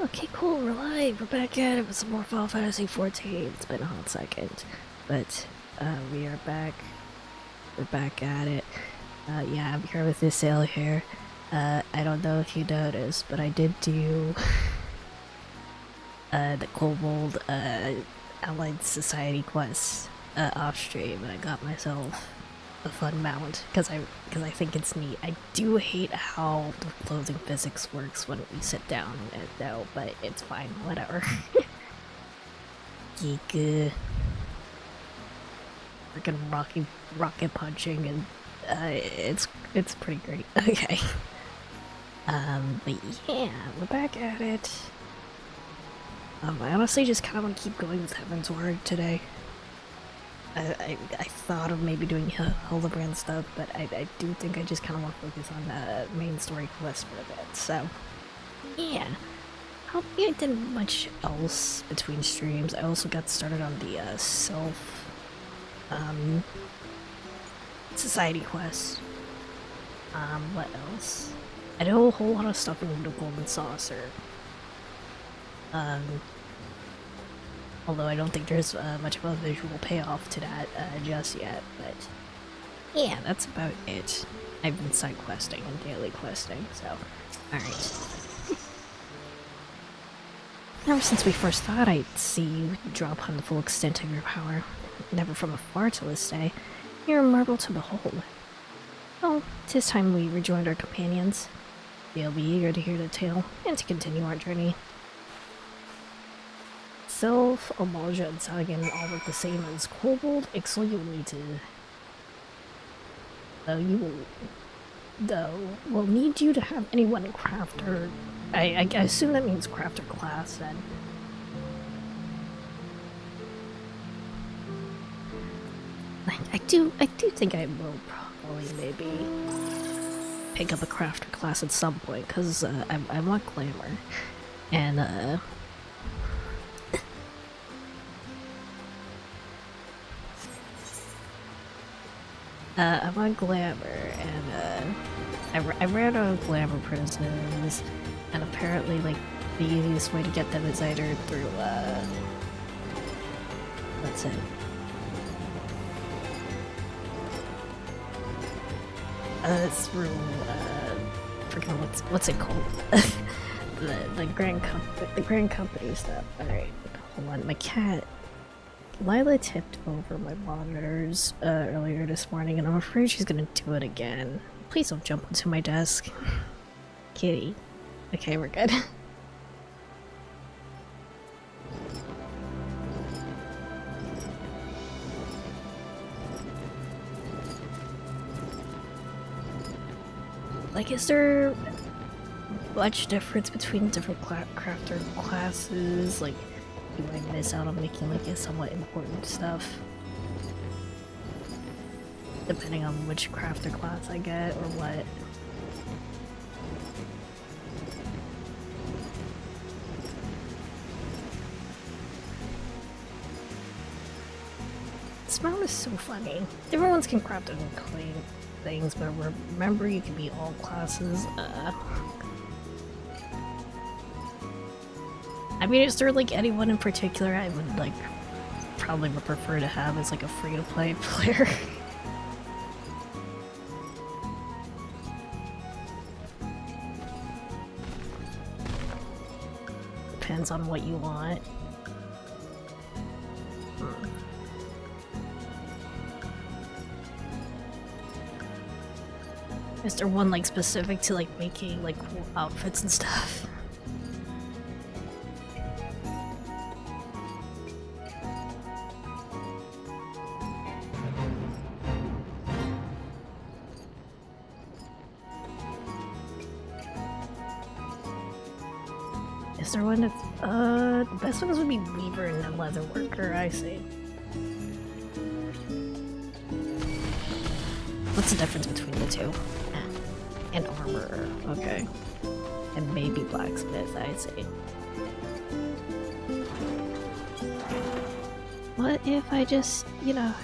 Okay, cool, we're live. We're back at it with some more Final Fantasy XIV. It's been a hot second, but we are back. We're back at it. Yeah, I'm here with this sailor here. I don't know if you noticed, but I did do the Kobold Allied Society quest off stream, and I got myself a fun mount because I think it's neat. I do hate how the clothing physics works when we sit down though, but it's fine, whatever. Geek, freaking rocket punching, and it's pretty great. Okay. But yeah, we're back at it. I honestly just kind of want to keep going with Heaven's Word today. I thought of maybe doing Hildebrand stuff, but I do think I just kind of want to focus on the main story quest for a bit, so yeah. I don't think I did much else between streams. I also got started on the society quest. What else? I did a whole lot of stuff in the Golden Saucer. Although I don't think there's much of a visual payoff to that just yet, but yeah, that's about it. I've been side questing and daily questing, so alright. Ever since we first thought I'd see you drop on the full extent of your power, never from afar till this day, you're a marvel to behold. Oh, 'tis time we rejoined our companions. They'll be eager to hear the tale and to continue our journey. Sylph, Amalja, and Sagan all look the same as Kobold. Ixel, you'll need to... we'll need you to have anyone crafter... I assume that means crafter class, then. I do think I will probably maybe pick up a crafter class at some point, because I want glamour. And, I want glamour, and I ran out of glamour prisoners, and apparently, like, the easiest way to get them is either through, that's it. It's through, freaking what's it called? the Grand Company stuff. Alright, hold on, my cat. Lila tipped over my monitors earlier this morning, and I'm afraid she's gonna do it again. Please don't jump onto my desk. Kitty. Okay, we're good. Like, is there much difference between different crafter classes? Like, do I miss out on making like a somewhat important stuff? Depending on which crafter class I get or what. This mount is so funny. Different ones can craft and claim things, but remember you can be all classes. I mean, is there like anyone in particular I would like probably would prefer to have as like a free-to-play player? Depends on what you want. Is there one like specific to like making like cool outfits and stuff? Is there one that's, the best ones would be Weaver and then Leather Worker, I see. What's the difference between the two? And Armorer, okay. And maybe Blacksmith, I see. What if I just, you know,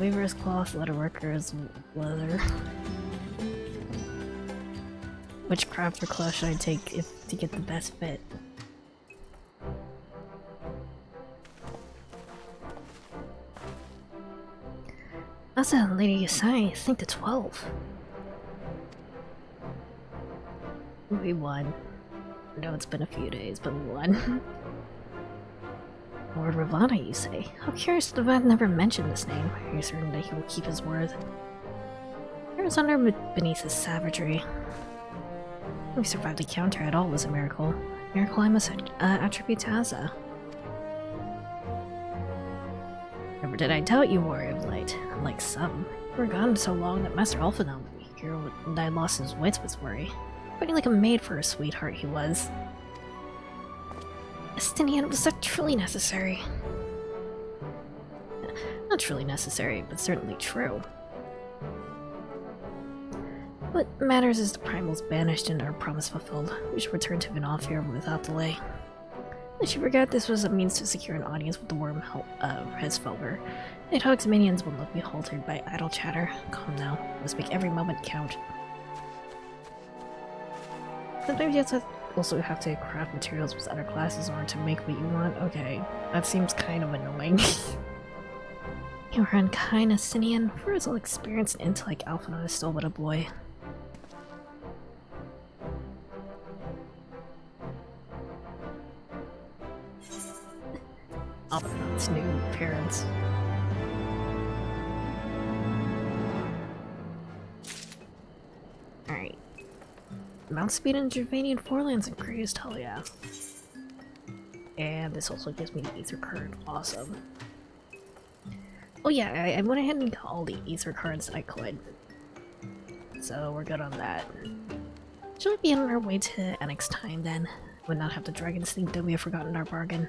Weaver is cloth, Leather Worker is leather. Which crafter class should I take to get the best fit? Taza and Lady Yasai, I think the 12. We won. I know it's been a few days, but we won. Lord Ravana, you say? How curious that I've never mentioned this name. Are you certain that he will keep his word? He was under beneath his savagery. We survived the counter at all was a miracle. A miracle I must attribute to Asa. Never did I doubt you, Warrior of Light. Unlike some, you were gone so long that Master Alphanel, the hero and I lost his wits with worry. Fighting like a maid for a sweetheart he was. Estinian, was that truly necessary? Not truly necessary, but certainly true. What matters is the primals banished and our promise fulfilled. We should return to Vinalfir without delay. Lest you forget, this was a means to secure an audience with the worm Hesfelber. Nighthawk's minions will not be halted by idle chatter. Calm now. Let's make every moment count. Sometimes you also have to craft materials with other classes in order to make what you want. Okay, that seems kind of annoying. You are unkind, Estinian. For his all experience and intellect, Alphinaud is still but a boy. Alphinaud's new parents. Alright. Mount speed in Gervanian Forelands increased, hell yeah. And this also gives me the Ether card, awesome. Oh yeah, I went ahead and got all the Ether cards I could. So we're good on that. Should we be on our way to Annex Time then? Would not have the dragon think that we have forgotten our bargain.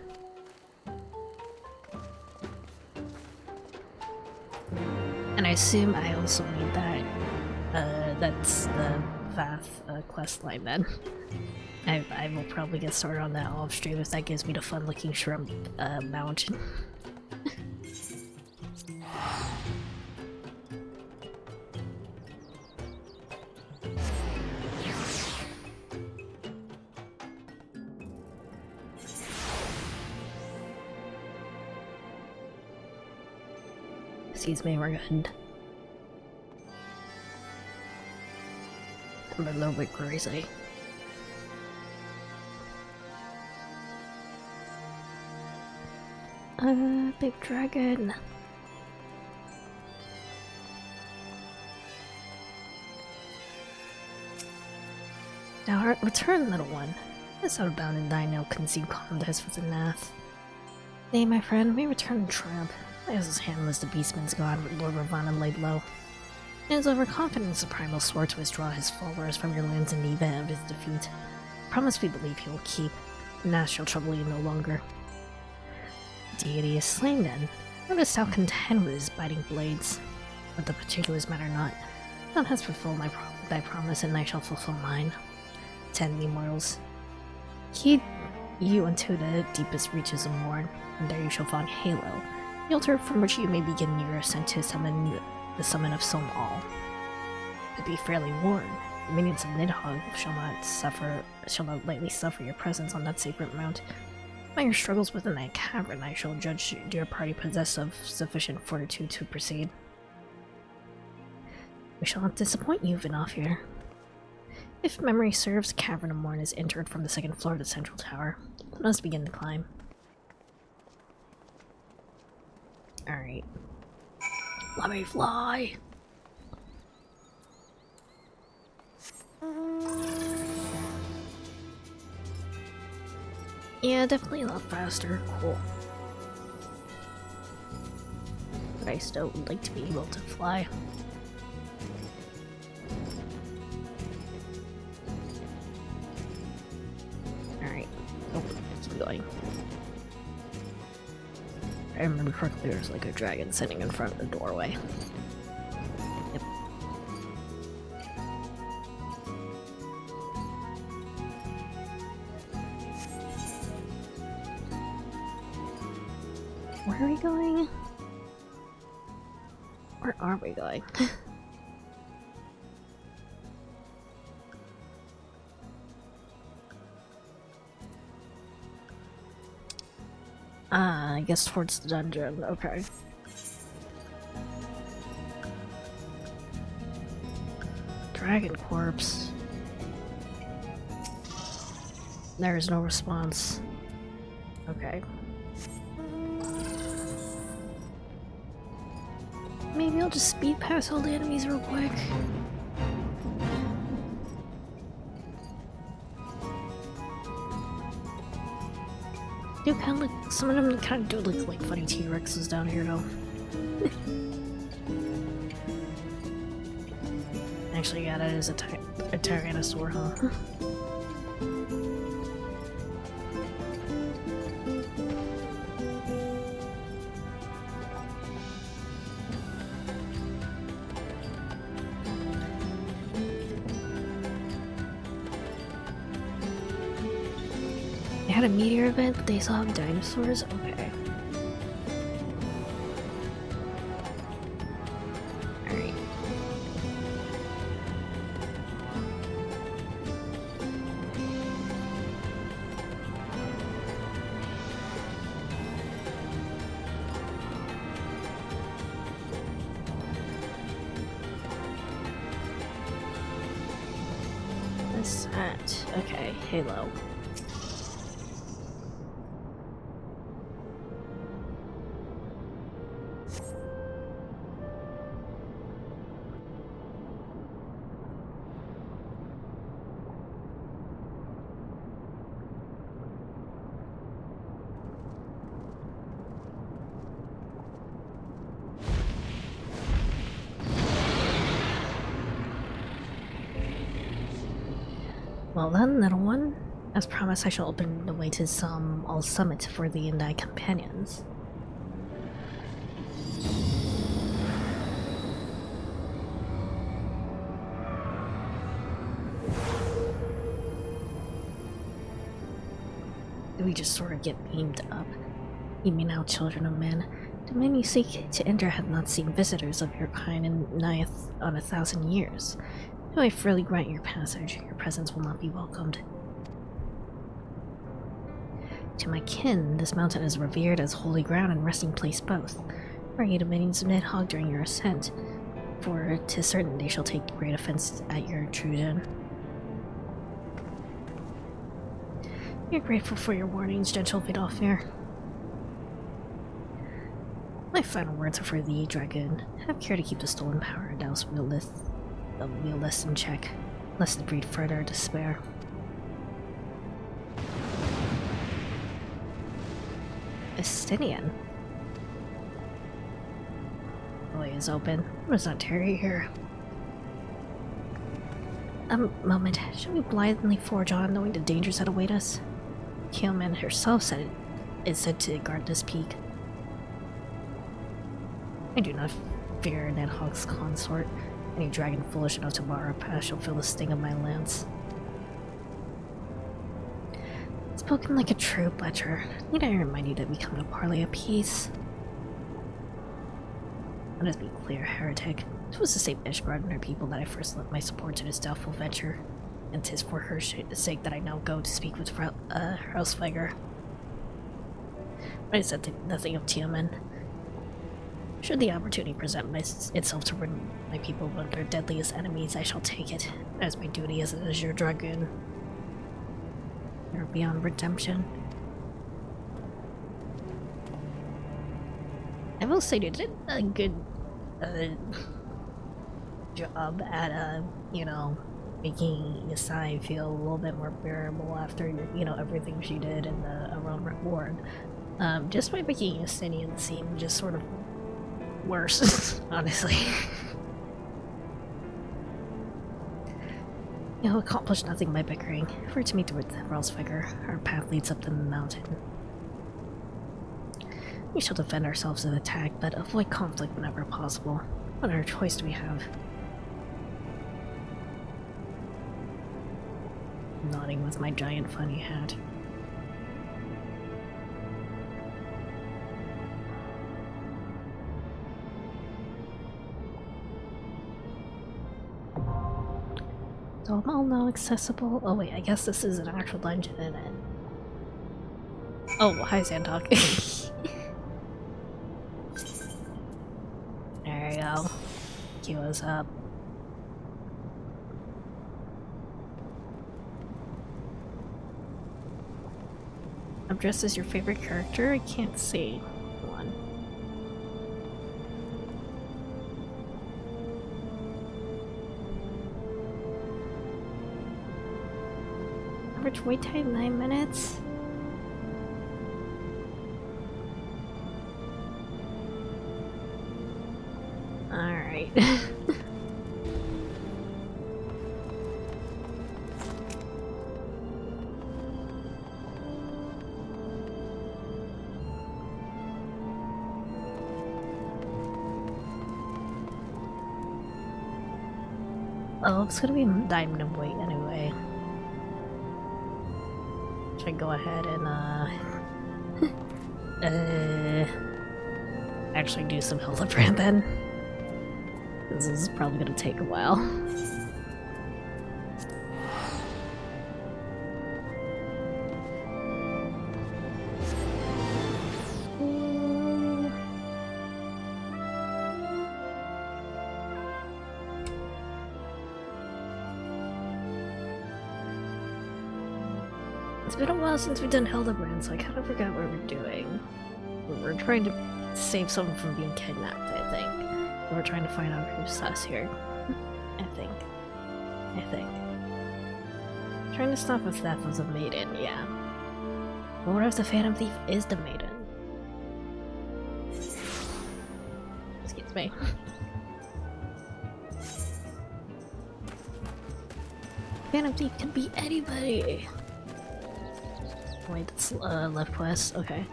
And I assume I also need that. That's the Vath quest line then. I will probably get started on that off stream if that gives me the fun looking shrimp mountain. Excuse me, we're good. I'm a little bit crazy. Big dragon. Now return, little one. This outbound and thine no conceived contest with the Nath. Nay, my friend, we return in triumph. As hand was the beastman's god, with Lord Ravana laid low. In his overconfidence, the primal swore to withdraw his followers from your lands in the event of his defeat. Promise we believe he will keep. Nath shall trouble you no longer. Deity is slain then. Let us thou contend with his biting blades. But the particulars matter not. Thou hast fulfilled thy promise, and I shall fulfill mine. 10 immortals. Heed you unto the deepest reaches of morn, and there you shall find Halo, the altar from which you may begin your ascent to summon the summon of Som All. But be fairly warned, the minions of Nidhogg shall not lightly suffer your presence on that sacred mount. By your struggles within that cavern, I shall judge your party possessed of sufficient fortitude to proceed. We shall not disappoint you, Vinalfir. If memory serves, Cavern of Morn is entered from the second floor of the central tower. Let us begin the climb. Alright. Let me fly! Yeah, definitely a lot faster. Cool. But I still would like to be able to fly. Alright. Oh, keep going. I remember correctly, there's like a dragon sitting in front of the doorway. Yep. Where are we going? Where are we going? I guess towards the dungeon, okay. dragon corpse. There is no response. Okay. Maybe I'll just speed past all the enemies real quick. Do kind of look, some of them kind of do look like funny T-Rexes down here though. Actually, yeah, that is a Tyrannosaur, huh? They had a meteor event, but they still have dinosaurs? Okay. Alright. What's that? Okay, Halo. Well then, little one. As promised, I shall open the way to some all summit for thee and thy companions. Do we just sort of get beamed up? You mean now, children of men? The men you seek to enter have not seen visitors of your kind in nigh on 1,000 years. Do I freely grant your passage? Your presence will not be welcomed. To my kin, this mountain is revered as holy ground and resting place both. Are you the minions of Nidhogg during your ascent? For 'tis certain they shall take great offense at your intrusion. We are grateful for your warnings, gentle Vidalfir. My final words are for thee, Dragoon. Have care to keep the stolen power and douse wheelless in check, lest it breed further despair. Estinian. The way is open. What is not Terry here? A moment. Should we blindly forge on, knowing the dangers that await us? Keelman herself is said to guard this peak. I do not fear Nidhogg's consort. Any dragon foolish enough to bar our path shall feel the sting of my lance. Spoken like a true butcher. Need I remind you that we come to parley of peace? Let us be clear, heretic. 'Twas the same Ishgard and her people that I first lent my support to this doubtful venture, and 'tis for her sake that I now go to speak with Hrausviger. But I said nothing of Tiamen. Should the opportunity present itself to rid my people of their deadliest enemies, I shall take it, as my duty as an Azure Dragoon. Or beyond redemption. I will say they did a good job at, you know, making Yasai feel a little bit more bearable after, you know, everything she did in the Realm Reward. Just by making Estinian seem just sort of worse, honestly. You'll accomplish nothing by bickering. For to meet with Hrausviger, our path leads up the mountain. We shall defend ourselves in attack, but avoid conflict whenever possible. What other choice do we have? Nodding with my giant funny hat. So I'm all now accessible. Oh wait, I guess this is an actual dungeon, isn't it? Oh, hi Sandhawk. There you go. Queue us up. I'm dressed as your favorite character? I can't see one. Average wait time 9 minutes? Alright. Oh, it's gonna be a diamond wait anyway. Should I go ahead and actually do some Hildebrand then? This is probably gonna take a while. It's been a while since we've done Hildebrand, so I kind of forgot what we're doing. We're trying to save someone from being kidnapped, I think. We're trying to find out who's sus here. I think. Trying to stop a theft of the maiden, yeah. But what if the Phantom Thief is the maiden? Excuse me. Phantom Thief can be anybody! Wait, that's left quest? Okay.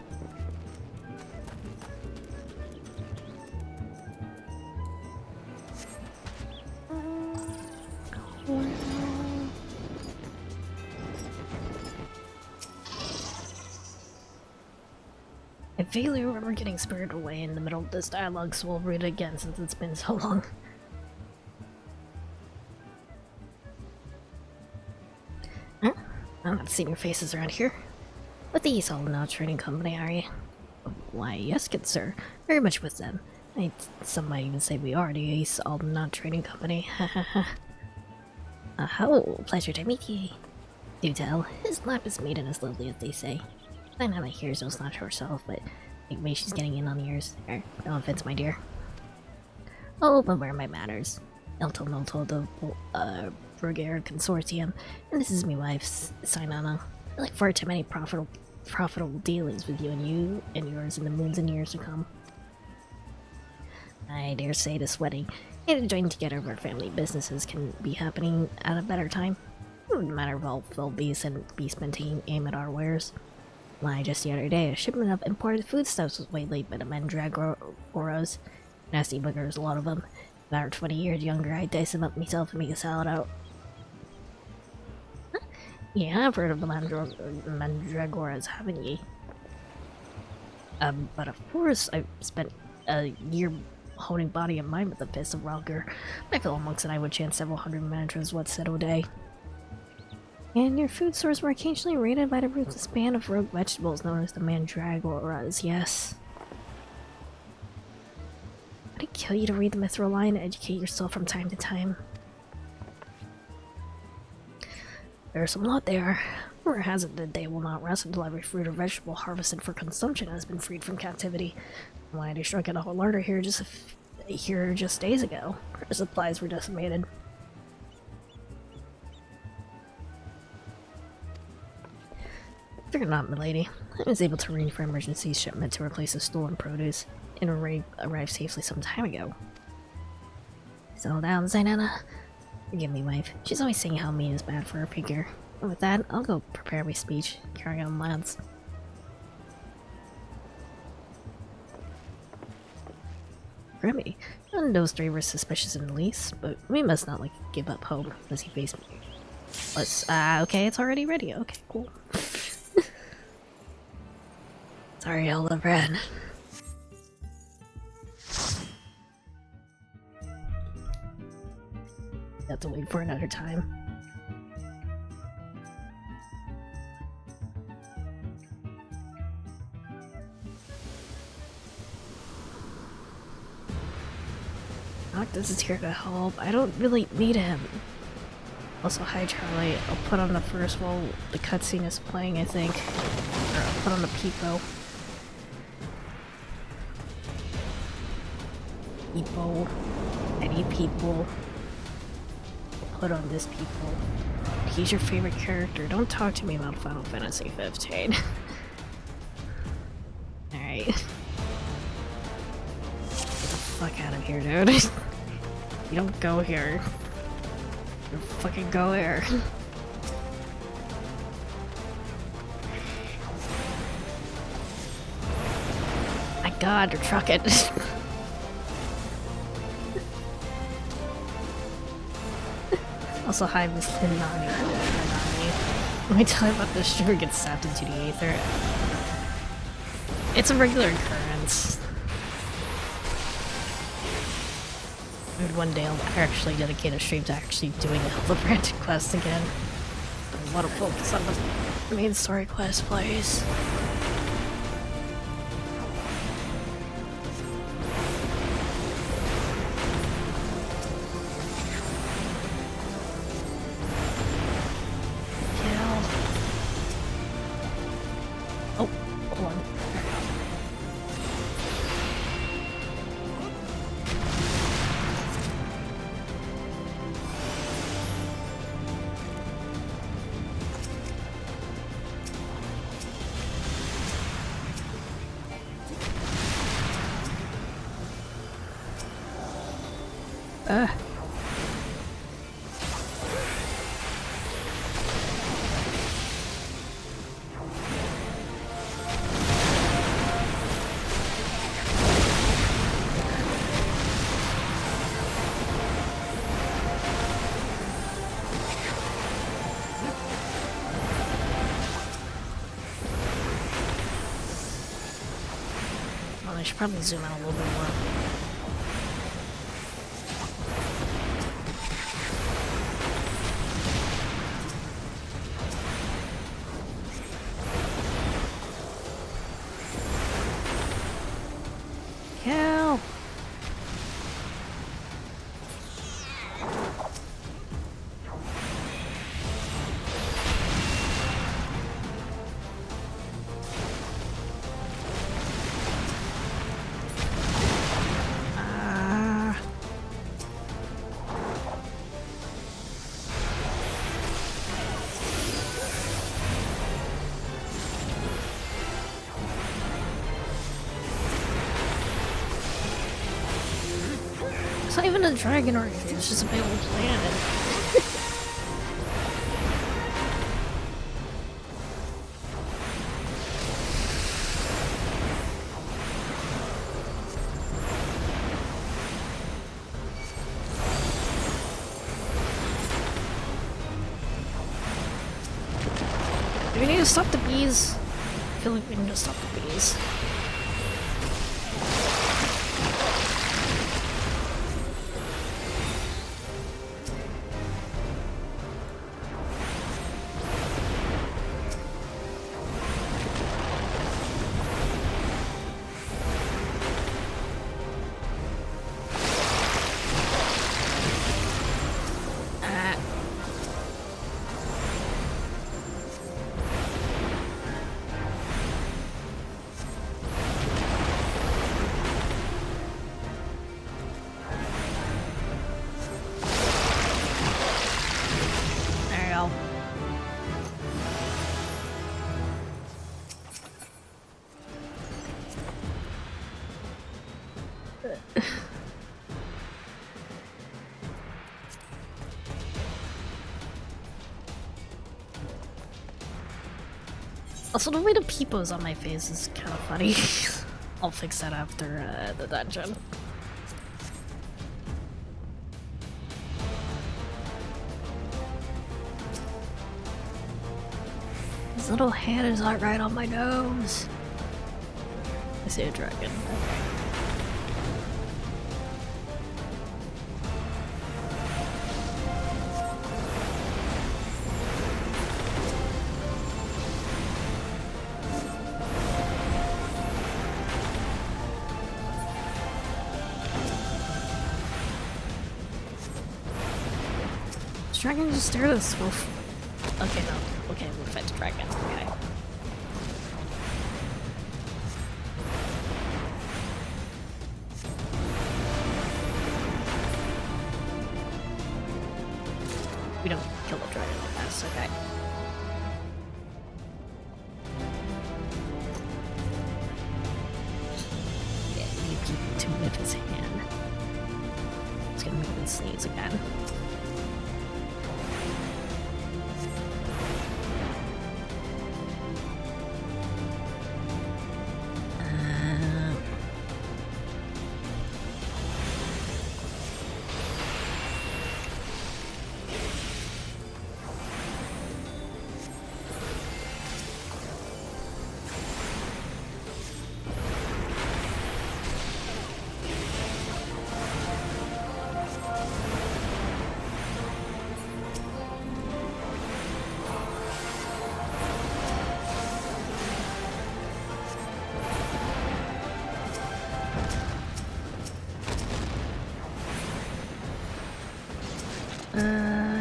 I vaguely remember getting spirited away in the middle of this dialogue, so we'll read it again since it's been so long. Huh? I'm not seeing your faces around here. With the East Aldenau Trading Company, are you? Why, yes, good sir. Very much with them. Some might even say we are the East Aldenau Trading Company. Oh, pleasure to meet ye. Do tell, his lap is made and as lovely as they say. I know my hears knows not herself, but maybe she's getting in on yours. No offense, my dear. Oh, but where are my manners? Elto Nolto, the Brigade Consortium, and this is my wife, Sinana. I look forward to many profitable dealings with you and yours in the moons and years to come. I dare say this wedding and joining together of our family businesses can be happening at a better time. It wouldn't matter if all will be spent taking aim at our wares. Why, just the other day, a shipment of imported foodstuffs was waylaid by the Mandragoras. Nasty buggers, a lot of them. About 20 years younger, I'd dice them up myself and make a salad out. Huh? Yeah, I've heard of the Mandragoras, haven't ye? But of course, I've spent a year honing body and mind with the fist of Rocker. My fellow monks and I would chant several hundred mantras what said a day. And your food stores were occasionally raided by the ruthless band of rogue vegetables known as the Mandragoras, yes. Would it kill you to read the Mithril line and educate yourself from time to time? There's some lot there. Rumor has it that they will not rest until every fruit or vegetable harvested for consumption has been freed from captivity. Why, they struck at a whole larder here just days ago. Our supplies were decimated. Fear not, milady. I was able to arrange for emergency shipment to replace the stolen produce. It arrived safely some time ago. Settle down, Zainana. Forgive me, wife. She's always saying how meat is bad for her figure. And with that, I'll go prepare my speech, carry on lads. Grimmy, none of those three were suspicious in the least, but we must not give up hope as he faced me. Okay, it's already ready. Okay, cool. Sorry, Hildebrand. Have to wait for another time. Noctis is here to help. I don't really need him. Also, hi Charlie. I'll put on the first while the cutscene is playing, I think. Or I'll put on the Peepo. Peepo. Any people. I'll put on this people. He's your favorite character. Don't talk to me about Final Fantasy 15. Alright. Get the fuck out of here, dude. You don't go here. You don't fucking go there. My god, they're trucking. Also, hi, Miss Hinami. Let me tell you about this sugar gets sapped into the aether. It's a regular occurrence. Maybe one day I'll actually dedicate a stream to actually doing the Hildebrand quest again. I want to focus on the main story quest, please. I should probably zoom out a little bit more. Help! It's not even a dragon or anything, it's just a big old planet. Do we need to stop the bees? I feel like we need to stop the bees. Also, the way the peepo's on my face is kind of funny. I'll fix that after the dungeon. His little hand is not right on my nose. I see a dragon. Okay. dragon just stare at us? Wolf. Okay, no. Okay, we'll fight the dragon. Okay. We don't kill the dragon like this, okay. Yeah, you keep to whip his hand. It's gonna make me sneeze again.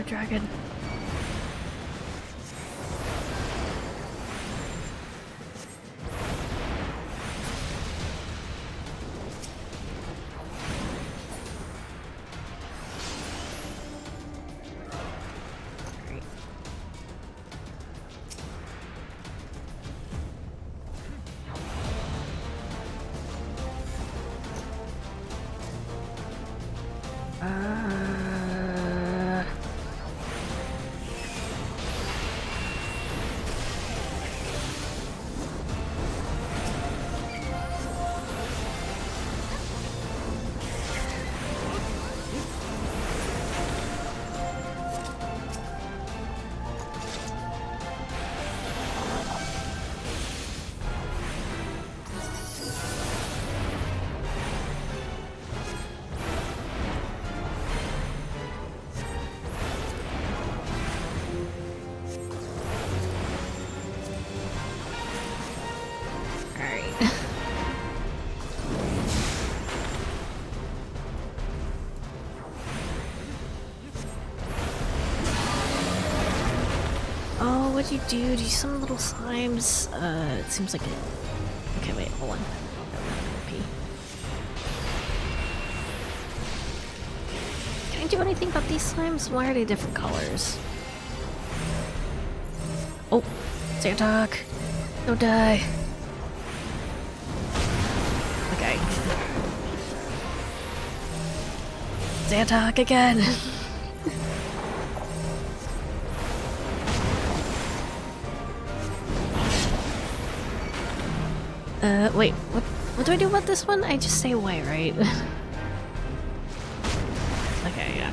Dragon. Great. What'd you do? Did you summon little slimes? It seems like it. Okay, wait, hold on. Can I do anything about these slimes? Why are they different colors? Oh, Zantok. Don't die. Okay. Zantok again. Wait, what do I do about this one? I just stay away, right? Okay, yeah.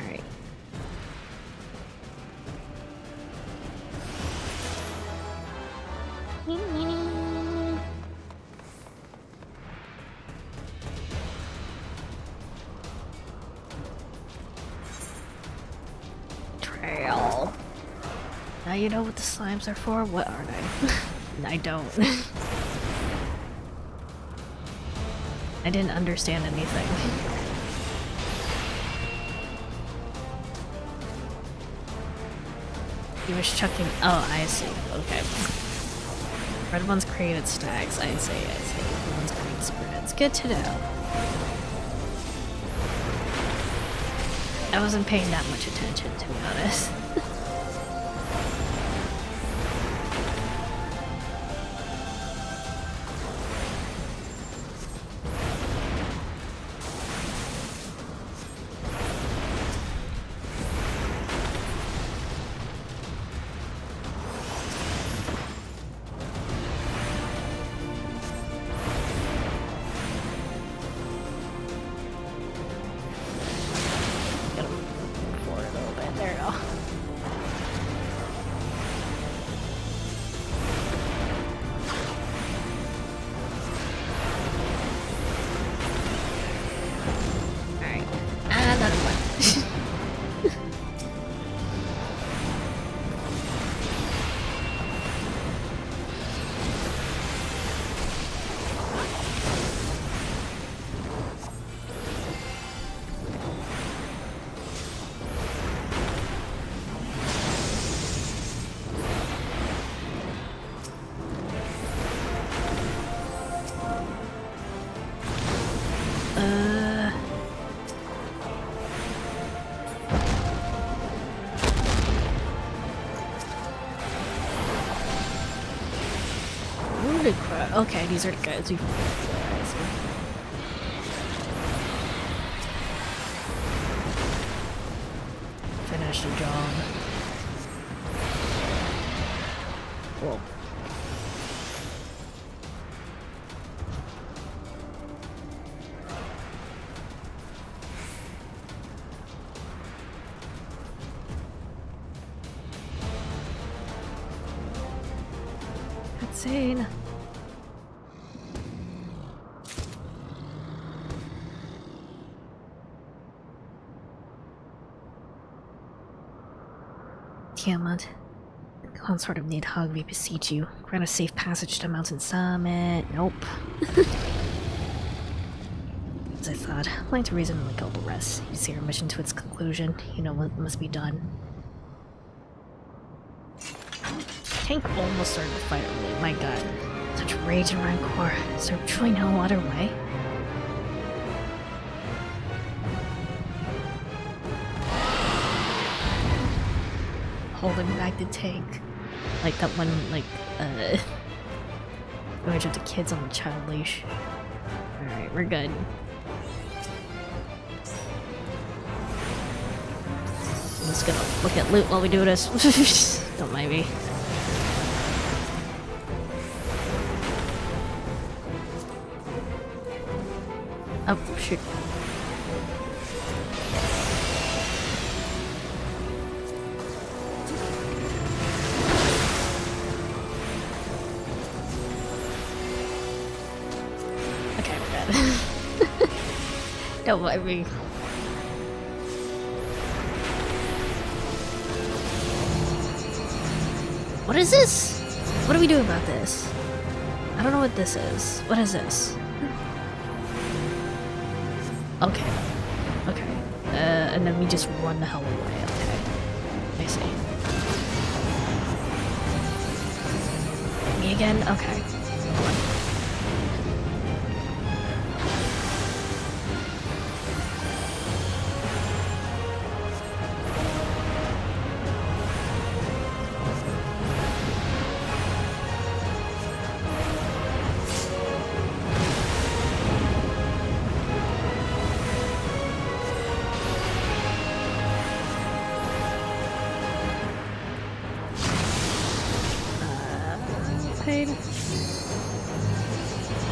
Alright. Now you know what the slimes are for? What are they? I don't. I didn't understand anything. He was chucking. Oh, I see. Okay. Red ones created stacks. I see. Blue ones created spreads. Good to know. I wasn't paying that much attention, to be honest. There we go. Holy crap. Okay, these are the guys we finish the job. Whoa. Insane. Tiamat, consort of Nidhogg, we beseech you. Grant a safe passage to Mountain Summit. Nope. As I thought, line to reason like all the rest. You see our mission to its conclusion. You know what must be done. Tank almost started the fight early. My god. Such rage and rancor. Is there truly no other way? Holding back the tank. Like that one, like, image of the kids on the child leash. Alright, we're good. I'm just gonna look at loot while we do this. Don't mind me. Oh, shoot. Okay, we're good. Don't mind me. What is this? What do we do about this? I don't know what this is. What is this? Okay. Okay. And then we just run the hell away. Okay. I see. Me again? Okay.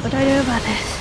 What do I do about this?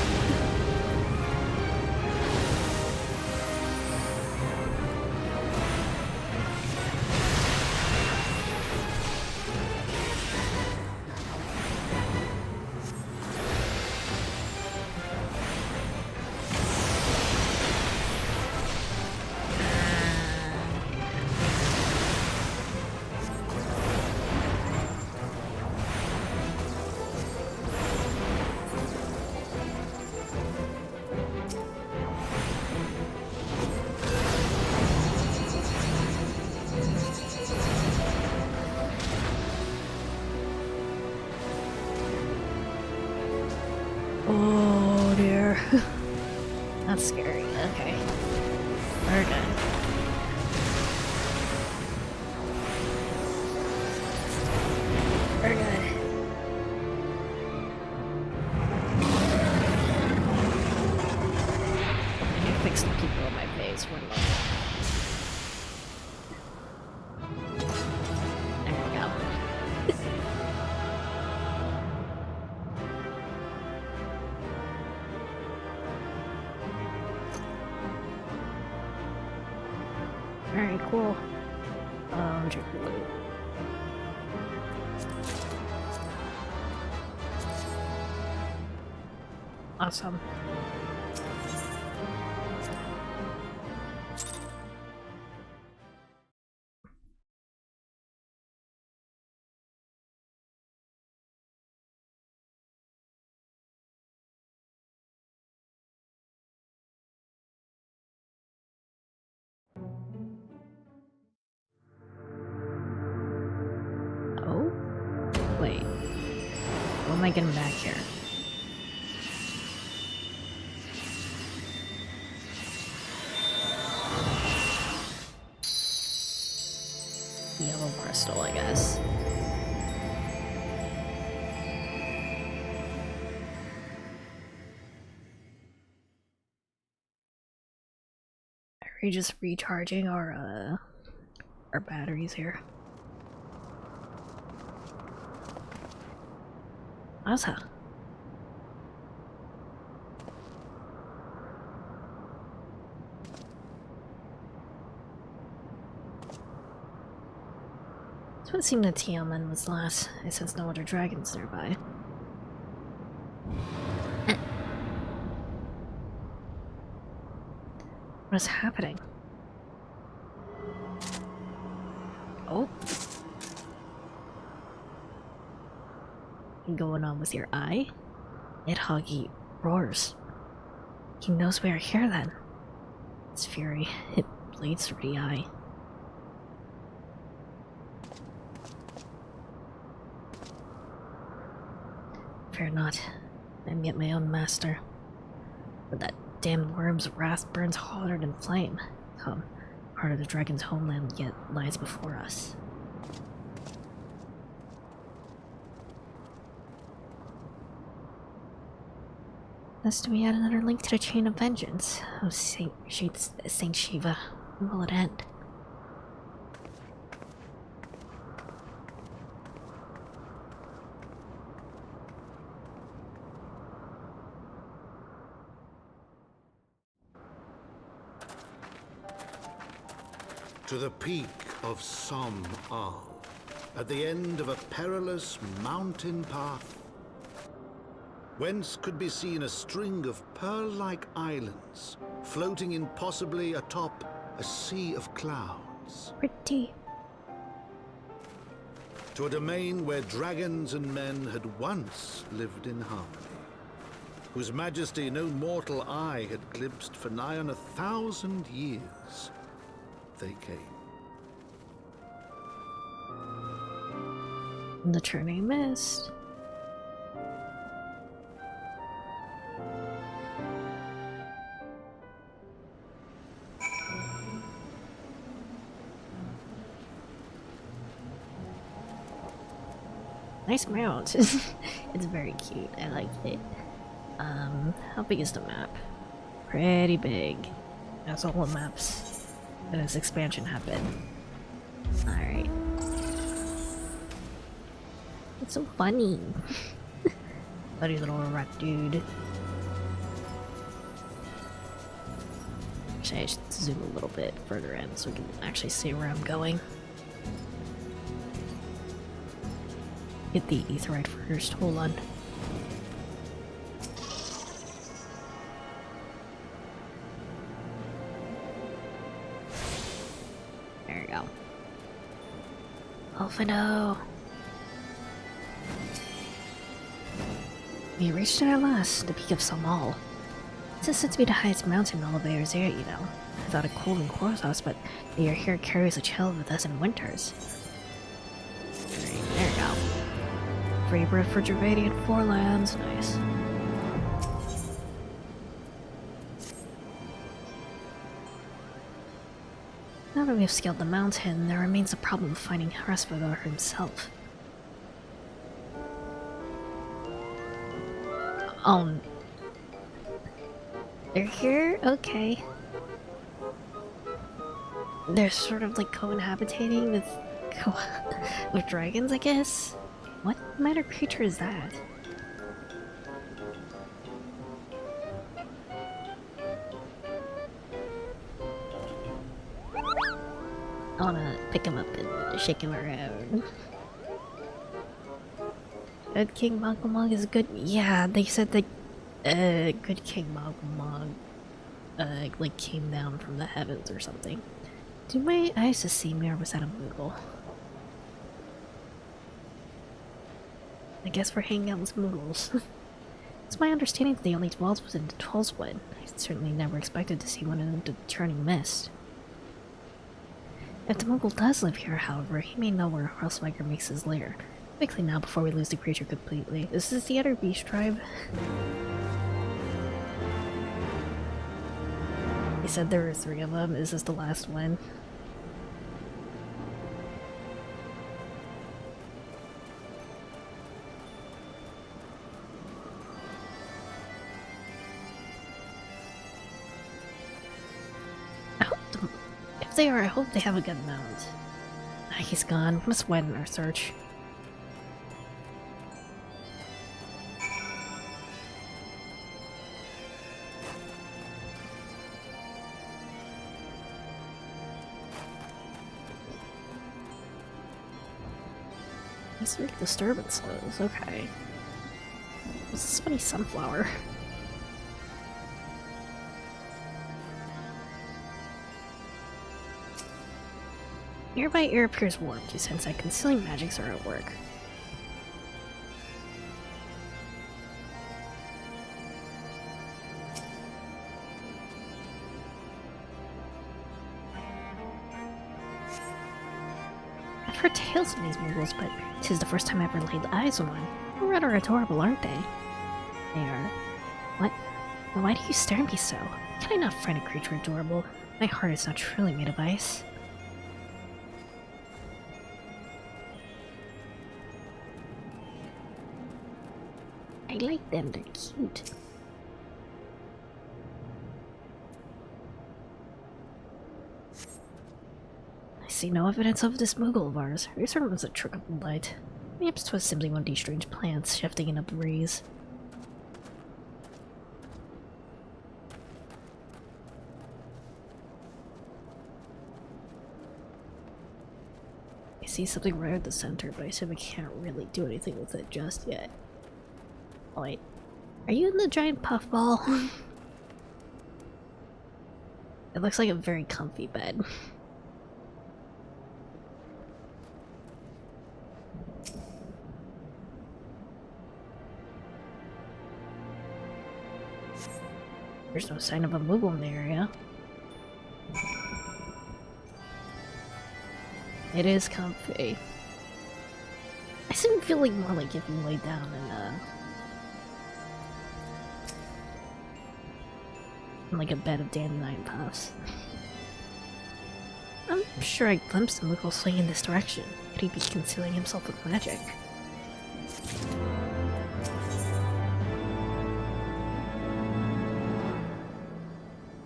Oh dear. That's scary. Okay. We're good. We're good. I need to fix the people on my face. One moment. There we go. Alright, cool. Check the loot. Awesome. Oh? Wait. What am I getting back here? Yellow crystal, I guess. we just recharging our batteries here? Asa. This would seem that Tiamen was last. I sense no other dragons nearby. What is happening? Oh. What's going on with your eye? Nidhoggy roars. He knows we are here then. Its fury, it bleeds through the eye. Fear not, I am yet my own master. But that damned worm's wrath burns hotter than flame. Come, part of the dragon's homeland yet lies before us. Thus do we add another link to the chain of vengeance. Oh, Saint Shiva, when will it end? To the peak of Som Al, at the end of a perilous mountain path, whence could be seen a string of pearl-like islands floating in possibly atop a sea of clouds. Pretty. To a domain where dragons and men had once lived in harmony, whose majesty no mortal eye had glimpsed for nigh on 1,000 years. They came. The Turning Mist. Nice mount. It's very cute. I like it. How big is the map? Pretty big. That's all the maps that this expansion have been. Alright. It's so funny. Funny little rat dude. Actually, I should zoom a little bit further in so we can actually see where I'm going. Get the aetheryte first. Hold on. There you go. Alphino! We reached it at last, the peak of Samal. This is said to be the highest mountain in all of Aerzea, you know. I thought it cold in Korthos, but the air here carries a chill with us in winters. Right, there you go. Free breath for Gervadian Forelands, nice. Now that we have scaled the mountain, there remains the problem of finding Hresvedar himself. They're here? Okay. They're sort of like co-inhabitating with with dragons, I guess? What manner of creature is that? I wanna pick him up and shake him around. Good King Magumag is good. Yeah, they said that good King Magumag like came down from the heavens or something. Did my eyes deceive me, or was that a Moogle? I guess we're hanging out with Moogles. It's my understanding that the only dwells was in the Trollswood. I certainly never expected to see one in the Turning Mist. If the Moogle does live here, however, he may know where Hrothsweiger makes his lair. Quickly now, before we lose the creature completely. This is the other beast tribe. He said there were 3 of them. Is this the last one? Oh, they are, I hope they have a good mount. Ah, he's gone. Let's widen our search. These are disturbances, okay. What's this funny sunflower? Nearby air appears warm. You sense that concealing magics are at work. I've heard tales of these Muggles, but 'tis the first time I ever laid eyes on one. They're rather adorable, aren't they? They are. What? Well, why do you stare at me so? Can I not find a creature adorable? My heart is not truly made of ice. I like them, they're cute. I see no evidence of this Moogle of ours. Are you certain it was a trick of the light? Perhaps 'twas simply one of these strange plants shifting in a breeze. I see something right at the center, but I assume I can't really do anything with it just yet. Oh, wait. Are you in the giant puffball? It looks like a very comfy bed. There's no sign of a Moogle in the area. It is comfy. I seem feeling more like if you lay down in like a bed of dandelion puffs. I'm sure I glimpsed a Moogle swinging in this direction. Could he be concealing himself with magic?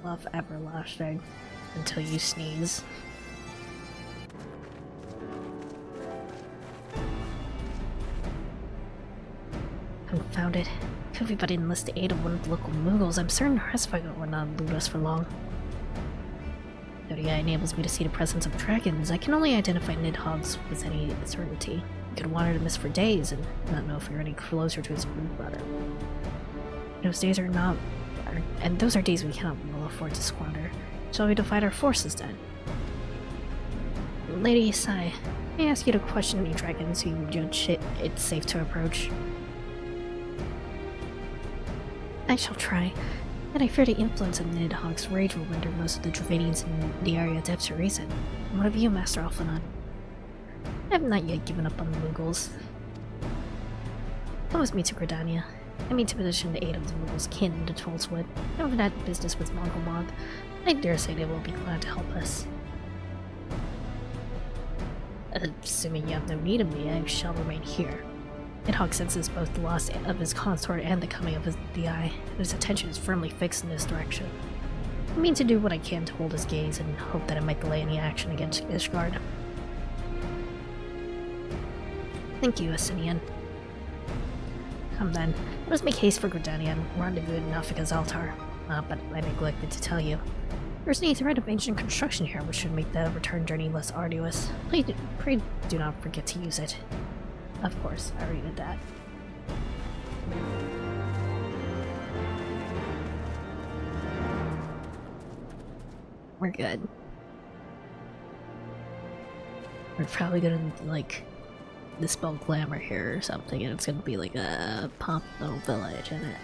Love everlasting until you sneeze. Confounded. Could we but enlist the aid of one of the local Muggles, I'm certain Hresvigor would not elude us for long. Zodiac enables me to see the presence of dragons. I can only identify Nidhogg's with any certainty. We could wander the mist for days and not know if we are any closer to his brood brother. Those days are not... and those are days we cannot well afford to squander. Shall we divide our forces then? Lady Sai, may I ask you to question any dragons who you judge it's safe to approach? I shall try, yet I fear the influence of Nidhogg's rage will render most of the Dravanians in the area deaf to reason. What of you, Master Alphanon? I have not yet given up on the Muggles. What was me to Gridania? I mean to position the aid of the Muggles kin to Tollswood. Over that business with Mongolmog, I dare say they will be glad to help us. Assuming you have no need of me, I shall remain here. Nidhogg senses both the loss of his consort and the coming of the Eye, and his attention is firmly fixed in this direction. I mean to do what I can to hold his gaze and hope that it might delay any action against Ishgard. Thank you, Asinian. Come then, let us make haste for Gridania and rendezvous in Nafika's altar. But I neglected to tell you. There's a thread of ancient construction here which should make the return journey less arduous. Pray do not forget to use it. Of course, I already did that. We're good. We're probably gonna, like, dispel glamour here or something, and it's gonna be like a pop little village in it.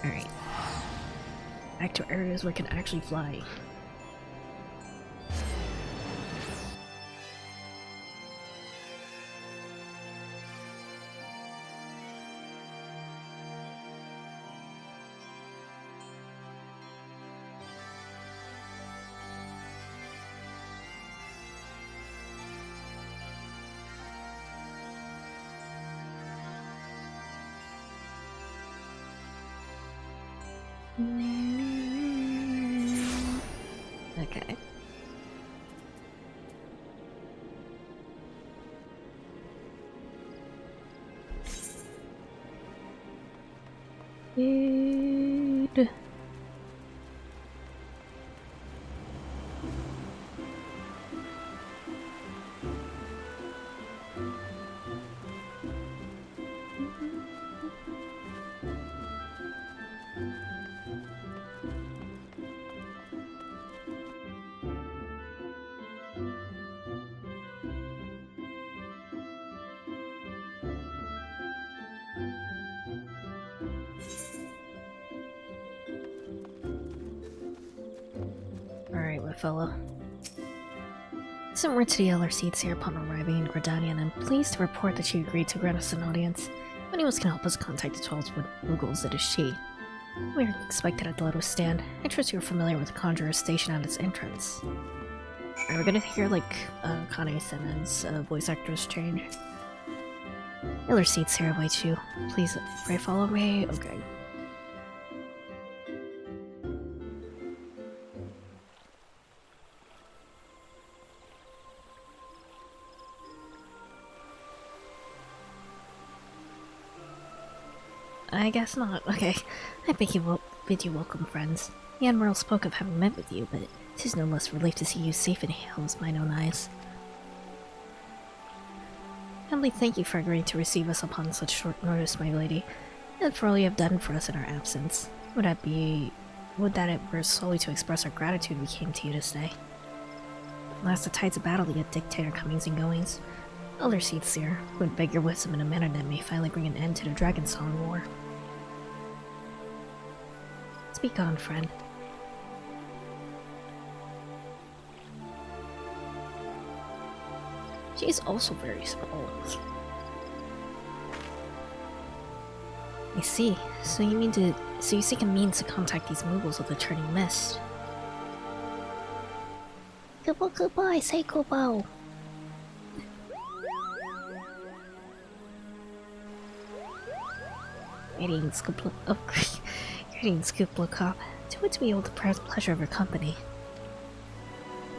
Alright. Back to areas where we can actually fly. Okay. Dude. Alright, my fellow. Sent word to the elder seats here upon arriving in Gridania, and I'm pleased to report that she agreed to grant us an audience. If anyone can help us contact the 12 Muggles, it is she. We are expected at the Lotus Stand. I trust you are familiar with the Conjurer's station at its entrance. Are we gonna hear, like, Kane Senen's voice actors change? Elder seats here await you. Please, pray follow me. Okay. I guess not. Okay. I bid you welcome, friends. The Admiral spoke of having met with you, but 'tis no less relief to see you safe in hail as mine own eyes. Humbly thank you for agreeing to receive us upon such short notice, my lady, and for all you have done for us in our absence. Would that it were solely to express our gratitude we came to you this day. Last the tides of battle yet dictate our comings and goings. Elder seats here would beg your wisdom in a manner that may finally bring an end to the Dragon Song War. Speak on, friend. She is also very small. I see. So you seek a means to contact these Muggles of the Turning Mist. Kubo Kubo, I say Kubo! Greetings, greetings, Kuplo Cop. To it be all the pleasure of your company.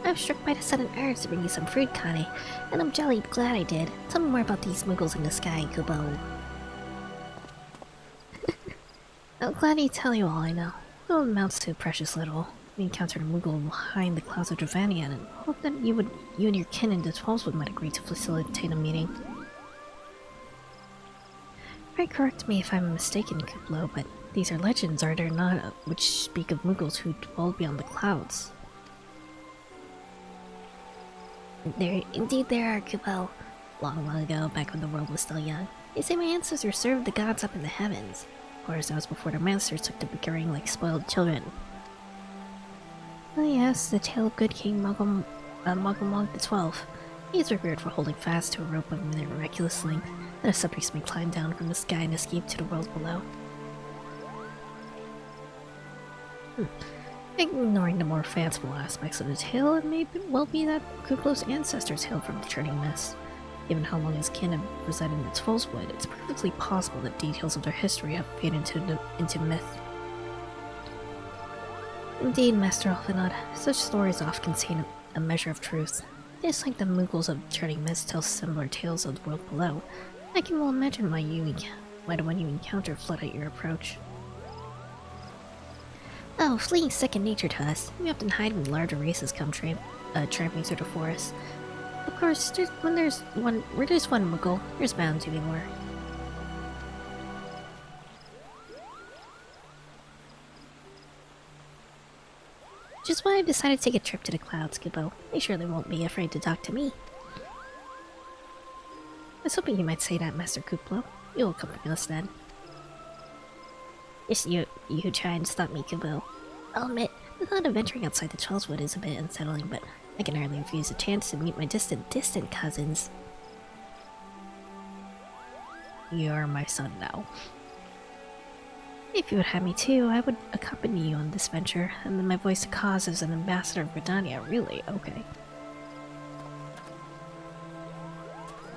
I was struck by the sudden urge to bring you some fruit, Kane, and I'm jolly glad I did. Tell me more about these Muggles in the sky, Kubo. I'm glad to tell you all I know. Though it amounts to precious little. We encountered a Muggle behind the clouds of Dravania and hoped that you and your kin in the 12s might agree to facilitate a meeting. Pray correct me if I'm mistaken, Kuplo, but these are legends, are there not, which speak of Muggles who dwell beyond the clouds? Indeed there are, Kupo. Long ago, back when the world was still young, they say my ancestors served the gods up in the heavens. Of course, that was before their masters took to bickering like spoiled children. Oh yes, the tale of good King Muggle the 12th. He is revered for holding fast to a rope of miraculous length, that his subjects may climb down from the sky and escape to the world below. Ignoring the more fanciful aspects of the tale, it may well be that Kuplo's ancestors hailed from the Turning Mist. Given how long his kin have resided in the Twelveswood, it's perfectly possible that details of their history have faded into myth. Indeed, Master Alphanot, such stories often contain a measure of truth. Just like the Muggles of Turning Mist tell similar tales of the world below, I can well imagine why the one you encounter fled at your approach. Oh, fleeing's second nature to us. We often hide when larger races come tramping through the forest. Of course, where there's one Muggle, there's bound to be more. Which is why I've decided to take a trip to the clouds, Kubo. They surely won't be afraid to talk to me. I was hoping you might say that, Master Kuplo. You'll accompany us then. Yes, you try and stop me, Kubo. I'll admit, the thought of venturing outside the Twelveswood is a bit unsettling, but I can hardly refuse a chance to meet my distant cousins. You're my son now. If you would have me too, I would accompany you on this venture, and then my voice to cause as an ambassador of Britannia, really? Okay.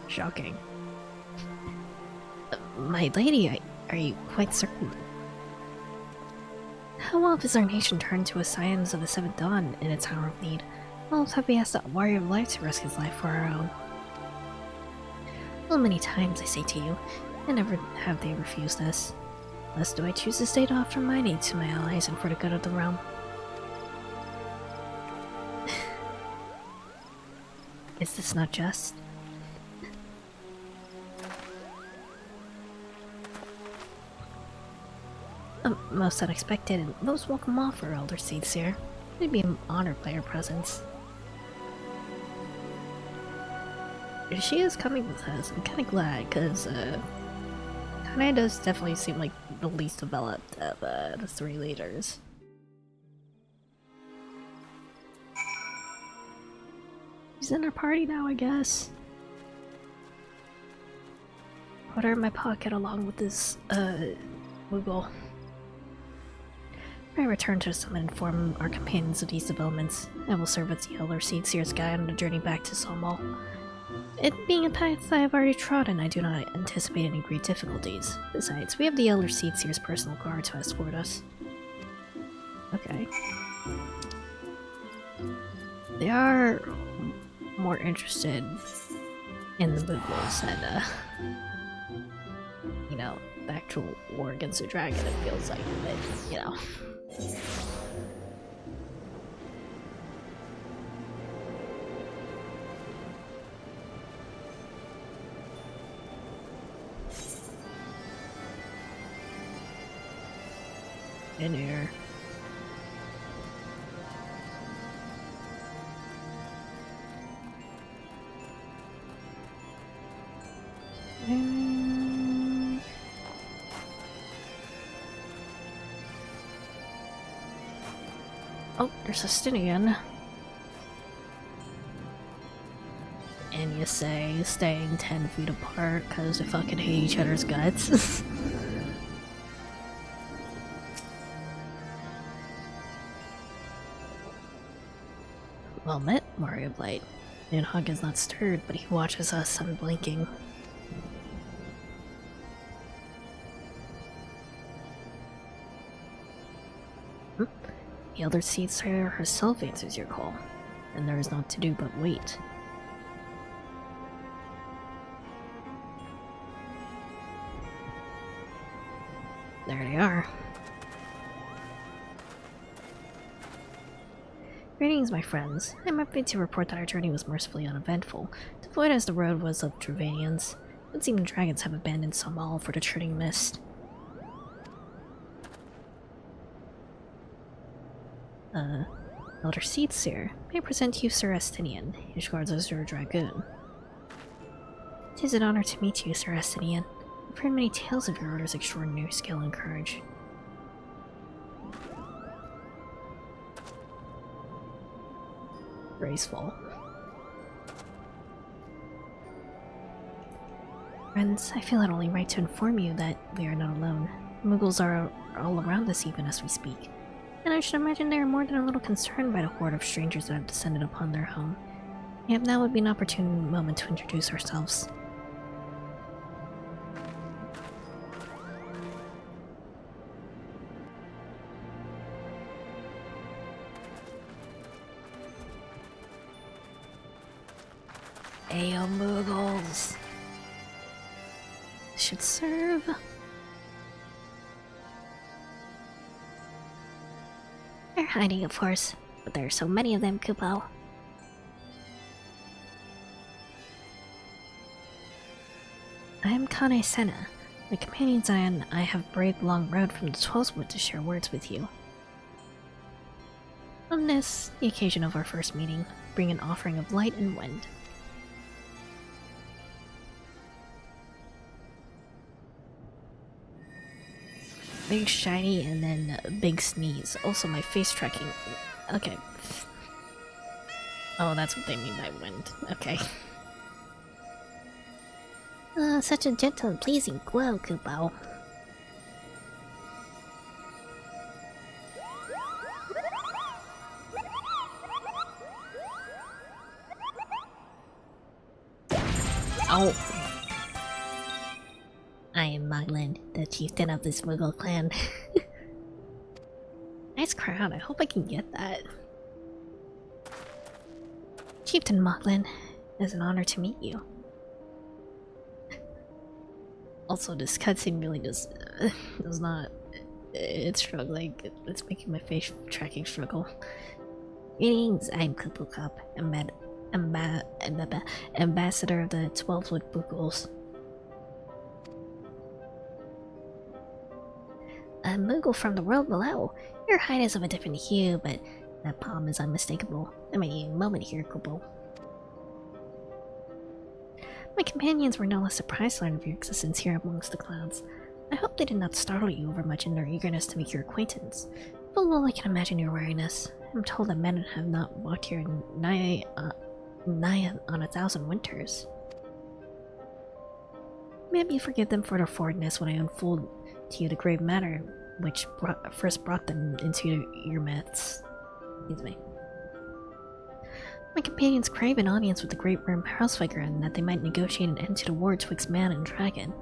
Shocking. My lady, are you quite certain? How well has our nation turned to a scions of the Seventh Dawn in its hour of need? How have we asked that warrior of light to risk his life for our own? Well, many times I say to you, and never have they refused us. Thus do I choose to stay to offer my aid to my allies and for the good of the realm. Is this not just? A most unexpected and most welcome offer, Elder Seedseer. I'd be honored by your presence. If she is coming with us, I'm kinda glad, because, Kane does definitely seem like the least developed of, the three leaders. He's in our party now, I guess. Put her in my pocket along with this, Moogle. I return to summon and inform our companions of these developments. I will serve as the Elder Seedseer's guide on the journey back to Somal. It being a path I have already trodden, I do not anticipate any great difficulties. Besides, we have the Elder Seedseer's personal guard to escort us. Okay. They are more interested in the Moogles than, you know, the actual war against the dragon, it feels like, but, you know. In here. Oh, there's a Stynian. And you say staying 10 feet apart because they fucking hate each other's guts. Well met, Mario Blight. Ninhog is not stirred, but he watches us unblinking. The Elder Seedseer herself answers your call, and there is naught to do but wait. There they are. Greetings, my friends. I'm happy to report that our journey was mercifully uneventful, devoid as the road was of Truvanians. It seems dragons have abandoned Somal for the churning mist. Elder Seedseer, may I present you Sir Estinian, Ishgard's Azure Dragoon. It is an honor to meet you, Sir Estinian. I've heard many tales of your order's extraordinary skill and courage. Graceful. Friends, I feel it only right to inform you that we are not alone. Moogles are all around us even as we speak. And I should imagine they are more than a little concerned by the horde of strangers that have descended upon their home. Yep, now would be an opportune moment to introduce ourselves. Ayo, Moogles! Should serve. They're hiding, of course, but there are so many of them, Kupo. I am Kane Senna. My companions and I have braved the long road from the Twelvewood to share words with you. On this, the occasion of our first meeting, bring an offering of light and wind. Big shiny and then big sneeze. Also my face tracking. Okay. Oh, that's what they mean by wind. Okay. Such a gentle and pleasing glow, Kupo. Oh. I am Muglin, the chieftain of this Moogle clan. nice crown. I hope I can get that. Chieftain Motlin, it's an honor to meet you. Also, this cutscene really does not. It's struggling. It's making my face tracking struggle. Greetings, I'm Kuplukop, ambassador of the 12 Wood Boogles. A Moogle from the world below. Your hide is of a different hue, but that palm is unmistakable. I mean, a moment here, Kupo. My companions were no less surprised to learn of your existence here amongst the clouds. I hope they did not startle you over much in their eagerness to make your acquaintance. But well, I can imagine your wariness. I'm told that men have not walked here nigh on 1,000 winters. Maybe you forgive them for their forwardness when I unfold to you the grave matter which first brought them into your myths. Excuse me. My companions crave an audience with the great worm Houseviker, and that they might negotiate an end to the war twixt man and dragon.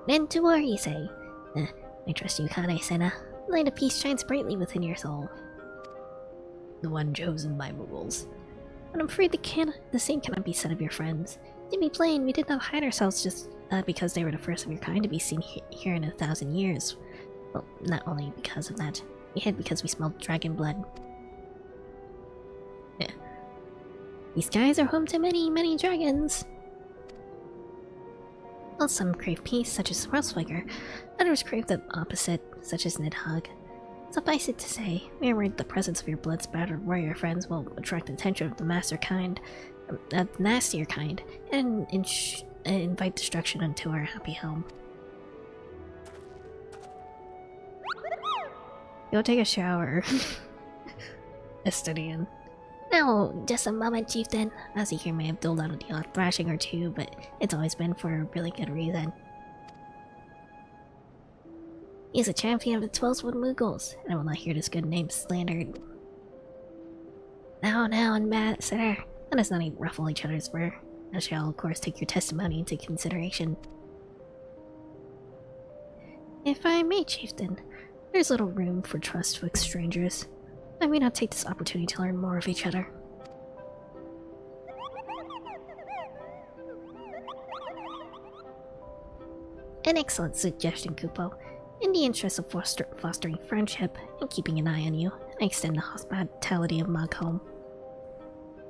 An end to war, you say? I trust you, Kane Senna. The light of peace shines brightly within your soul. The one chosen by Moogles. But I'm afraid the same cannot be said of your friends. To be plain, we did not hide ourselves just because they were the first of your kind to be seen here in 1,000 years. Well, not only because of that. We hid because we smelled dragon blood. Yeah. These skies are home to many, many dragons. While some crave peace, such as Houseviker, others crave the opposite, such as Nidhogg. Suffice it to say, we are worried the presence of your blood-spattered warrior friends will attract the attention of the nastier kind, and invite destruction into our happy home. Go take a shower. Estonian. No, just a moment, Chieftain. Azir may have doled out the odd thrashing or two, but it's always been for a really good reason. He's a champion of the 12 Wood Moogles, and I will not hear this good name slandered. Now, Ambassador, let us not ruffle each other's fur. I shall, of course, take your testimony into consideration. If I may, Chieftain, there's little room for trust with strangers. I may not take this opportunity to learn more of each other. An excellent suggestion, Kupo. In the interest of fostering friendship and keeping an eye on you, I extend the hospitality of Mogholm.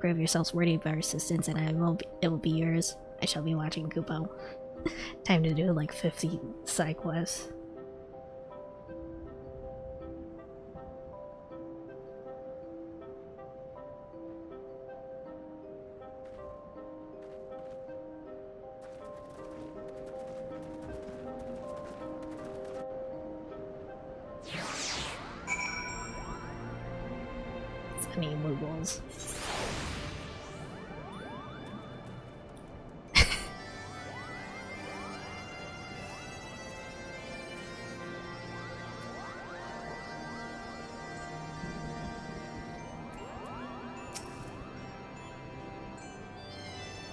Prove yourselves worthy of our assistance, and it will be yours. I shall be watching, Kupo. Time to do like 50 side quests. Funny Moogles.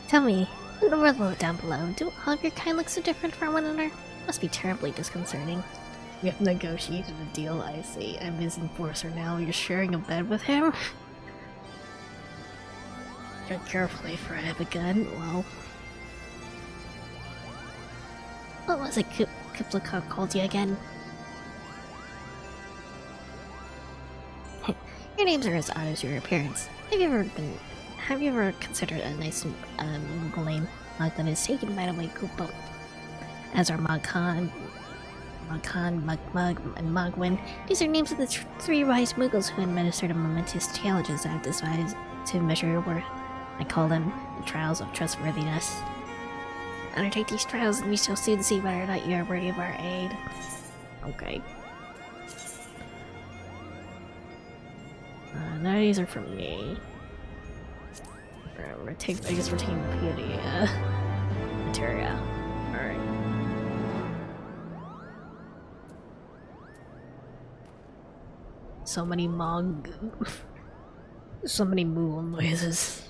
Tell me, in the world down below, do all of your kind look so different from one another? Must be terribly disconcerting. We have negotiated a deal, I see. I'm his enforcer now. You're sharing a bed with him? Tread carefully, for I have a gun. Well... What was it Kiplakov called you again? Your names are as odd as your appearance. Have you ever considered a nice Moogle name like that is taken by the way Kupo? As are Mogkhan, Mugmug, and Mogwin. These are names of the three wise Moogles who administer the momentous challenges I have devised to measure your worth. I call them the trials of trustworthiness. Undertake these trials and we shall soon see whether or not you are worthy of our aid. Okay. None of these are from me. I guess we're taking the beauty materia. Alright. So many so many Moogle noises.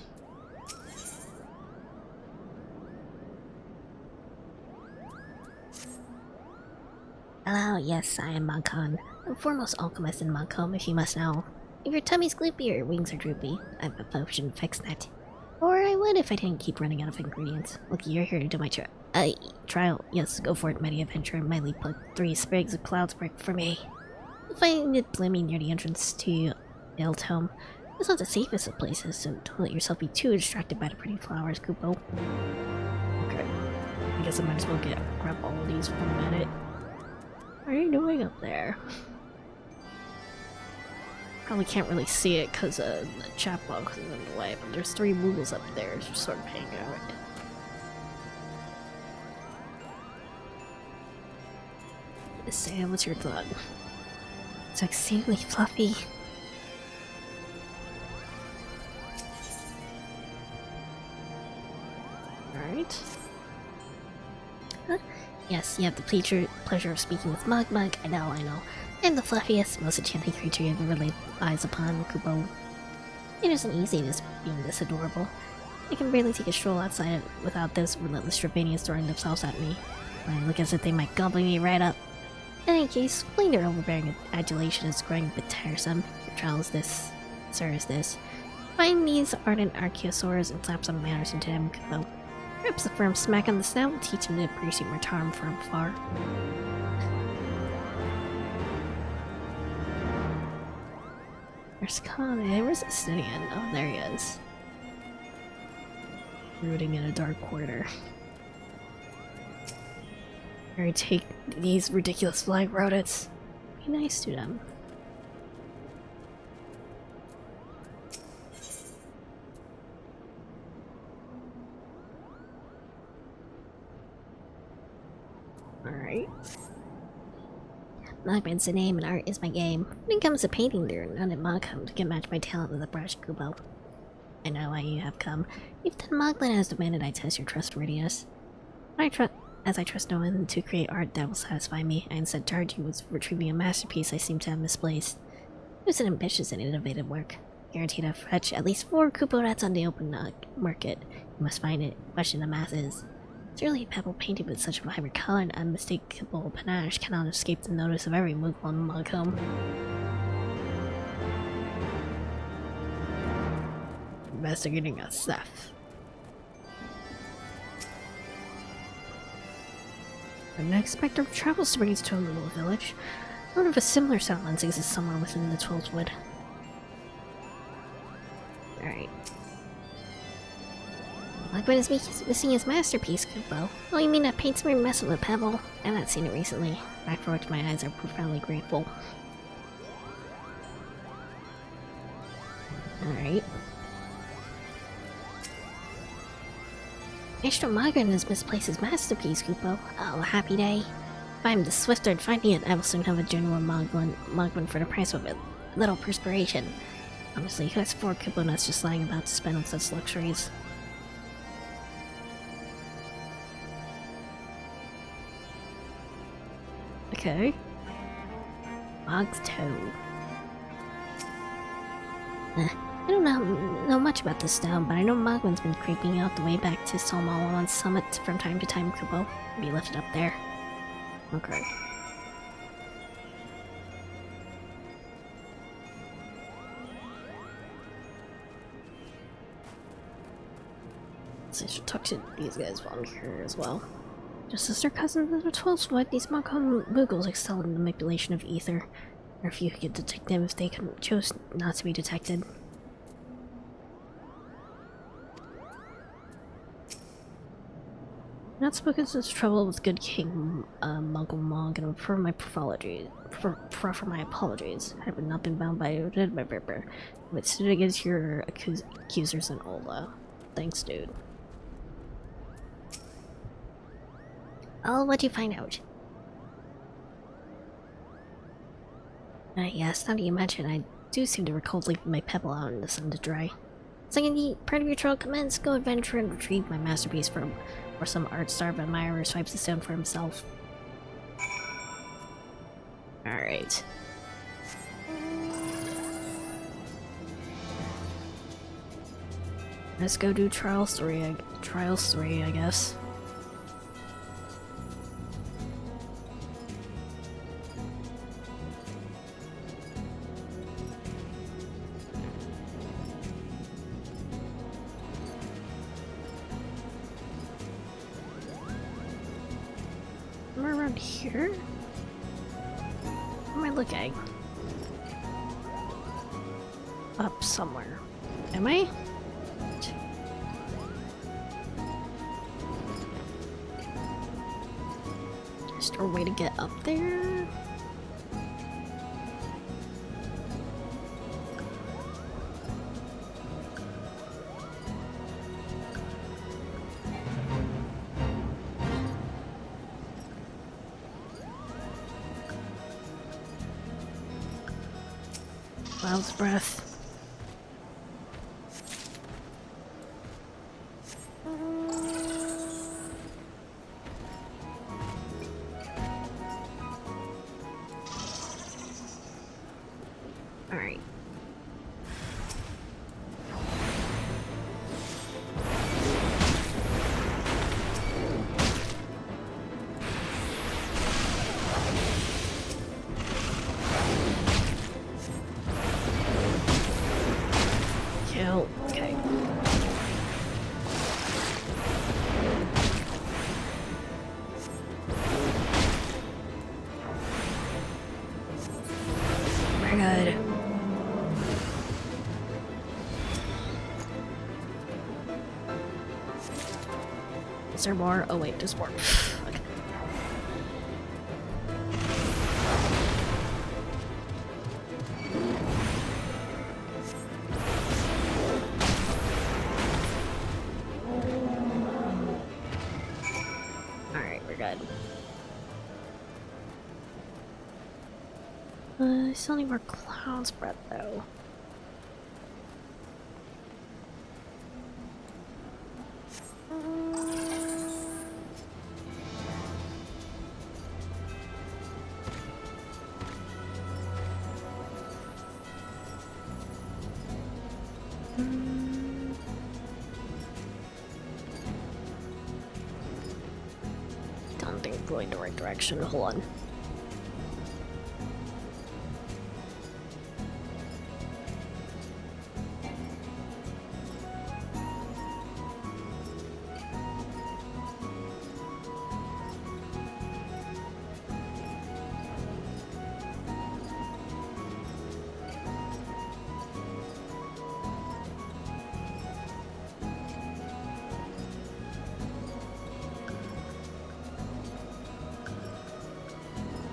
Hello, yes, I am Monkan, the foremost alchemist in Montcomb, if you must know. If your tummy's gloopy or your wings are droopy, I have a potion to fix that. Or I would if I didn't keep running out of ingredients. Look, you're here to do my trial. Yes, go for it, mighty adventurer. Mightily put 3 sprigs of cloudsbrick for me. You'll find it blooming near the entrance to Iltome. It's not the safest of places, so don't let yourself be too distracted by the pretty flowers, Kupo. Okay. I guess I might as well grab all of these for a minute. What are you doing up there? Probably can't really see it because the chat box is in the way, but there's 3 Moogles up there just sort of hanging out. Sam, what's your thought? It's exceedingly fluffy. Alright. Huh? Yes, you have the pleasure of speaking with Mugmug. I know. I'm the fluffiest, most enchanting creature you ever laid eyes upon, Kupo. It isn't easy just being this adorable. I can barely take a stroll outside without those relentless Stravanians throwing themselves at me. I look as if they might gobble me right up. In any case, fleeing their overbearing adulation is growing a bit tiresome. Your trial is this, sir, is this. Find these ardent archaeosaurs and slap some manners into him, Kupo. Perhaps a firm smack on the snout will teach him to appreciate my charm from afar. Where's Kane? Where's Astidian? Oh, there he is. Rooting in a dark corner. Or take these ridiculous flying rodents. Be nice to them. Alright. Mogman's the name and art is my game. When it comes to painting, there are none at Montcomb to match my talent with a brush, Kubo. I know why you have come. If then Mogman has demanded I test your trustworthiness. As I trust no one to create art that will satisfy me, I instead charge you with retrieving a masterpiece I seem to have misplaced. It was an ambitious and innovative work. Guaranteed to fetch at least 4 Kupo rats on the open market. You must find it, question the masses. Surely a pebble painted with such vibrant color and unmistakable panache cannot escape the notice of every Moogle in Montcomb. Investigating a theft. The next specter of travels to bring us to a little village. One of a similar settlements exists somewhere within the 12th Wood. Alright. Mogman is missing his masterpiece, Kupo. Oh, you mean that paint smear messing with Pebble? I've not seen it recently. Back for which my eyes are profoundly grateful. Alright. Maestro Mogman has misplaced his masterpiece, Kupo. Oh, happy day. If I'm the swifter at finding it, I will soon have a genuine Mogman for the price of a little perspiration. Honestly, who has 4 Kupo nuts just lying about to spend on such luxuries? Okay. Mog's toe. I don't know much about this stone, but I know Mogman's been creeping out the way back to Solmalon's summit from time to time, Kupo. Be lifted up there. Okay. So I should talk to these guys while I'm here as well. Just as their cousins of the 12th Wood, these Montcomb Moogles excel in the manipulation of ether. Or if you could detect them if they chose not to be detected. Not spoken since trouble with good King Muggle Mog, and prefer my apologies. I have not been bound by but stood against your accusers in Ola. Thanks, dude. Oh, what'd you find out? Yes, now that you mention, I do seem to recall leaving my pebble out in the sun to dry. Second, part of your trail commence, go adventure and retrieve my masterpiece from, or some art-starved admirer swipes the stone for himself. Alright. Let's go do trial 3, I guess. around here? Where am I looking? Up somewhere. Am I? Is there a way to get up there? Cloud's breath. All right. Kill. Okay. Very good. Is there more? Oh wait, there's more. Okay. Alright, we're good. I still need more cloud spread though. Don't think I'm going the right direction. Hold on.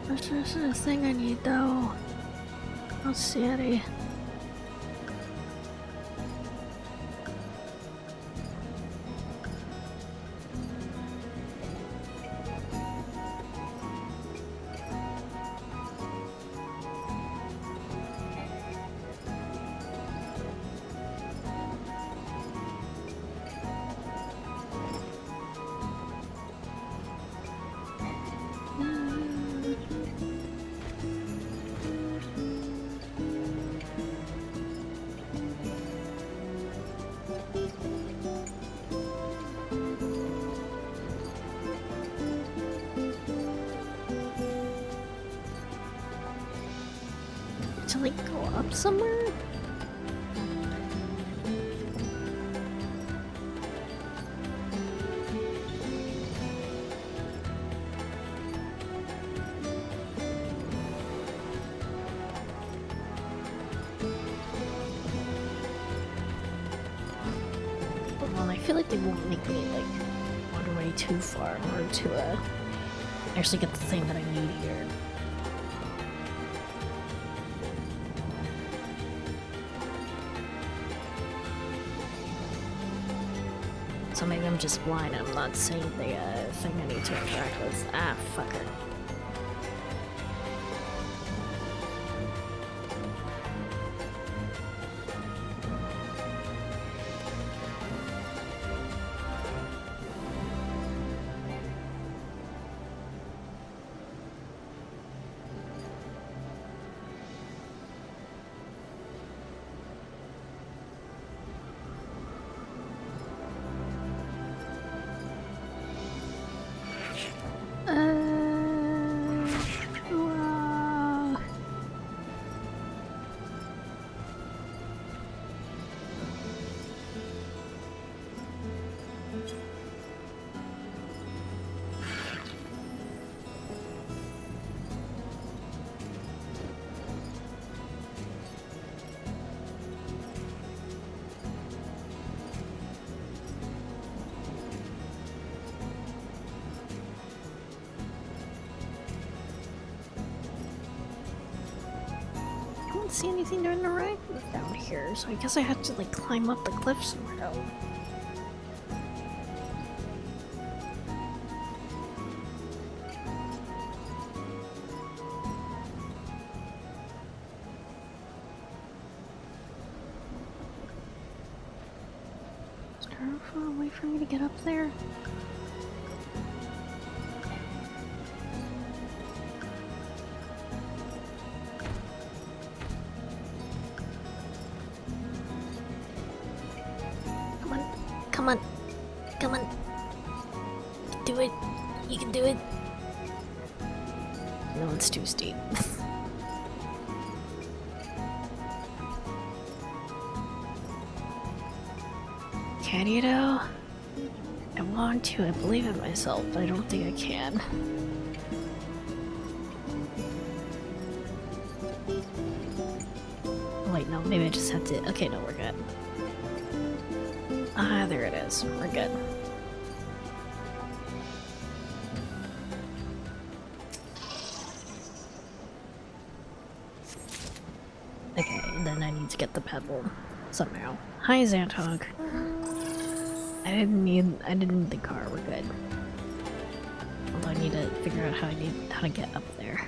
This isn't a thing I need though. I don't see any. To like go up somewhere? Well, I feel like they won't make me like wander way too far in order to actually get the thing that I need here. So maybe I'm just blind and I'm not seeing the thing I need to interact with. Ah, fucker. see anything during the ride down here, so I guess I had to like climb up the cliff somehow. Is there a way for me to get up there? Come on. Come on. You can do it. You can do it. No, it's too steep. Can you though? I want to. I believe in myself, but I don't think I can. Oh, wait, no. Maybe I just have to. Okay, no, we're good. Ah, there it is. We're good. Okay, then I need to get the pebble somehow. Hi, Xanthog. I didn't need the car. We're good. Although I need to figure out how to get up there.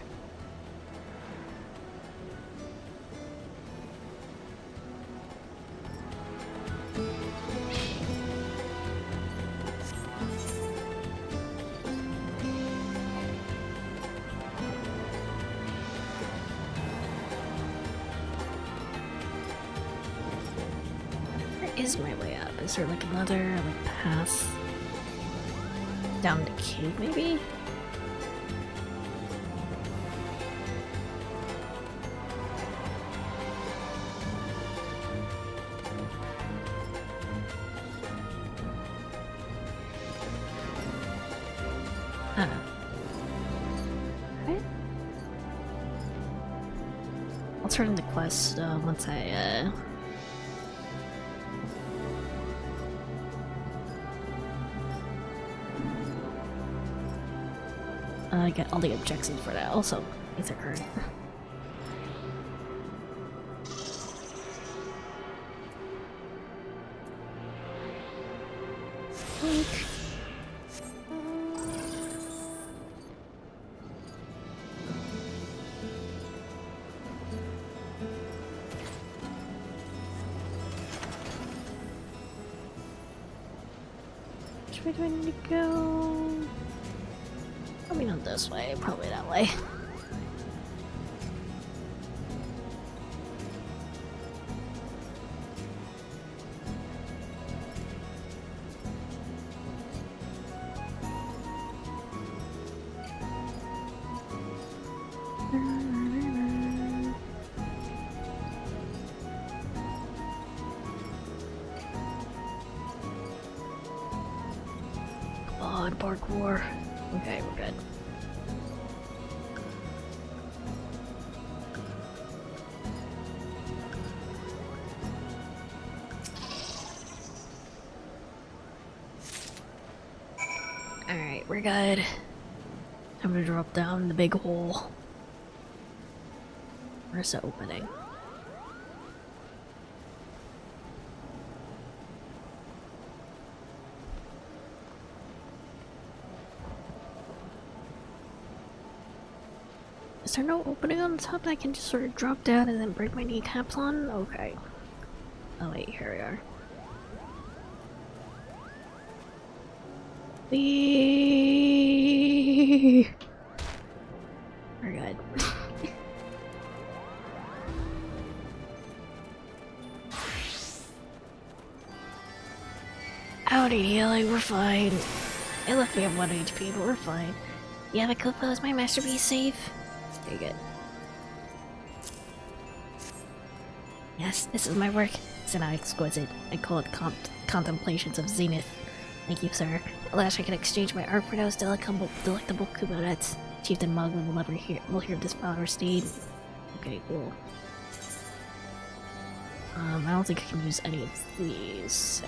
Is my way up? Is there like another like path down the cave maybe? Right. I'll turn in the quest once I get all the objectives for that. Also, Ether current. Which way do I need to go? Probably not this way, probably that way. Come on, parkour. Okay, we're good. Alright, we're good. I'm gonna drop down the big hole. Where's the opening? Is there no opening on the top that I can just sort of drop down and then break my kneecaps on? Okay. Oh wait, here we are. Whee! We're good. Howdy, healing, we're fine. It left me at 1 HP, but we're fine. You have a cool pose, my masterpiece safe? Very good. Yes, this is my work. It's not exquisite. I call it contemplations of zenith. Thank you, sir. At last I can exchange my art for those delectable kubonettes. Chieftain Mogwin will never hear this flower steed. Okay, cool. I don't think I can use any of these, so...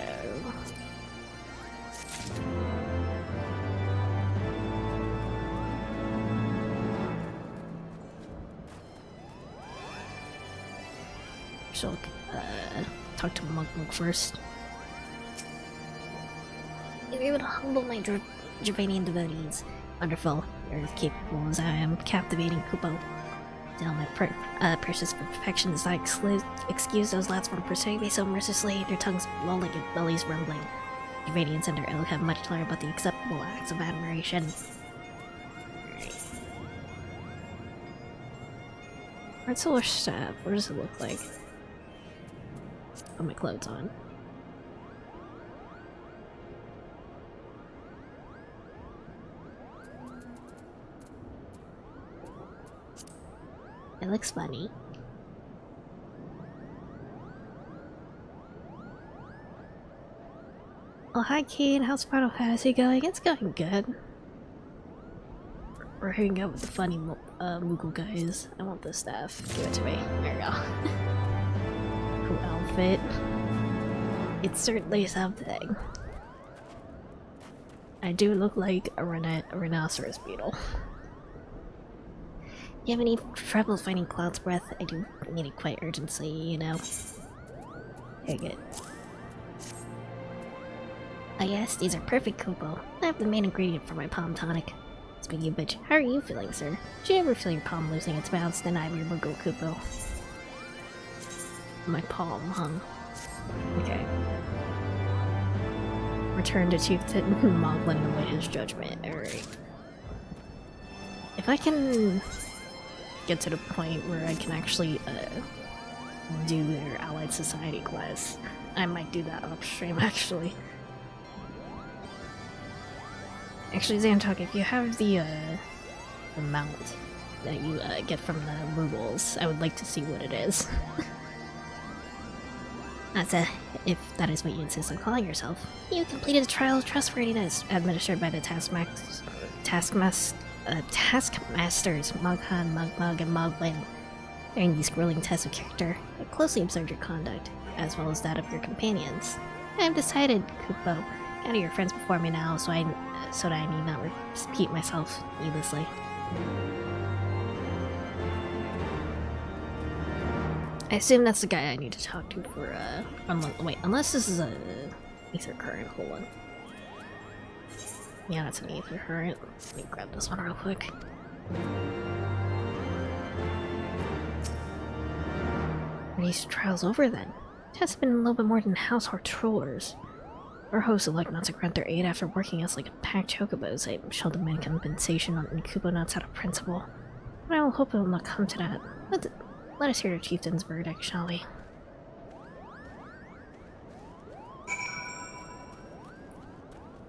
still talk to Mug first. You're able to humble my Javanian devotees. Wonderful. You're as capable as I am. Captivating, Kupo. Still, my precious perfection does not excuse those lads from pursuing me so mercilessly. Their tongues lolling and bellies rumbling. Javanians and their ilk have much to learn about the acceptable acts of admiration. Red Solar Staff, what does it look like? Put my clothes on. It looks funny. Oh, hi Kate, how's Final Fantasy going? It's going good. We're hanging out with the funny Moogle guys. I want this staff. Give it to me. There we go. Cool outfit. It's certainly something. I do look like a rhinoceros beetle. You have any trouble finding Cloud's breath? I do need it quite urgently, you know. Okay, good. Ah yes, these are perfect, Kupo. I have the main ingredient for my palm tonic. Speaking of which, how are you feeling, sir? Did you ever feel your palm losing its bounce? Then I'm your Moogle, Kupo. My palm, huh? Okay. Return to Chieftain Moglin and await his judgment. Alright. If I can get to the point where I can actually do their Allied Society quest, I might do that off stream actually. Actually, Xantok, if you have the mount that you get from the Moogles, I would like to see what it is. That's if that is what you insist on calling yourself. You completed the trial of trustworthiness administered by the taskmasters Moghan, Mugmug, and Moglin. During these grueling tests of character, I closely observed your conduct, as well as that of your companions. I have decided, Kupo, gather your friends before me now, so that I need not repeat myself needlessly. I assume that's the guy I need to talk to for, wait, unless this is a ether current, hold on. Yeah, that's an ether current. Let me grab this one real quick. Are these trials over then? It has been a little bit more than household chores. Our hosts elect not to grant their aid after working us like a packed chocobos. I shall demand compensation on Kupo nuts out of principle. But I will hope it will not come to that. Let us hear the chieftain's verdict, shall we?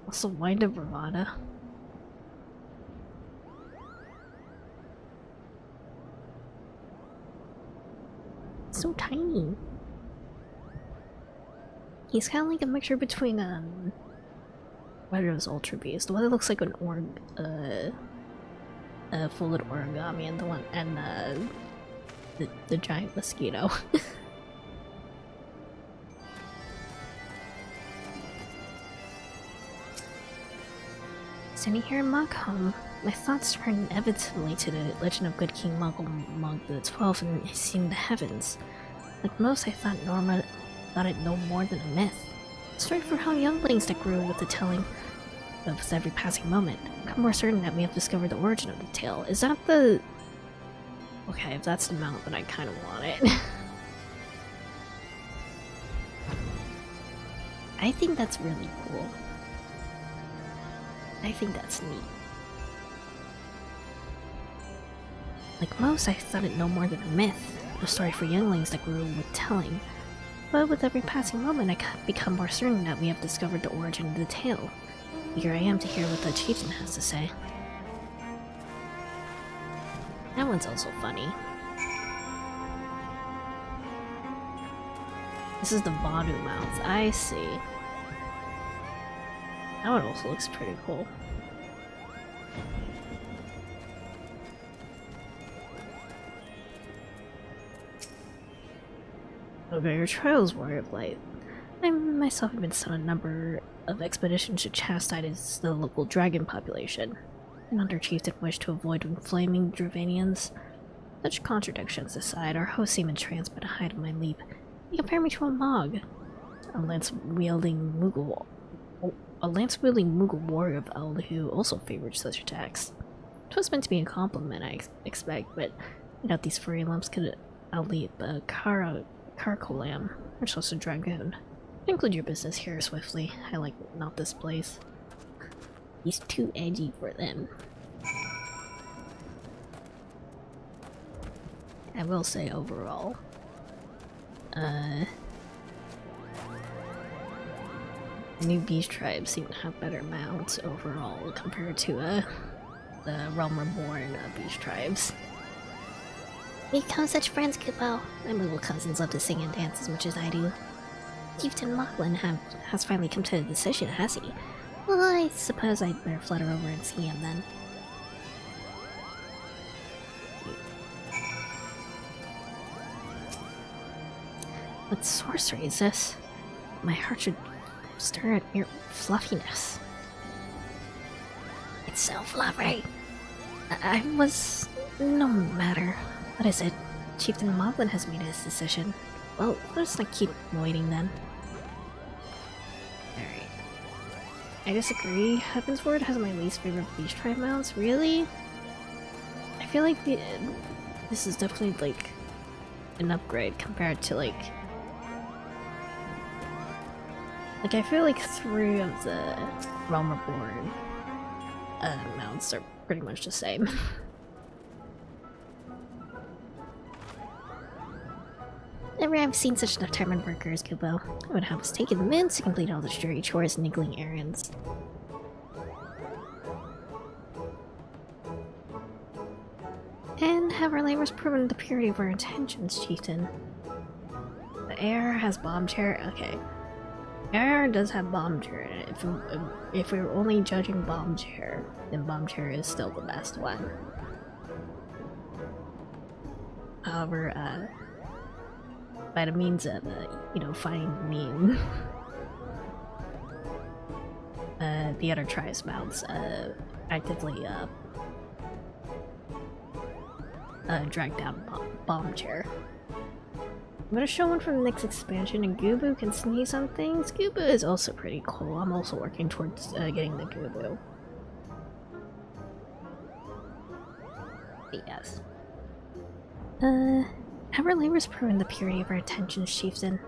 Also, wind of bravada. It's so tiny. He's kind of like a mixture between what are those Ultra Beasts? The one that looks like an folded origami, and the one and the giant mosquito. Standing here in Mogham, my thoughts turn inevitably to the legend of good King Mog the 12th and his scene in the heavens. Like most, I thought it no more than a myth. A story for how younglings that grew with the telling of every passing moment. I'm more certain that we have discovered the origin of the tale. Is that the... Okay, if that's the mount, then I kind of want it. I think that's really cool. I think that's neat. Like most, I thought it no more than a myth. A story for younglings that grew with telling. But with every passing moment, I become more certain that we have discovered the origin of the tale. Here I am to hear what the chieftain has to say. That one's also funny. This is the Vadu mouth. I see. That one also looks pretty cool. Okay, your trials were of light. I myself have been sent on a number of expeditions to chastise the local dragon population. And under chieftain wished to avoid inflaming Dravanians. Such contradictions aside, our hosts seem entranced by the height of my leap, You compare me to a Mog, a lance-wielding Moogle, warrior of Eld who also favored such attacks. It was meant to be a compliment, I expect, but I doubt these furry lumps could outleap a Carcolam, or just a Dragoon. Include your business here swiftly. I like not this place. He's too edgy for them. I will say overall, the new beast tribes seem to have better mounts overall compared to the Realm Reborn beast tribes. We become such friends, Kupo. My little cousins love to sing and dance as much as I do. Chieftain Mocklin has finally come to a decision, has he? Well, I suppose I'd better flutter over and see him then. What sorcery is this? My heart should stir at mere fluffiness. It's so fluffy. I was... no matter. What is it? Chieftain Moglin has made his decision. Well, let's not keep waiting then. Alright. I disagree. Heavensward has my least favorite beast tribe mounts. Really? I feel like this is definitely like an upgrade compared to like I feel like 3 of the Realm Reborn mounts are pretty much the same. Never have seen such determined workers, Kubo. I would have us taken the moons to complete all the dirty chores and niggling errands. And have our labors proven the purity of our intentions, Chieftain? The air has bomb chair. Okay. Air does have bomb chair in it. If we were only judging bomb chair, then bomb chair is still the best one. However, by the means of, you know, finding the mean, the other tribes mounts, actively, drag down bomb chair. I'm gonna show one from the next expansion, and Gubu can sneeze on things. Gubu is also pretty cool. I'm also working towards getting the Gubu. But yes. Have our labors proven the purity of our intentions, Chieftain?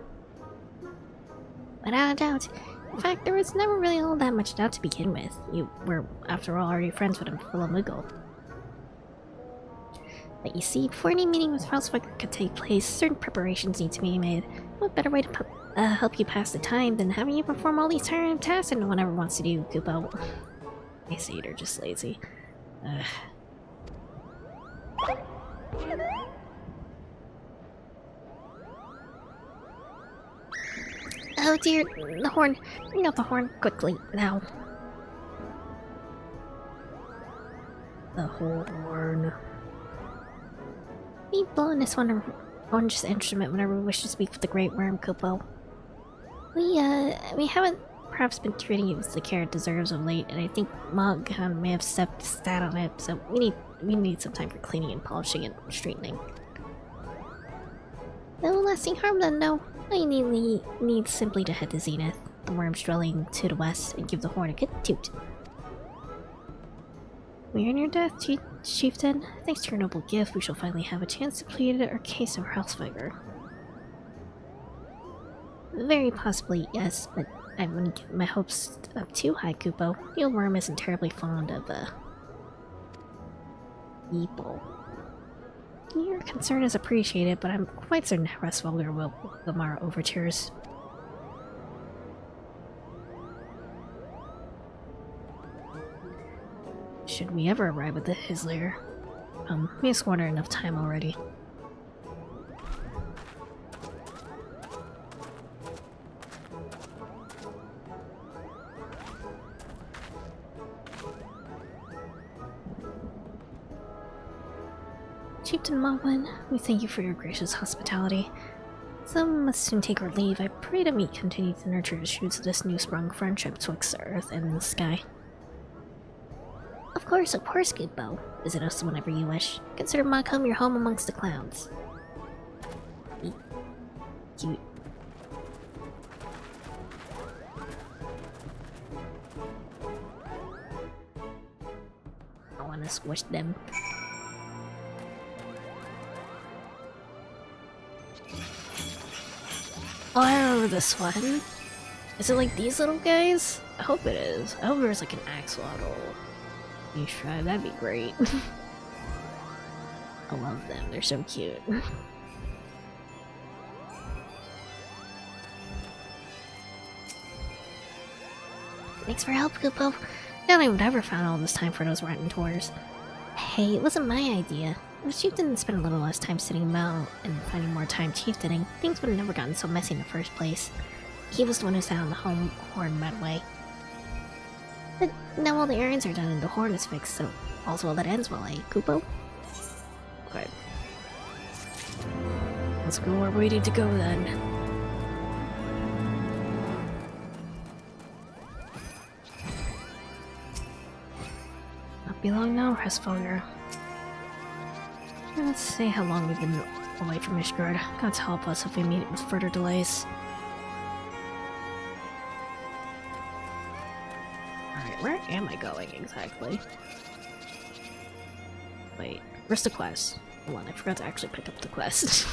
Without a doubt. In fact, there was never really all that much doubt to begin with. You were, after all, already friends with a fellow Moogle. But you see, before any meeting with Frostfucker could take place, certain preparations need to be made. What better way to help you pass the time than having you perform all these tiring tasks that no one ever wants to do, Kupo? I say they're just lazy. Oh dear, the horn. Bring out the horn quickly, now. The horn. We blow in this orange instrument whenever we wish to speak with the Great Worm, Kupo. We haven't perhaps been treating it with the care it deserves of late, and I think Mog may have sat on it, so we need some time for cleaning and polishing and straightening. No lasting harm then, no. All you need simply to head to Zenith, the worm's dwelling to the west, and give the horn a good toot. We earn your death, Chieftain. Thanks to your noble gift, we shall finally have a chance to plead our case of Hellsviger. Very possibly, yes, but I wouldn't get my hopes up too high, Kupo. The old worm isn't terribly fond of, people. Your concern is appreciated, but I'm quite certain Hellsviger will welcome our overtures. Should we ever arrive at his lair? We have squandered enough time already. Chieftain Moglin, we thank you for your gracious hospitality. Some must soon take our leave. I pray that we continue to nurture the shoots of this new-sprung friendship twixt the earth and the sky. Of course, Kupo. Visit us whenever you wish. Consider Mogham your home amongst the clouds. want to squish them. Oh, I remember this one. Is it like these little guys? I hope it is. I hope there's like an axolotl. You try, that'd be great. I love them, they're so cute. Thanks for help, Kupo. Not I would ever found all this time for those rotten tours. Hey, it wasn't my idea. If Chief didn't spend a little less time sitting about and finding more time chieftaining, things would have never gotten so messy in the first place. He was the one who sat on the home horn medway. But now all the errands are done and the horn is fixed, so all's well that ends well, eh, Kupo? Okay. Let's go where we need to go then. Not be long now, Hesfogger. Let's see how long we've been away from Ishgard. God to help us if we meet with further delays. Alright, where am I going exactly? Wait, where's the quest? Hold on, I forgot to actually pick up the quest.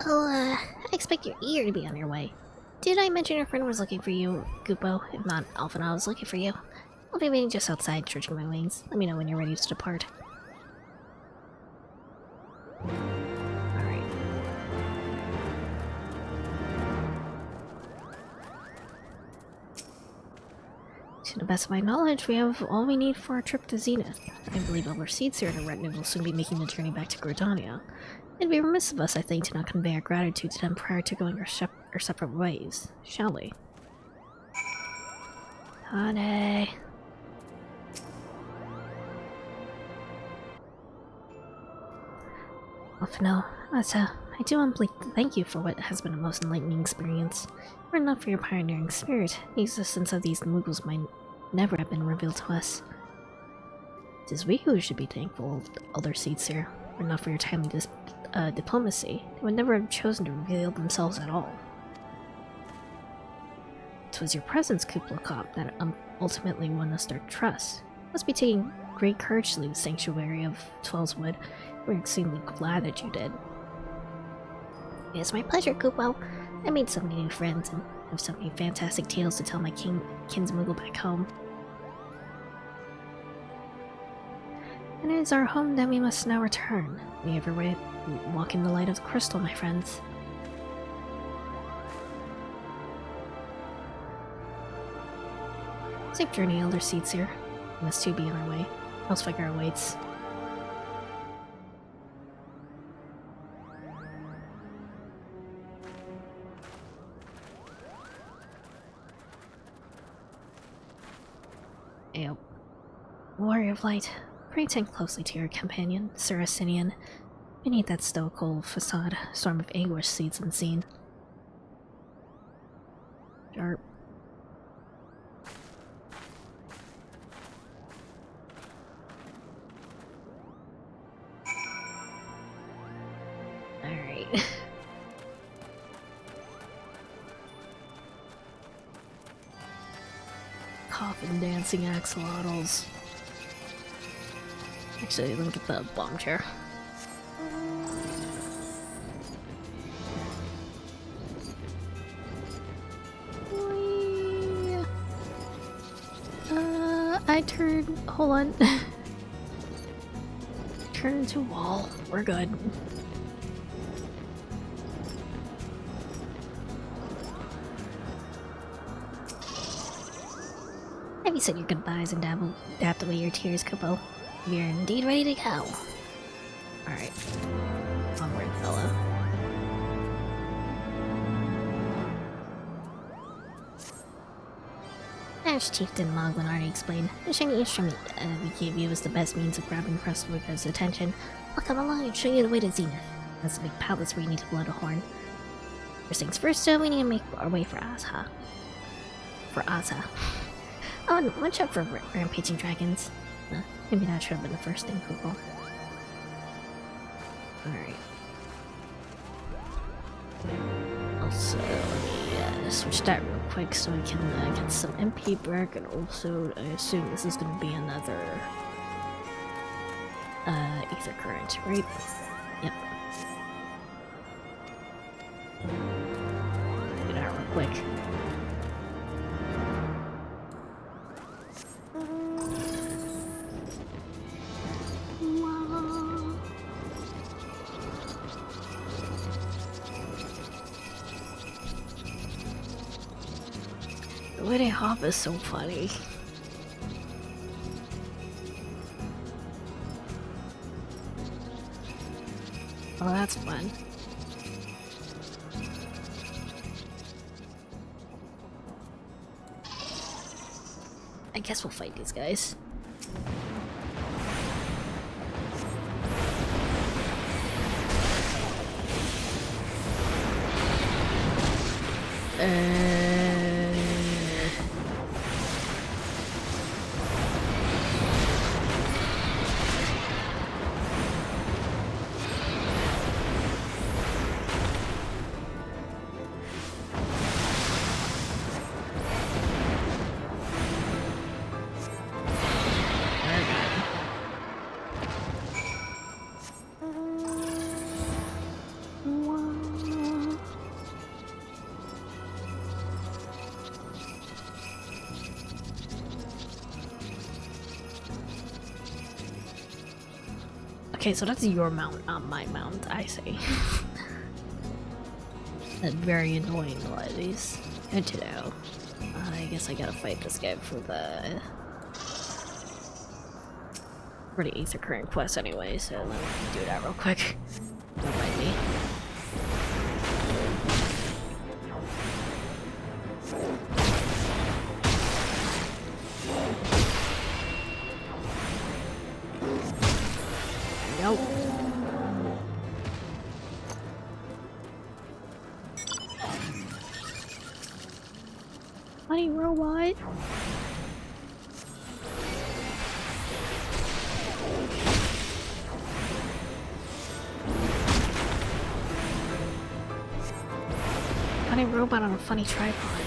I expect your ear to be on your way. Did I mention your friend was looking for you, Gupo? If not, Alphina was looking for you. I'll be waiting just outside, stretching my wings. Let me know when you're ready to depart. Alright. To the best of my knowledge, we have all we need for our trip to Zenith. I believe all our seeds here in the retinue will soon be making the journey back to Gridania. It'd be remiss of us, I think, to not convey our gratitude to them prior to going our separate ways, shall we? Honey. Alphina, Asa, I do humbly thank you for what has been a most enlightening experience. Were it not for your pioneering spirit, the existence of these Muggles might never have been revealed to us. It is we who should be thankful of the other seeds here. Were it not for your timely diplomacy, they would never have chosen to reveal themselves at all. It was your presence, Kuplakop, that ultimately won us their trust. You must be taking great courage to leave the sanctuary of Twellswood. We're extremely glad that you did. It's my pleasure, Kupo. I made so many new friends and have so many fantastic tales to tell my kinsmuggle back home. And it is our home that we must now return. We ever walk in the light of the crystal, my friends. Safe journey, Elder Seeds here. We must too be on our way. Hellsfigure awaits. Ayo. Warrior of Light, pray tend closely to your companion, Sir Asinian. Beneath that stoical facade, a storm of anguish seeds unseen. Sharp. Alright. Coffin dancing axolotls. Actually, let me get the bomb chair. I turned. Hold on. Turn into a wall. We're good. Have you said your goodbyes and dabbed away your tears, Kupo? We are indeed ready to go. Alright. Onward, fella. As Chieftain Moglin already explained, the shiny instrument we gave you is the best means of grabbing Crestwicker's attention. I'll come along and show you the way to Zenith. That's the big palace where you need to blow the horn. First things first, we need to make our way for Asa. Oh, and watch out for rampaging dragons. Maybe that should have been the first thing, Google. Alright. Also, let me switch that real quick so we can get some MP back, and also I assume this is gonna be another ether current, right? Yep. Do that real quick. The way they hop is so funny. Oh, that's fun. I guess we'll fight these guys. Okay, so that's your mount, not my mount, I see. That's very annoying, a lot of these. Good to know. I guess I gotta fight this guy for the Aether Current quest anyway, so let me do that real quick. Don't mind me. Nope. Honey robot. Funny robot on a funny tripod.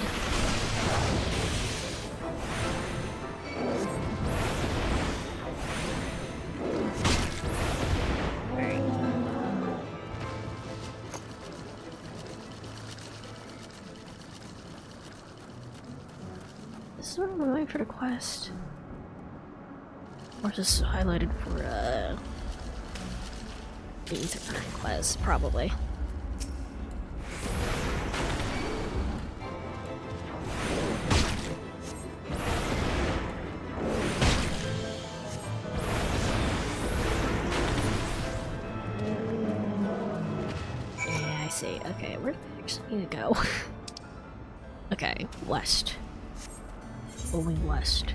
This is what I'm waiting for the quest. Or just highlighted for the Ether Current quest, probably. Yeah, I see. Okay, where do I actually need to go? Okay, west. Going west.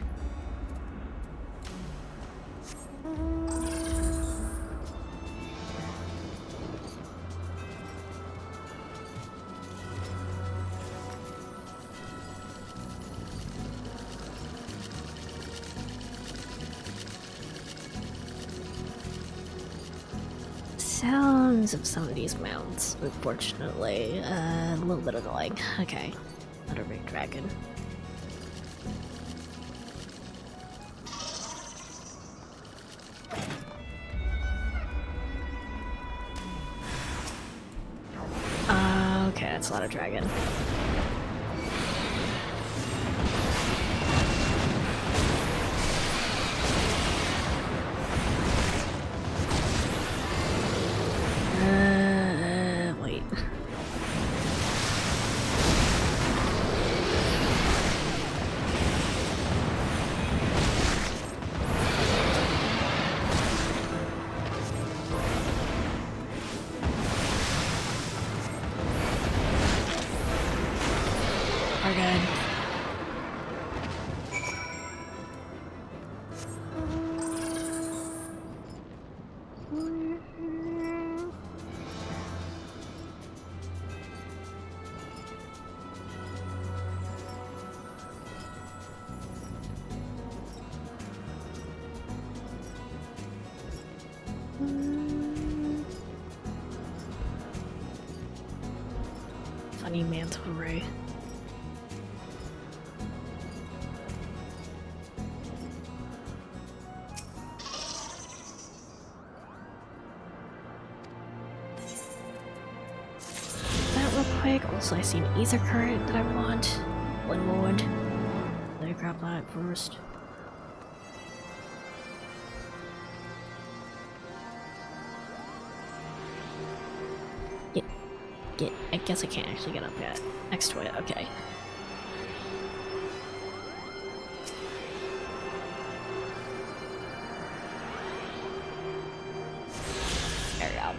Sounds of some of these mounts, unfortunately, a little bit annoying. Okay, another big dragon. Okay, that's not a dragon. Wait. We're good. Tiny manta ray. That real quick. Also, I see an ether current that I want. One more. Let me grab that first. I guess I can't actually get up yet. Next to it, okay. There we go.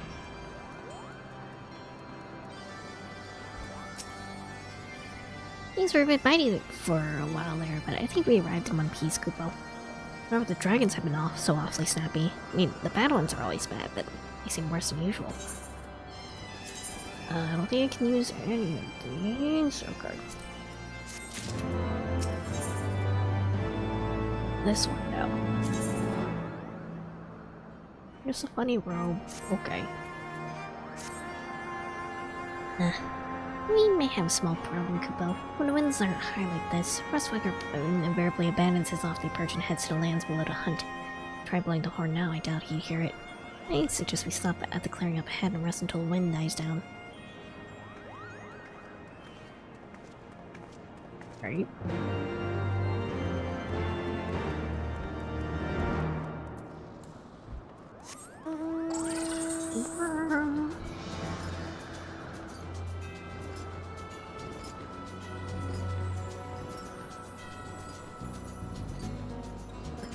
Things were a bit bitey for a while there, but I think we arrived in one piece, Kupo. However, the dragons have been so awfully snappy. I mean, the bad ones are always bad, but they seem worse than usual. I don't think I can use any of these. Okay. This one, no. Here's a funny robe. Okay. We may have a small problem, Kupo. When the winds are high like this, Rustwagger invariably abandons his lofty perch and heads to the lands below to hunt. Try blowing the horn now, I doubt he'd hear it. I suggest we stop at the clearing up ahead and rest until the wind dies down. Right?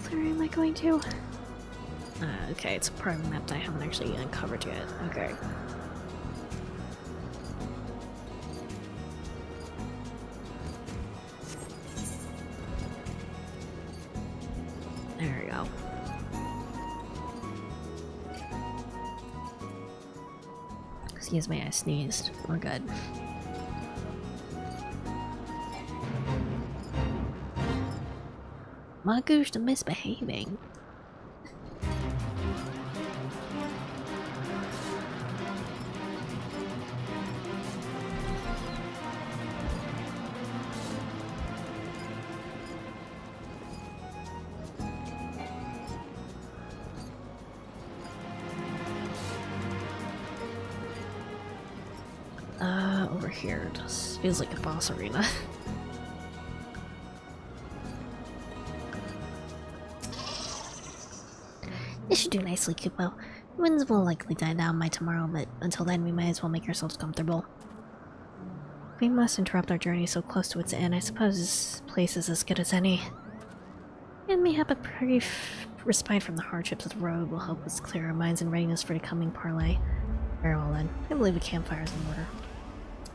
Where am I going to? Okay, it's a part of the map that I haven't actually uncovered yet. Okay. There we go. Excuse me, I sneezed. We're good. Magoosh, the misbehaving. Over here. It just feels like a boss arena. This should do nicely, Kupo. Winds will likely die down by tomorrow, but until then we might as well make ourselves comfortable. We must interrupt our journey so close to its end. I suppose this place is as good as any. And may have a brief respite from the hardships of the road will help us clear our minds in readiness for the coming parley. Very well then. I believe the campfire is in order.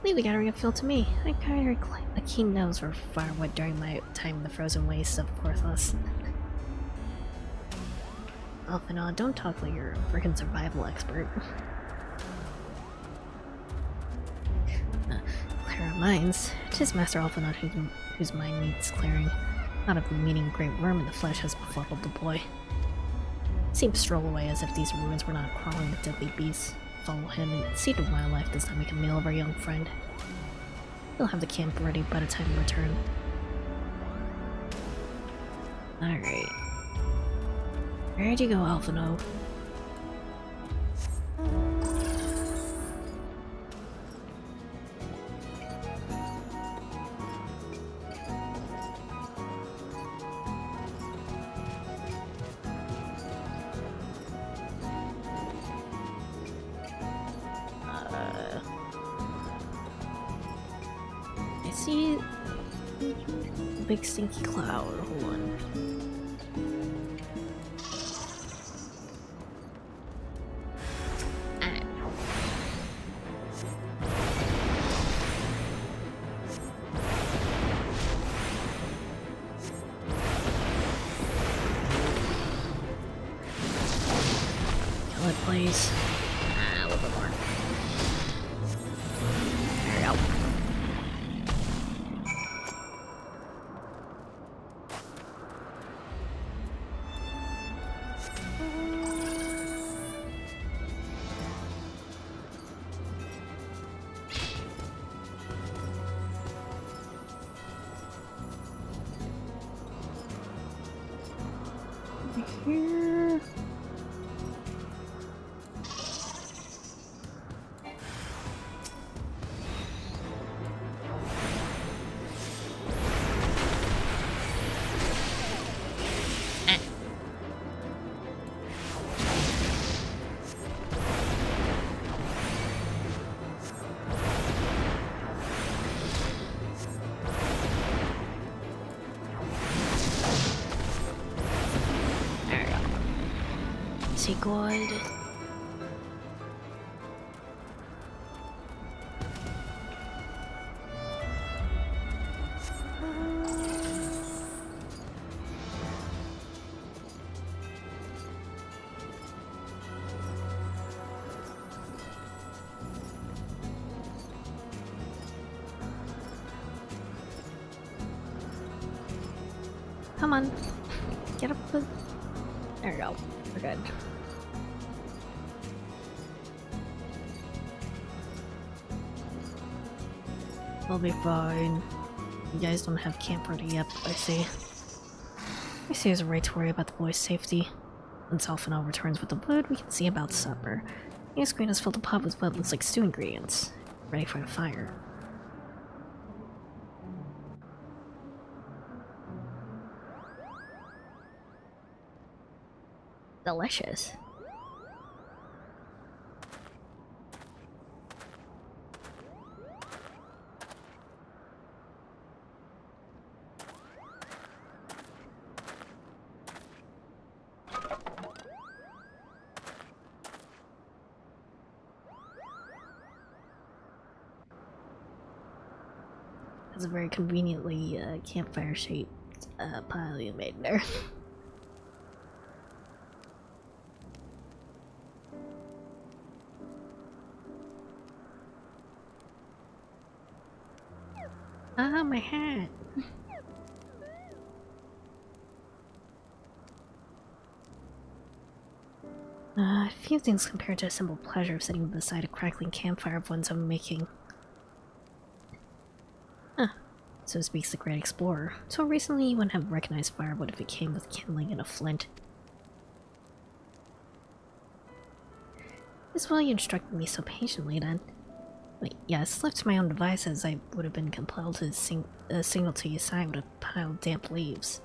Leave the gathering appeal to me. I carry a keen nose for firewood during my time in the frozen wastes of Porthos. Alphinaud, don't talk like you're a freaking survival expert. Clear our minds. 'Tis Master Alphinaud whose mind needs clearing. Not of the meaning great worm in the flesh has befuddled the boy. Seems to stroll away as if these ruins were not crawling with deadly beasts. Follow him and see to wildlife does not make a meal of our young friend. He'll have the camp ready by the time we return. Alright. Where'd you go, Alphinaud? I see a big stinky cloud. Hold on. Kill it, please. A little bit more. There we go. mercy god. Come on. Get up the... There we go. We're good. We'll be fine. You guys don't have camp ready yet, I see. I see there's a right to worry about the boys' safety. Once Alphinaud returns with the wood, we can see about supper. Miss Green has filled the pot with what looks like stew ingredients, ready for the fire. Delicious. That's a very conveniently campfire-shaped pile you made there. Ah, my hat! Few things compared to a simple pleasure of sitting beside a crackling campfire of one's own making. Huh. So speaks the great explorer. So recently you wouldn't have recognized firewood if it came with kindling and a flint. As well you instructed me so patiently then. But yes, left to my own devices, I would have been compelled to signal to your side with a pile of damp leaves.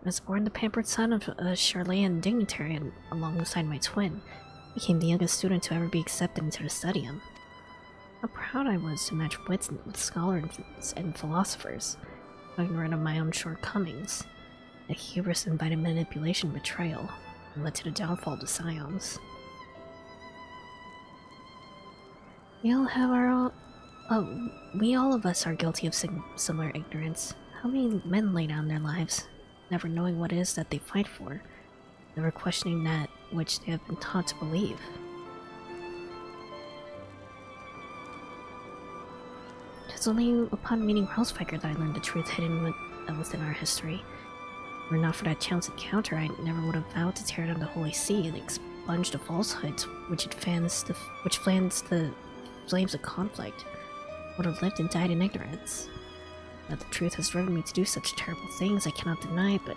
I was born the pampered son of a Charleyan dignitary, and alongside my twin, became the youngest student to ever be accepted into the studium. How proud I was to match wits with scholars and philosophers, ignorant of my own shortcomings. That hubris invited manipulation and betrayal, and led to the downfall of the Scions. We all have our own... Oh, we all of us are guilty of similar ignorance. How many men lay down their lives, never knowing what it is that they fight for, never questioning that which they have been taught to believe? It was only upon meeting Rosefiker that I learned the truth hidden within our history. Were it not for that chance encounter, I never would have vowed to tear down the Holy See and expunge the falsehoods which fans the flames of conflict. Would have lived and died in ignorance. That the truth has driven me to do such terrible things I cannot deny, but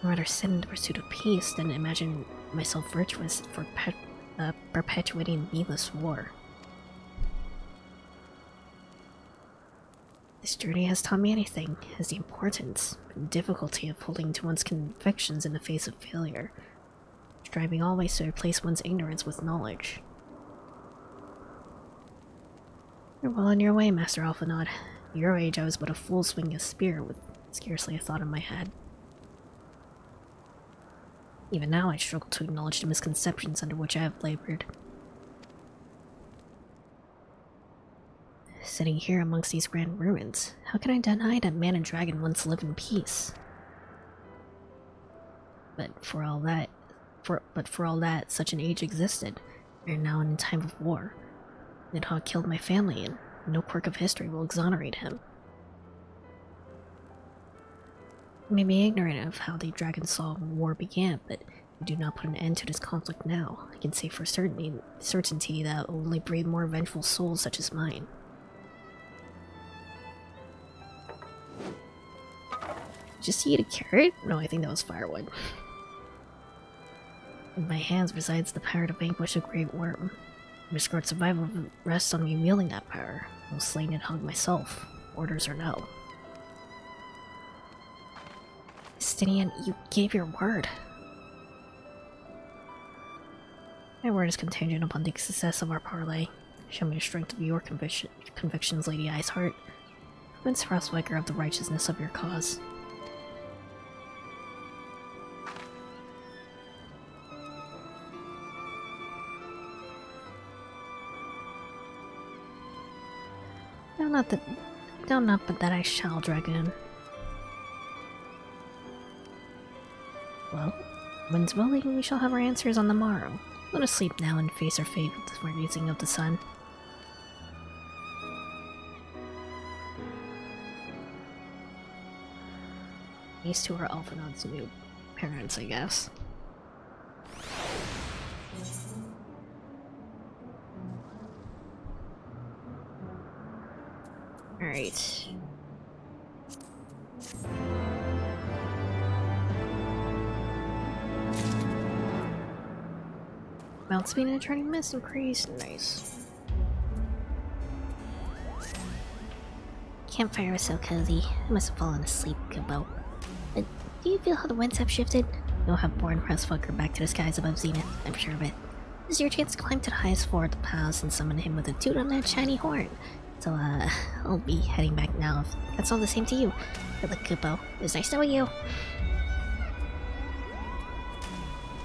I'd rather sin in the pursuit of peace than imagine myself virtuous for perpetuating needless war. This journey has taught me anything, is the importance and difficulty of holding to one's convictions in the face of failure, striving always to replace one's ignorance with knowledge. You're well on your way, Master Alphinaud. At your age, I was but a fool swinging a spear with scarcely a thought in my head. Even now, I struggle to acknowledge the misconceptions under which I have labored. Sitting here amongst these grand ruins, how can I deny that man and dragon once lived in peace? But for all that, such an age existed. We are now in a time of war. Nidhogg killed my family, and no quirk of history will exonerate him. I may be ignorant of how the Dragon Saw War began, but we do not put an end to this conflict now. I can say for certainty that it will only breed more vengeful souls such as mine. Just eat a carrot? No, I think that was firewood. In my hands resides the power to vanquish a great worm. Mishgard's survival rests on me wielding that power. I will slay Nidhogg myself, orders or no. Stinian, you gave your word. My word is contingent upon the success of our parley. Show me the strength of your convictions, Lady Iceheart. Convince Frostwaker of the righteousness of your cause. No, not but that I shall, Dragoon. Well, when's willing, we shall have our answers on the morrow. Let us sleep now and face our fate with the rising of the sun. These two are Alphinaud's new parents, I guess. Alright. Mount speed and turning mist increased. Nice. Campfire was so cozy. I must have fallen asleep, Kubo. Do you feel how the winds have shifted? You'll have borne Frostfucker back to the skies above Zenith, I'm sure of it. This is your chance to climb to the highest floor of the palace and summon him with a toot on that shiny horn. So, I'll be heading back now if that's all the same to you. Good luck, Kupo. It was nice knowing you.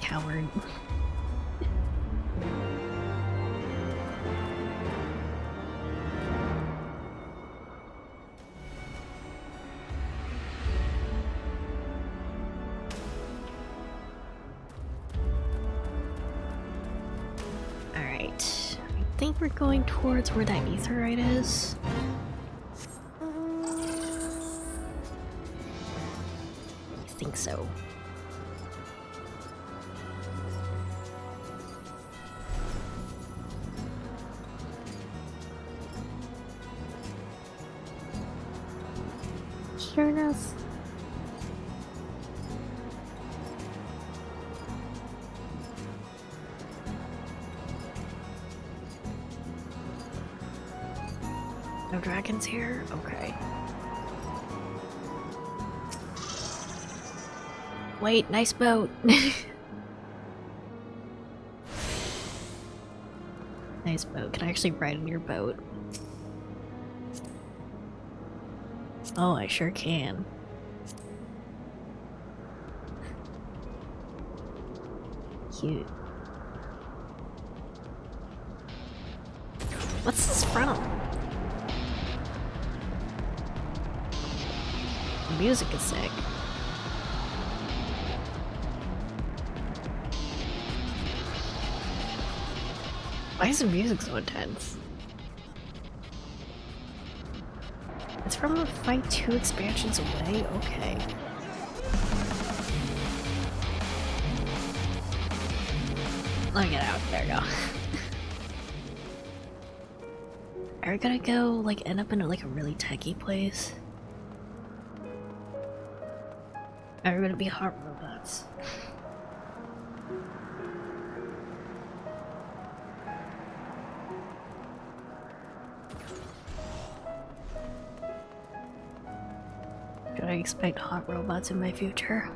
Coward. Alright. I think we're going towards where that aetheryte is. I think so. Sure enough. No dragons here? Okay. Wait, nice boat. Nice boat. Can I actually ride in your boat? Oh, I sure can. Cute. What's this from? The music is sick. Why is the music so intense? It's from a Fight 2 expansions away? Okay. Let me get out. There we go. Are we gonna go, like, end up in like a really techie place? Are we gonna be hot robots? Should I expect hot robots in my future?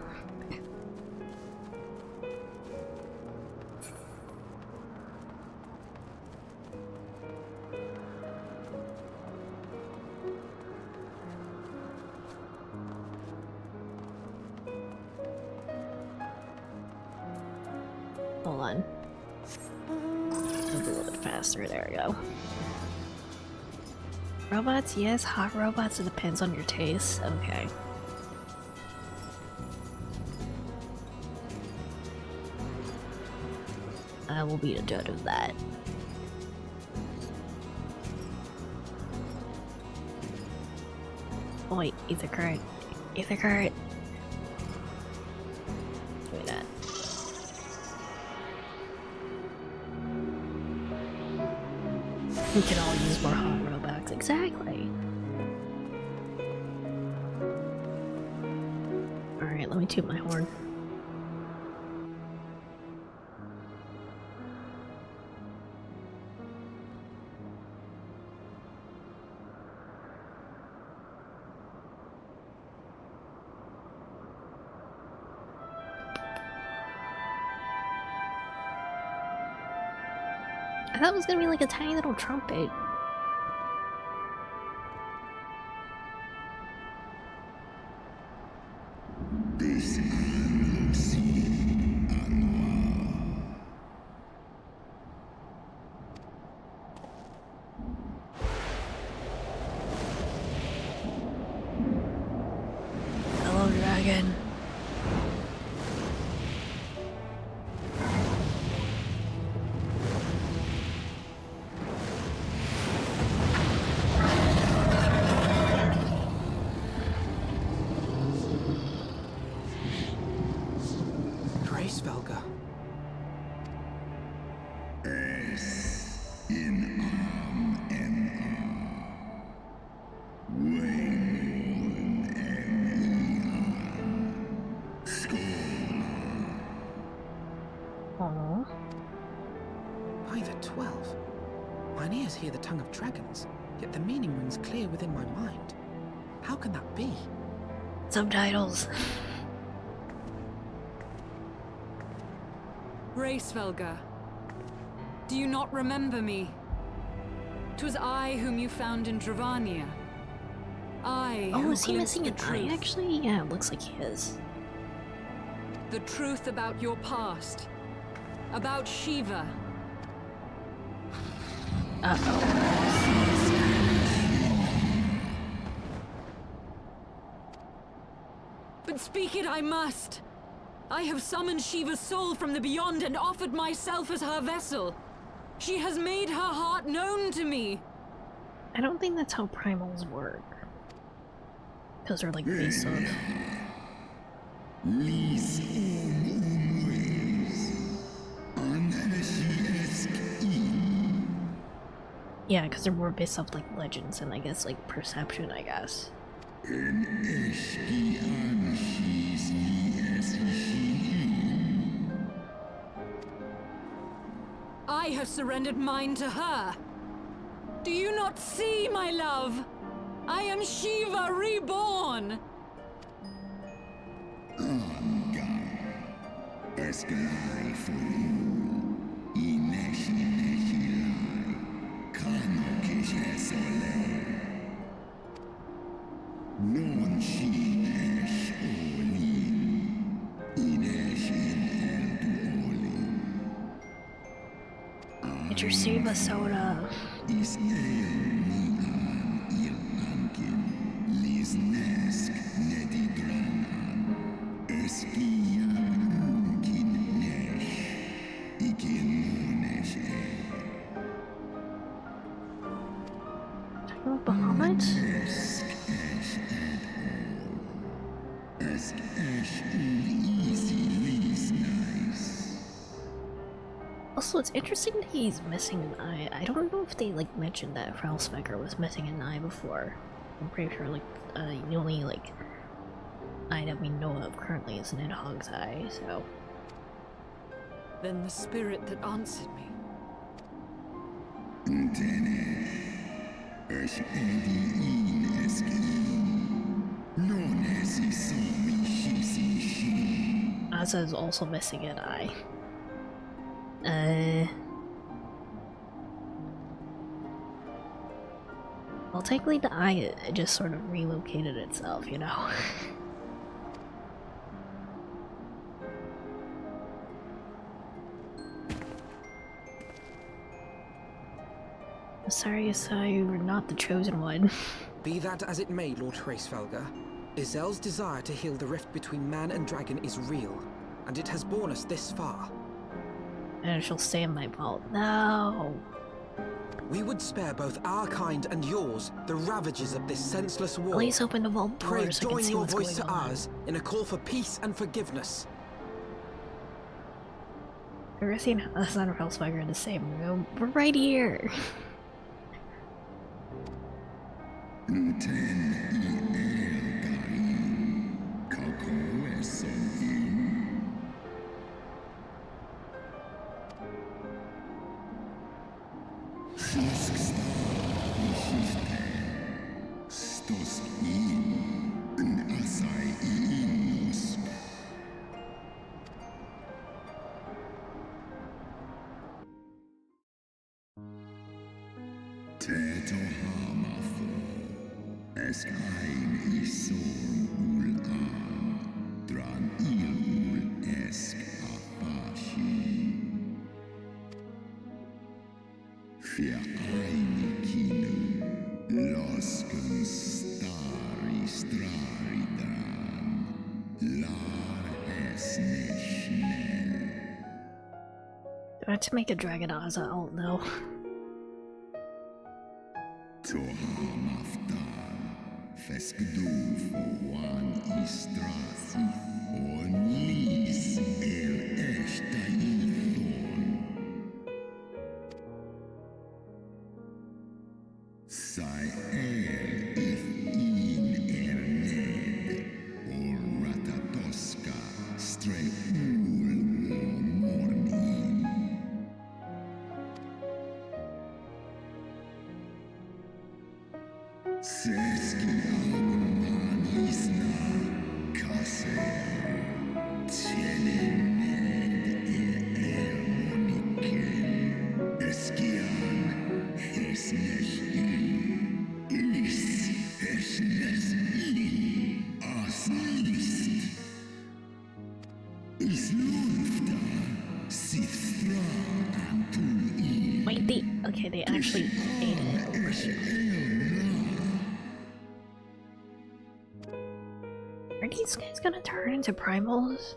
Hold on. Move a little bit faster, there we go. Robots, yes. Hot robots, it depends on your taste. Okay. I will be the judge of that. Oh wait, ether current. Ether current. Give me that. We can all use more hot robots. Exactly. Alright, let me toot my horn. I thought it was gonna be like a tiny little trumpet. dragon. Svelga. Aww. By the 12. Mine ears hear the tongue of dragons, yet the meaning rings clear within my mind. How can that be? Subtitles. Svelga, do you not remember me? 'Twas I whom you found in Dravania. I Oh, who is he glimpsed missing the an eye truth. actually? Yeah, it looks like he is. The truth about your past. About Shiva. But speak it I must. I have summoned Shiva's soul from the beyond and offered myself as her vessel. She has made her heart known to me. I don't think that's how primals work. Because they're like based on... Yeah, because they're more based off like legends and I guess like perception, I guess. I have surrendered mine to her. Do you not see, my love? I am Shiva reborn. Get your Shiva soda. Talking about Bahamut? Also, it's interesting that he's missing an eye. I don't know if they like mentioned that Frelspecker was missing an eye before. I'm pretty sure like the only like eye that we know of currently is Nidhogg's eye, so. Then the spirit that answered me. Asa is also missing an eye. Well, technically the eye it just sort of relocated itself, you know? I'm sorry, Asa, you were not the chosen one. Be that as it may, Lord Svelga, Izel's desire to heal the rift between man and dragon is real, and it has borne us this far. And it shall stay in my vault. No! We would spare both our kind and yours the ravages of this senseless war. Please open the vault door Pray so I can join see your what's voice going to on. ours in a call for peace and forgiveness. Have you ever seen Asa and Frelspecker in the same room? We're right here! to make a Dragon Aza alt though. Wait, they actually ate it over here. Are these guys gonna turn into primals?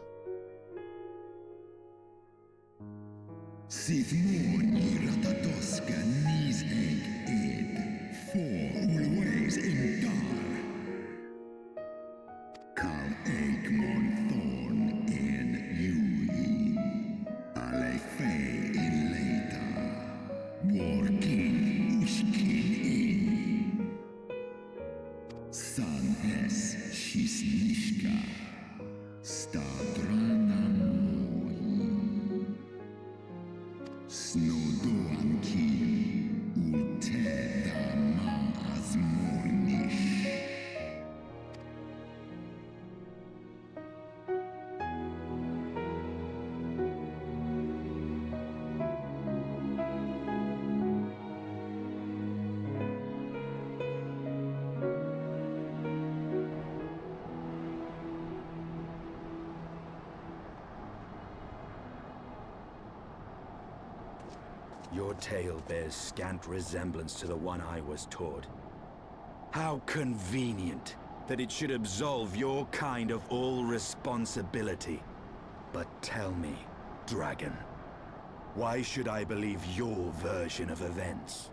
Your tale bears scant resemblance to the one I was taught. How convenient that it should absolve your kind of all responsibility. But tell me, Dragon, why should I believe your version of events?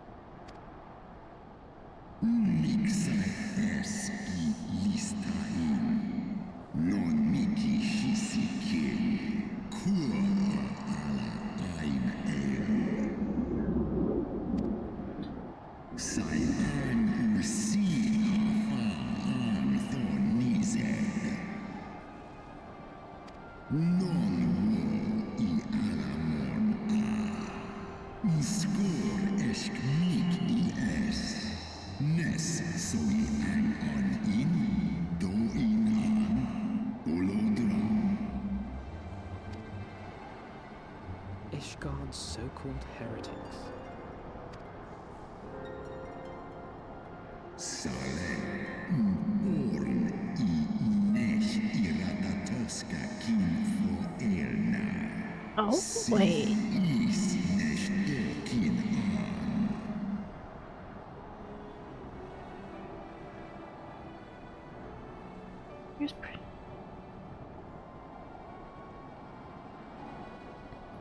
Ishgard's so-called heretics. Oh, wait. Here's pretty.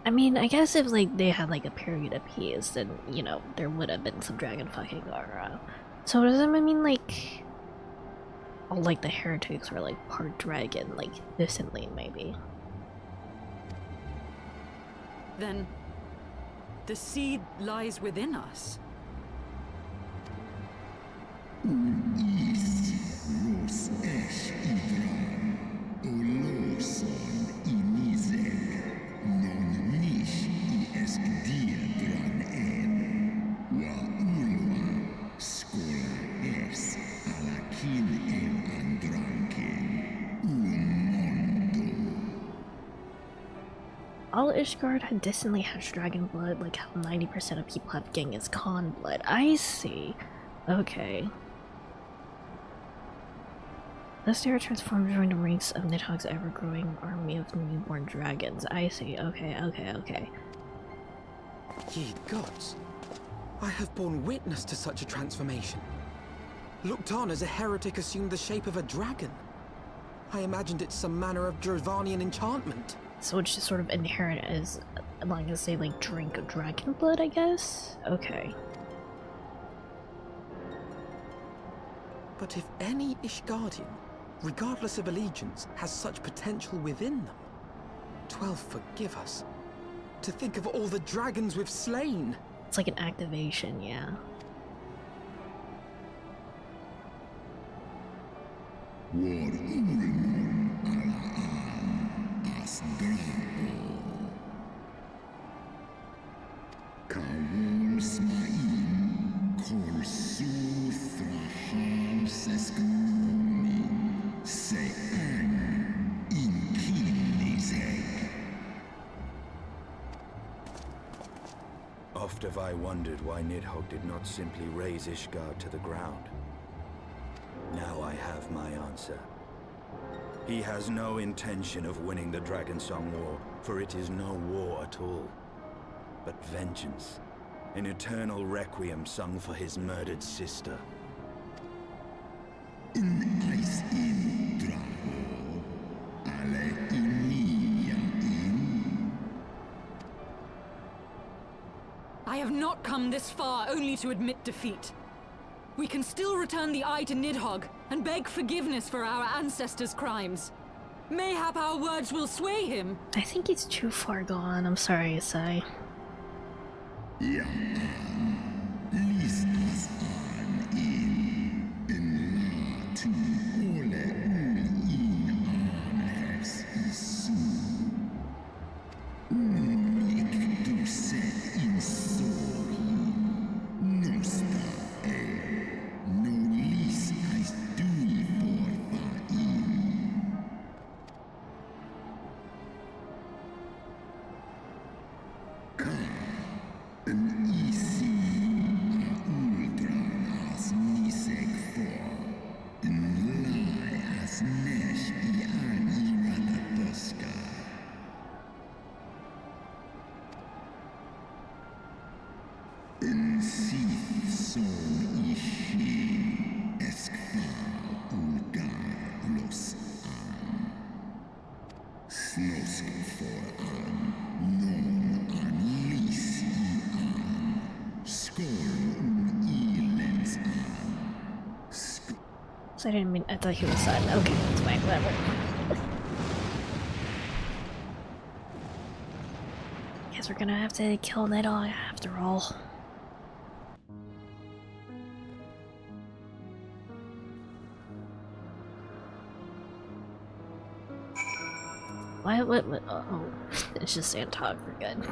I mean, I guess if like they had like a period of peace, then you know there would have been some dragon fucking. Or so does that mean like all like the heretics were like part dragon, like distantly maybe? Then the seed lies within us. All Ishgard had distantly hatched dragon blood, like how 90% of people have Genghis Khan blood. I see. Okay. Thus they are transformed to join the ranks of Nidhogg's ever-growing army of newborn dragons. I see. Okay. Ye gods, I have borne witness to such a transformation. Looked on as a heretic assumed the shape of a dragon. I imagined it some manner of Drovanian enchantment. So it's just sort of inherent as long as they like drink dragon blood, I guess? Okay. But if any Ishgardian, regardless of allegiance, has such potential within them, 12 forgive us. To think of all the dragons we've slain! It's like an activation, yeah. Oft have I wondered why Nidhogg did not simply raze Ishgard to the ground. Now I have my answer. He has no intention of winning the Dragonsong War, for it is no war at all, but vengeance, an eternal requiem sung for his murdered sister. I have not come this far only to admit defeat. We can still return the eye to Nidhogg and beg forgiveness for our ancestors' crimes. Mayhap our words will sway him. I think he's too far gone. I'm sorry, Isai. So I didn't mean, I thought he was side. Okay, that's fine, whatever. Guess we're gonna have to kill Nidhogg after all. What? Oh, it's just Santog, we're good.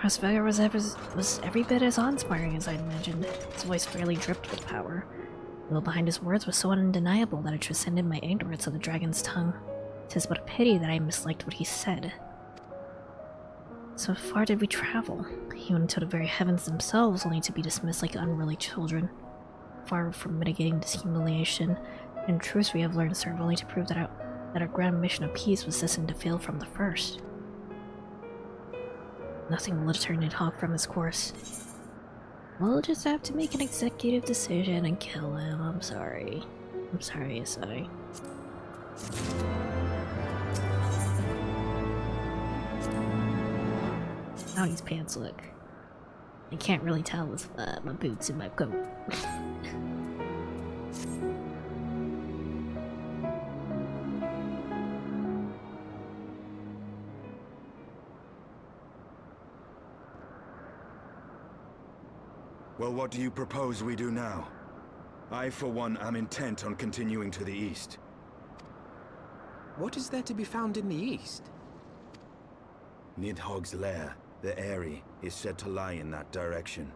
Rosberger was every bit as awe-inspiring as I'd imagined. His voice fairly dripped with power. The will behind his words was so undeniable that it transcended my ignorance of the dragon's tongue. 'Tis but a pity that I misliked what he said. So far did we travel, even to the very heavens themselves, only to be dismissed like unruly children. Far from mitigating this humiliation, in truth we have learned served only to prove that our grand mission of peace was destined to fail from the first. Nothing will deter Nidhogg from his course. We'll just have to make an executive decision and kill him. I'm sorry. I'm sorry, Isai. How these pants look. I can't really tell with my boots and my coat. Well, what do you propose we do now? I, for one, am intent on continuing to the east. What is there to be found in the east? Nidhogg's lair, the Eyrie, is said to lie in that direction.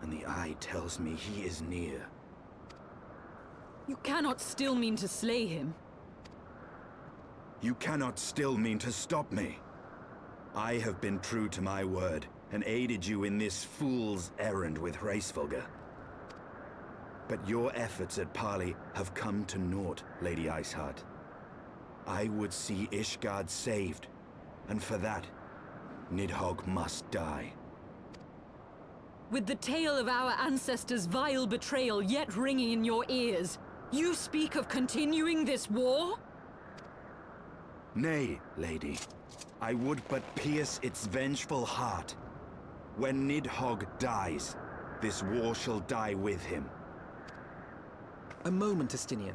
And the eye tells me he is near. You cannot still mean to slay him. You cannot still mean to stop me. I have been true to my word, and aided you in this fool's errand with Hraesvelgr. But your efforts at parley have come to naught, Lady Iceheart. I would see Ishgard saved, and for that, Nidhogg must die. With the tale of our ancestors' vile betrayal yet ringing in your ears, you speak of continuing this war? Nay, lady. I would but pierce its vengeful heart. When Nidhogg dies, this war shall die with him. A moment, Estinian.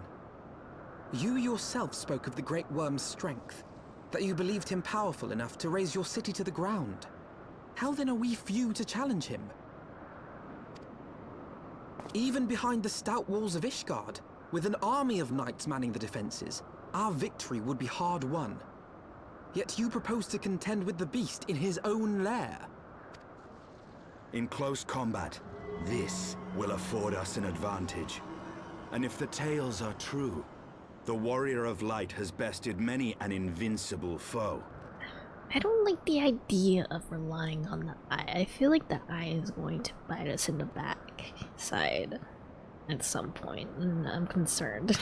You yourself spoke of the Great Worm's strength, that you believed him powerful enough to raise your city to the ground. How then are we few to challenge him? Even behind the stout walls of Ishgard, with an army of knights manning the defenses, our victory would be hard won. Yet you propose to contend with the beast in his own lair. In close combat, this will afford us an advantage. And if the tales are true, the Warrior of Light has bested many an invincible foe. I don't like the idea of relying on the eye. I feel like the eye is going to bite us in the back side at some point, and I'm concerned.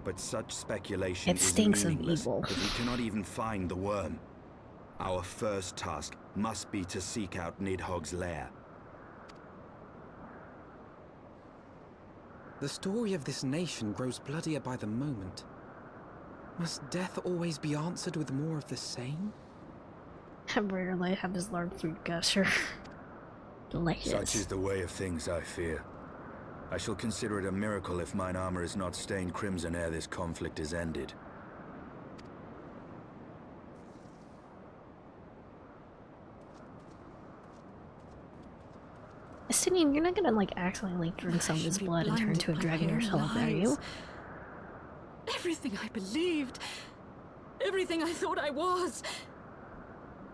But such speculation It is stinks of meaningless evil. if we cannot even find the worm. Our first task must be to seek out Nidhogg's lair. The story of this nation grows bloodier by the moment. Must death always be answered with more of the same? I rarely have his large food gusher. Delicious. Such is the way of things, I fear. I shall consider it a miracle if mine armor is not stained crimson ere this conflict is ended. Estinian, you're not gonna like accidentally drink some of his blood and turn into a dragon yourself, are you? Everything I believed, everything I thought I was,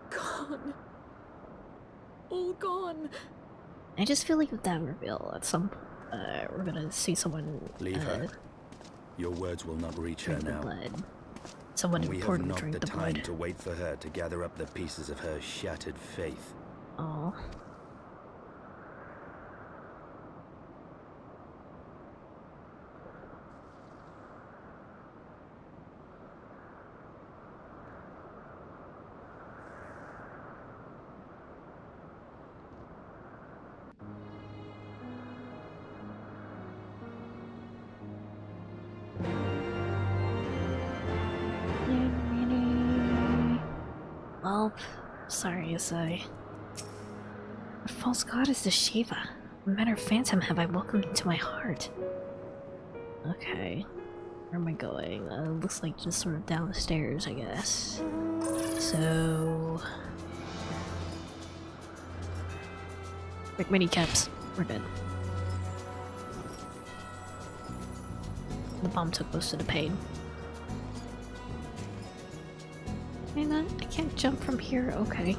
gone. All gone. I just feel like with that reveal, at some we're gonna see someone Leave her. Your words will not reach her drink the now. blood. Someone We have important not drink the the time blood. to wait for her to gather up the pieces of her shattered faith. Oh. Well, sorry to say. What false god is this Shiva? What manner of phantom have I welcomed into my heart? Okay. Where am I going? Looks like just sort of down the stairs, I guess. So... quick mini caps. We're good. The bomb took most of the pain. Hang on, I can't jump from here. Okay.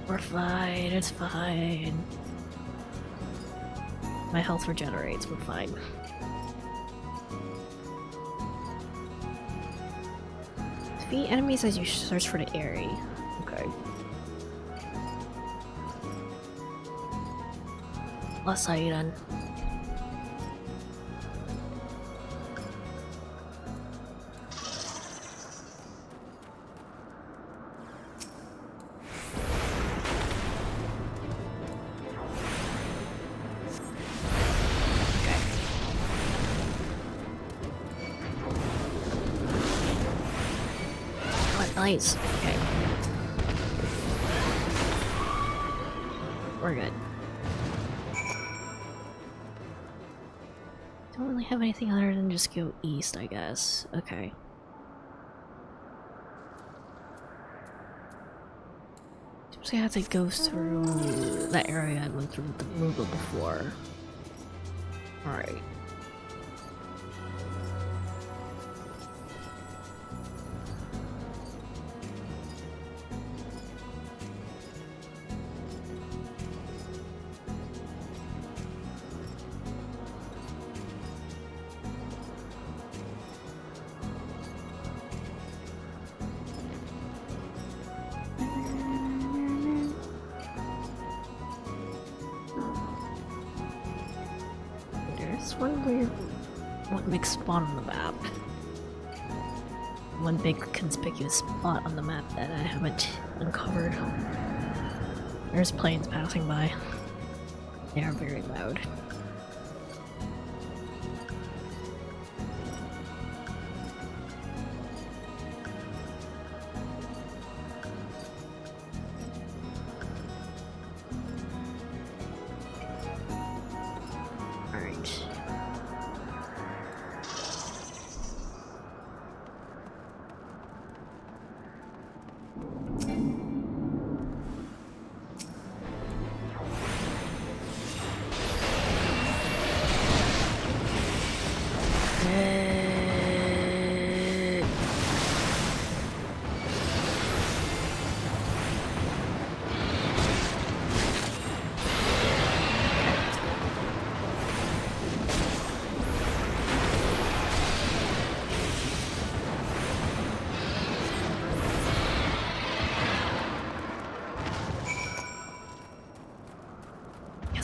We're fine, it's fine. My health regenerates, we're fine. Defeat enemies as you search for the area. Okay. Let's say then. Nice. Okay. We're good. Don't really have anything other than just go east, I guess. Okay. Seems I have to go through that area I went through with the Moogle before. Alright. One big spot on the map. One big conspicuous spot on the map that I haven't uncovered. There's planes passing by. They are very loud.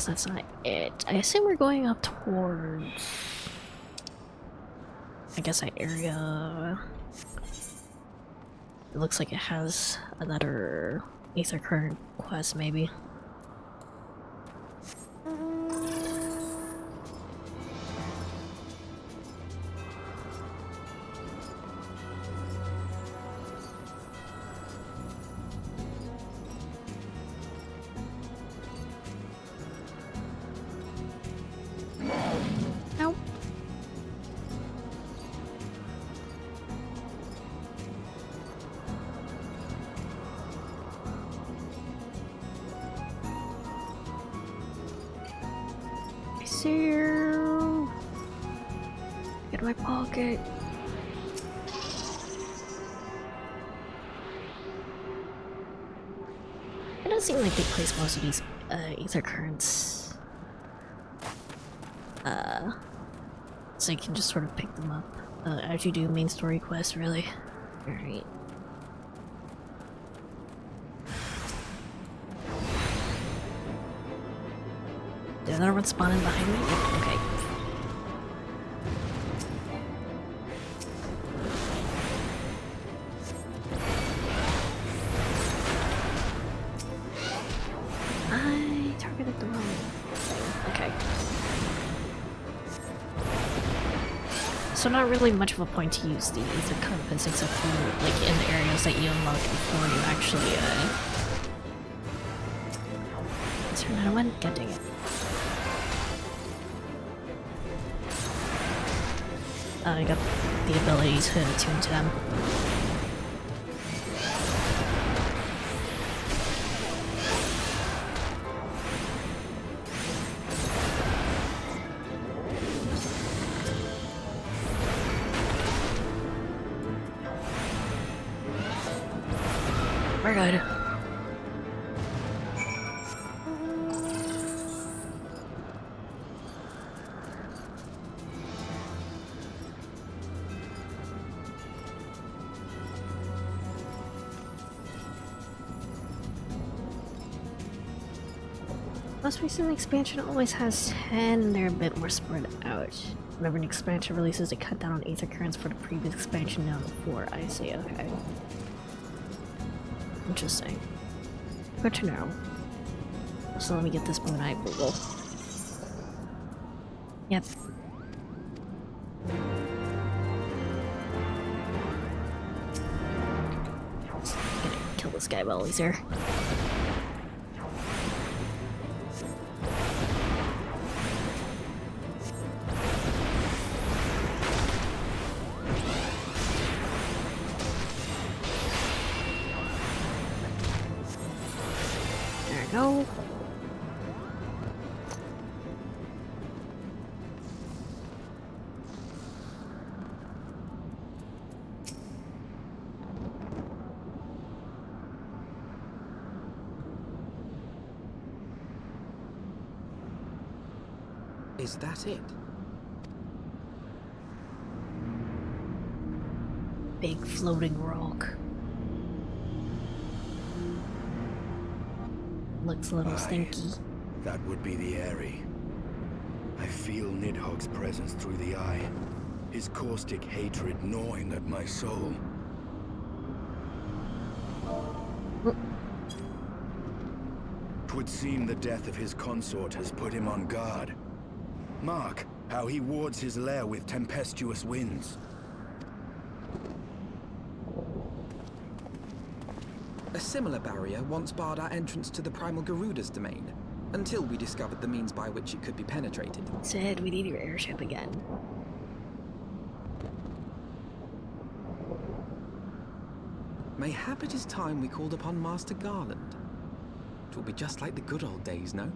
guess that's not it. I assume we're going up towards... I guess that area... It looks like it has another Aether Current quest, maybe. Nope. I see you. Get in my pocket. It does seem like they place most of these Aether Currents so you can just sort of pick them up as you do main story quests, really. Alright. Did another one spawn in behind me? Yep, okay. I targeted the wrong thing. Okay. So not really much of a point to use the Aether Compass except for like in the areas that you unlock before you actually turn that one. God dang it. I got the ability to tune to them. We're good. Most recent expansion always has 10 and they're a bit more spread out. Whenever an expansion releases, they cut down on Aether Currents for the previous expansion down to 4. I see, okay. Interesting. Good to know. So let me get this moon eye Google. Yep. Just gonna kill this guy while he's here. Go. Is that it? Big floating rock. Looks a little Aye, stinky. That would be the Airy. I feel Nidhogg's presence through the eye. His caustic hatred gnawing at my soul. Twould seem the death of his consort has put him on guard. Mark how he wards his lair with tempestuous winds. A similar barrier once barred our entrance to the Primal Garuda's domain, until we discovered the means by which it could be penetrated. Sid, we need your airship again. Mayhap it is time we called upon Master Garland. It will be just like the good old days, no?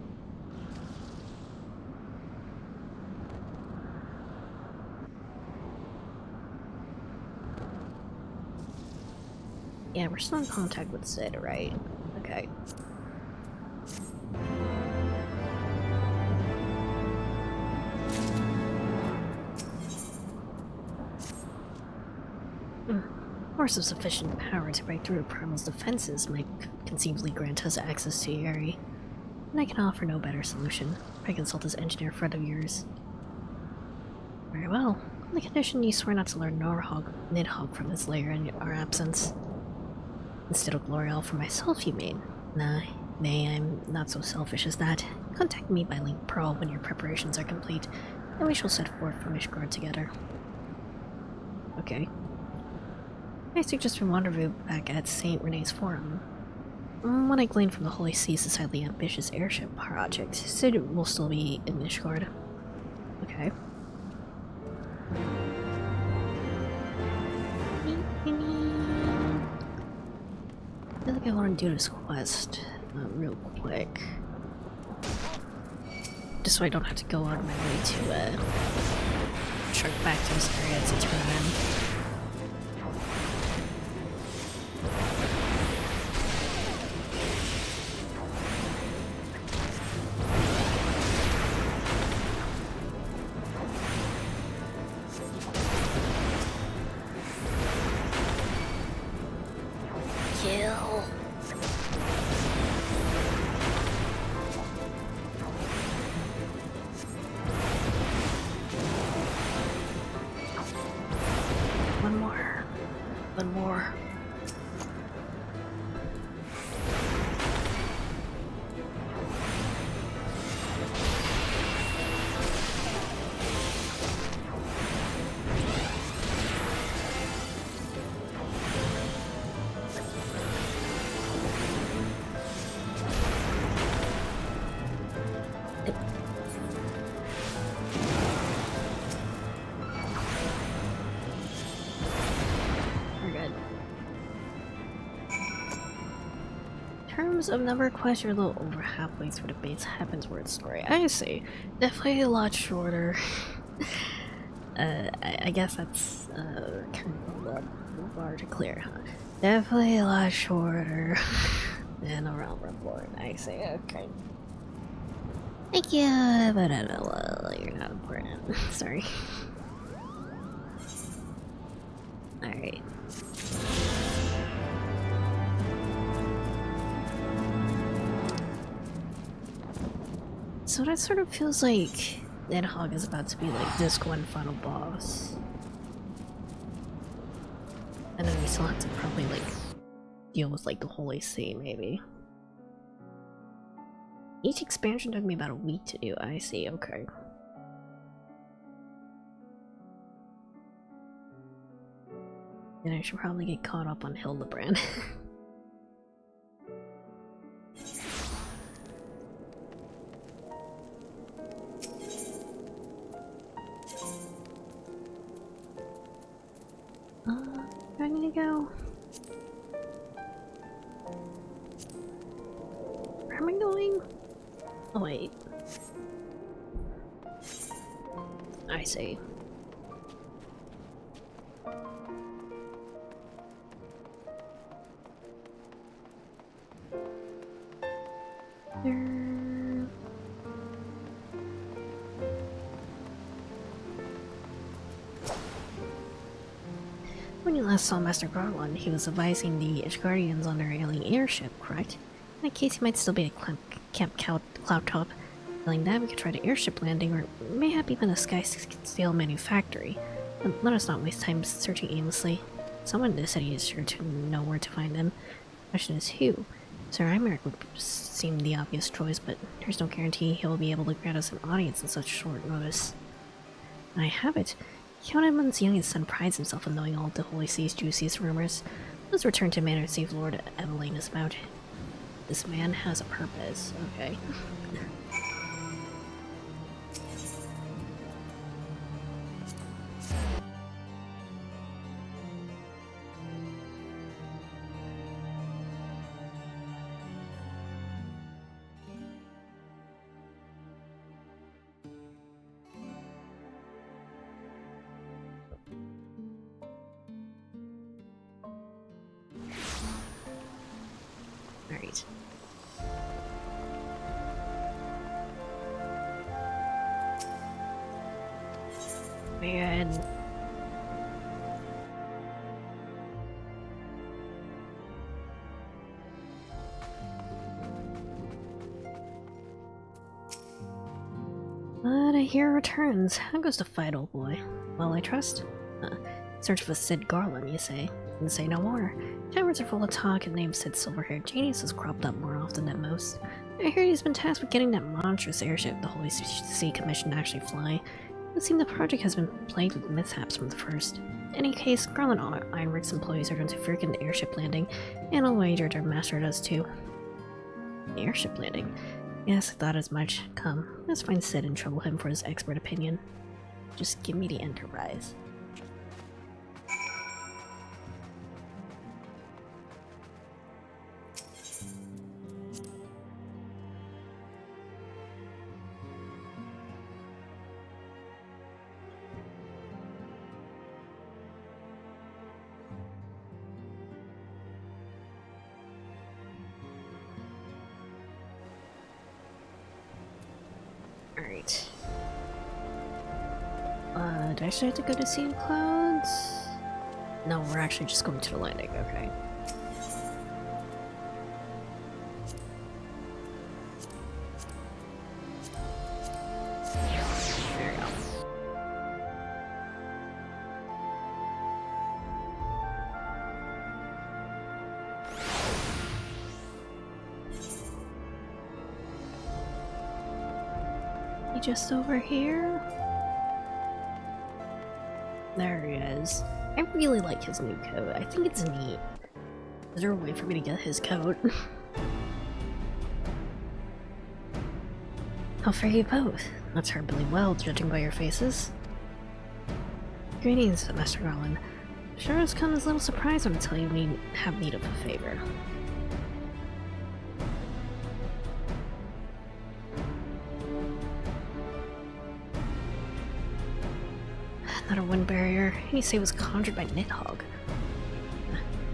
Yeah, we're still in contact with Sid, right? Okay. Force of sufficient power to break through Primal's defenses might conceivably grant us access to Yuri. and I can offer no better solution. I consult this engineer friend of yours. Very well. On the condition you swear not to learn Nidhogg from his lair in our absence. Instead of L'Oreal for myself, you mean? Nah, nay, I'm not so selfish as that. Contact me by link Pearl when your preparations are complete, and we shall set forth for Mishgard together. Okay. I suggest we rendezvous back at St. Rene's Forum. What I gleaned from the Holy Seas is highly ambitious airship project. Sid will still be in Mishgard. Okay. I feel like I want to do this quest real quick. Just so I don't have to go out of my way to trek back to this area to turn in. One more. Terms of number of quests, you're a little over halfway through the base Heavensward story. I see. Definitely a lot shorter. I guess that's kind of a bar to clear, huh? Definitely a lot shorter than a realm report. I see. Okay. Thank you, but I don't know. You're not important. Sorry. All right. So that sort of feels like Nidhogg is about to be like Disc 1 final boss. And then we still have to probably like deal with like the Holy See maybe. Each expansion took me about a week to do. I see, okay. Then I should probably get caught up on Hildebrand. Do I need to go? Where am I going? Oh wait. I see. When you last saw Master Garland, he was advising the Ishgardians on their alien airship, correct? In that case, he might still be at Camp Cloud Top. Failing that, we could try the airship landing, or mayhap even a Skysteel manufactory. But let us not waste time searching aimlessly. Someone in the city is sure to know where to find them. The question is who? Sir Imeric would seem the obvious choice, but there's no guarantee he'll be able to grant us an audience in such short notice. I have it. Count Edmund's youngest son prides himself on knowing all of the Holy Sea's juiciest rumors. Let's return to Manor and see if Lord Evelyn is about. This man has a purpose, okay. Alright. Man. hero returns. How goes the fight, old boy? Well, I trust? Search for Sid Garland, you say? And say no more. Taverns are full of talk and names Sid Silverhaired Genius has cropped up more often than most. I heard he's been tasked with getting that monstrous airship the Holy See commissioned to actually fly. It would seem the project has been plagued with mishaps from the first. In any case, Garland Ironworks employees are going to freaking the airship landing, and I'll wager their master does too. The airship landing? Yes, I thought as much. Come, let's find Sid and trouble him for his expert opinion. Just give me the Enterprise. Alright. Do I actually have to go to Sea Clouds? No, we're actually just going to the landing, okay. There we go. Just over here? There he is. I really like his new coat. I think it's neat. Is there a way for me to get his coat? How fare you both? Not terribly well, judging by your faces. Greetings, Master Garland. Sure has come as a little surprise when I tell you we have need of a favor. Another wind barrier. You say it was conjured by Nidhogg.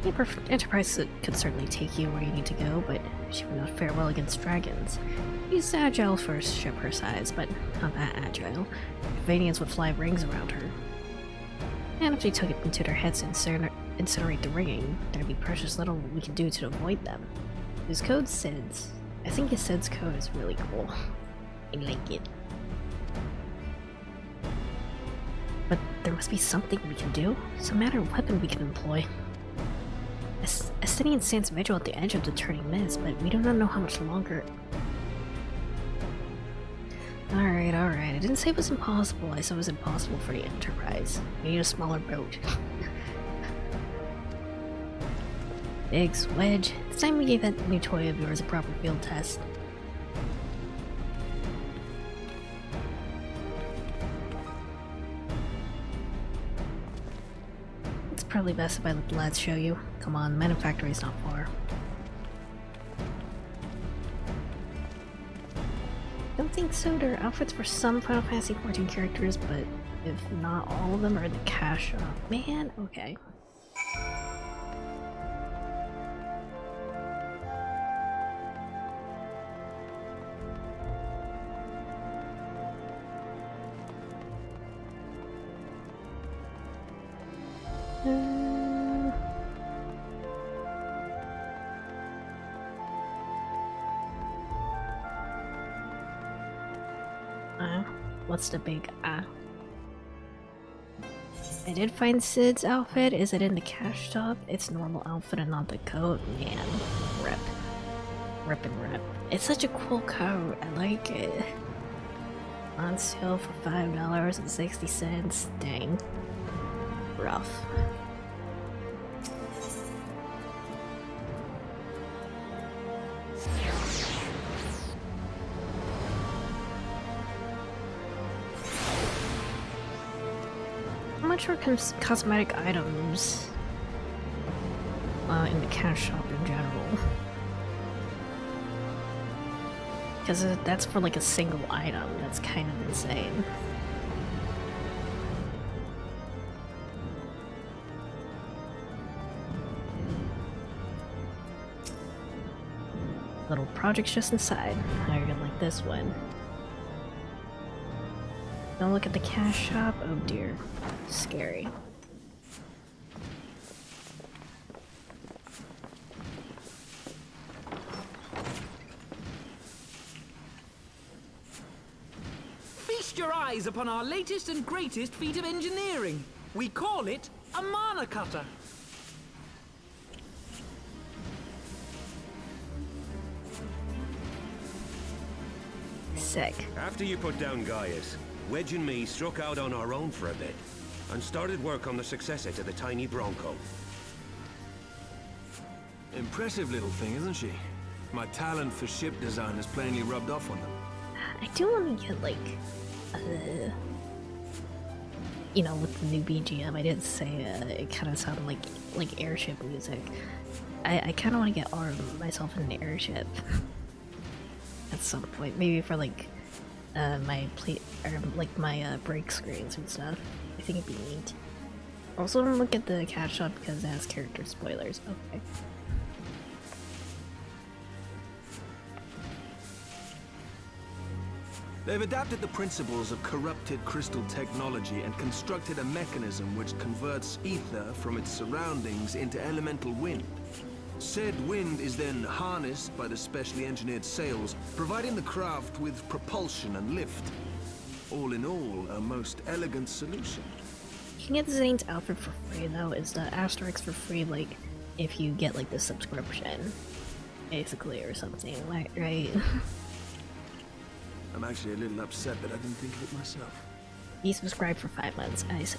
The Enterprise could certainly take you where you need to go, but she would not fare well against dragons. She's agile for a ship her size, but not that agile. Vanians would fly rings around her. And if they took it into their heads to incinerate the ringing, there'd be precious little we can do to avoid them. His code's Sid's. I think his Sid's code is really cool. I like it. But there must be something we can do, some matter of weapon we can employ. Estinian stands vigil at the edge of the turning mist, but we do not know how much longer. Alright. I didn't say it was impossible, I said it was impossible for the Enterprise. We need a smaller boat. Biggs, Wedge, it's time we gave that new toy of yours a proper field test. Probably best if I let the lads show you. Come on, the manufactory's not far. Don't think so. There are outfits for some Final Fantasy XIV characters, but if not all of them are in the cash shop. Man, okay. What's the big I did find Sid's outfit. Is it in the cash shop? It's normal outfit and not the coat. Man, rip. Rip and rip. It's such a cool coat. I like it. On sale for $5.60. Dang. Rough. How much are cosmetic items in the cash shop in general? Because that's for like a single item. That's kind of insane. Little projects just inside. Now you're gonna like this one. Don't look at the cash shop. Oh dear. Scary. Feast Feast your eyes upon our latest and greatest feat of engineering. We call it a mana cutter. Sick. After you put down Gaius, Wedge and me struck out on our own for a bit, and started work on the successor to the tiny Bronco. Impressive little thing, isn't she? My talent for ship design has plainly rubbed off on them. I do want to get, like, you know, with the new BGM, I did say it kind of sounded like airship music. I kind of want to get myself in an airship at some point, maybe for like my plate or like my break screens and stuff. I think it'd be neat. Also, don't look at the cat shop because it has character spoilers. Okay. They've adapted the principles of corrupted crystal technology and constructed a mechanism which converts ether from its surroundings into elemental wind. Said wind is then harnessed by the specially engineered sails, providing the craft with propulsion and lift. All in all, a most elegant solution. You can get Zane's outfit for free though. Is the asterisk for free, like, if you get like the subscription, basically, or something, right? I'm actually a little upset that I didn't think of it myself. Be subscribed for 5 months, I see.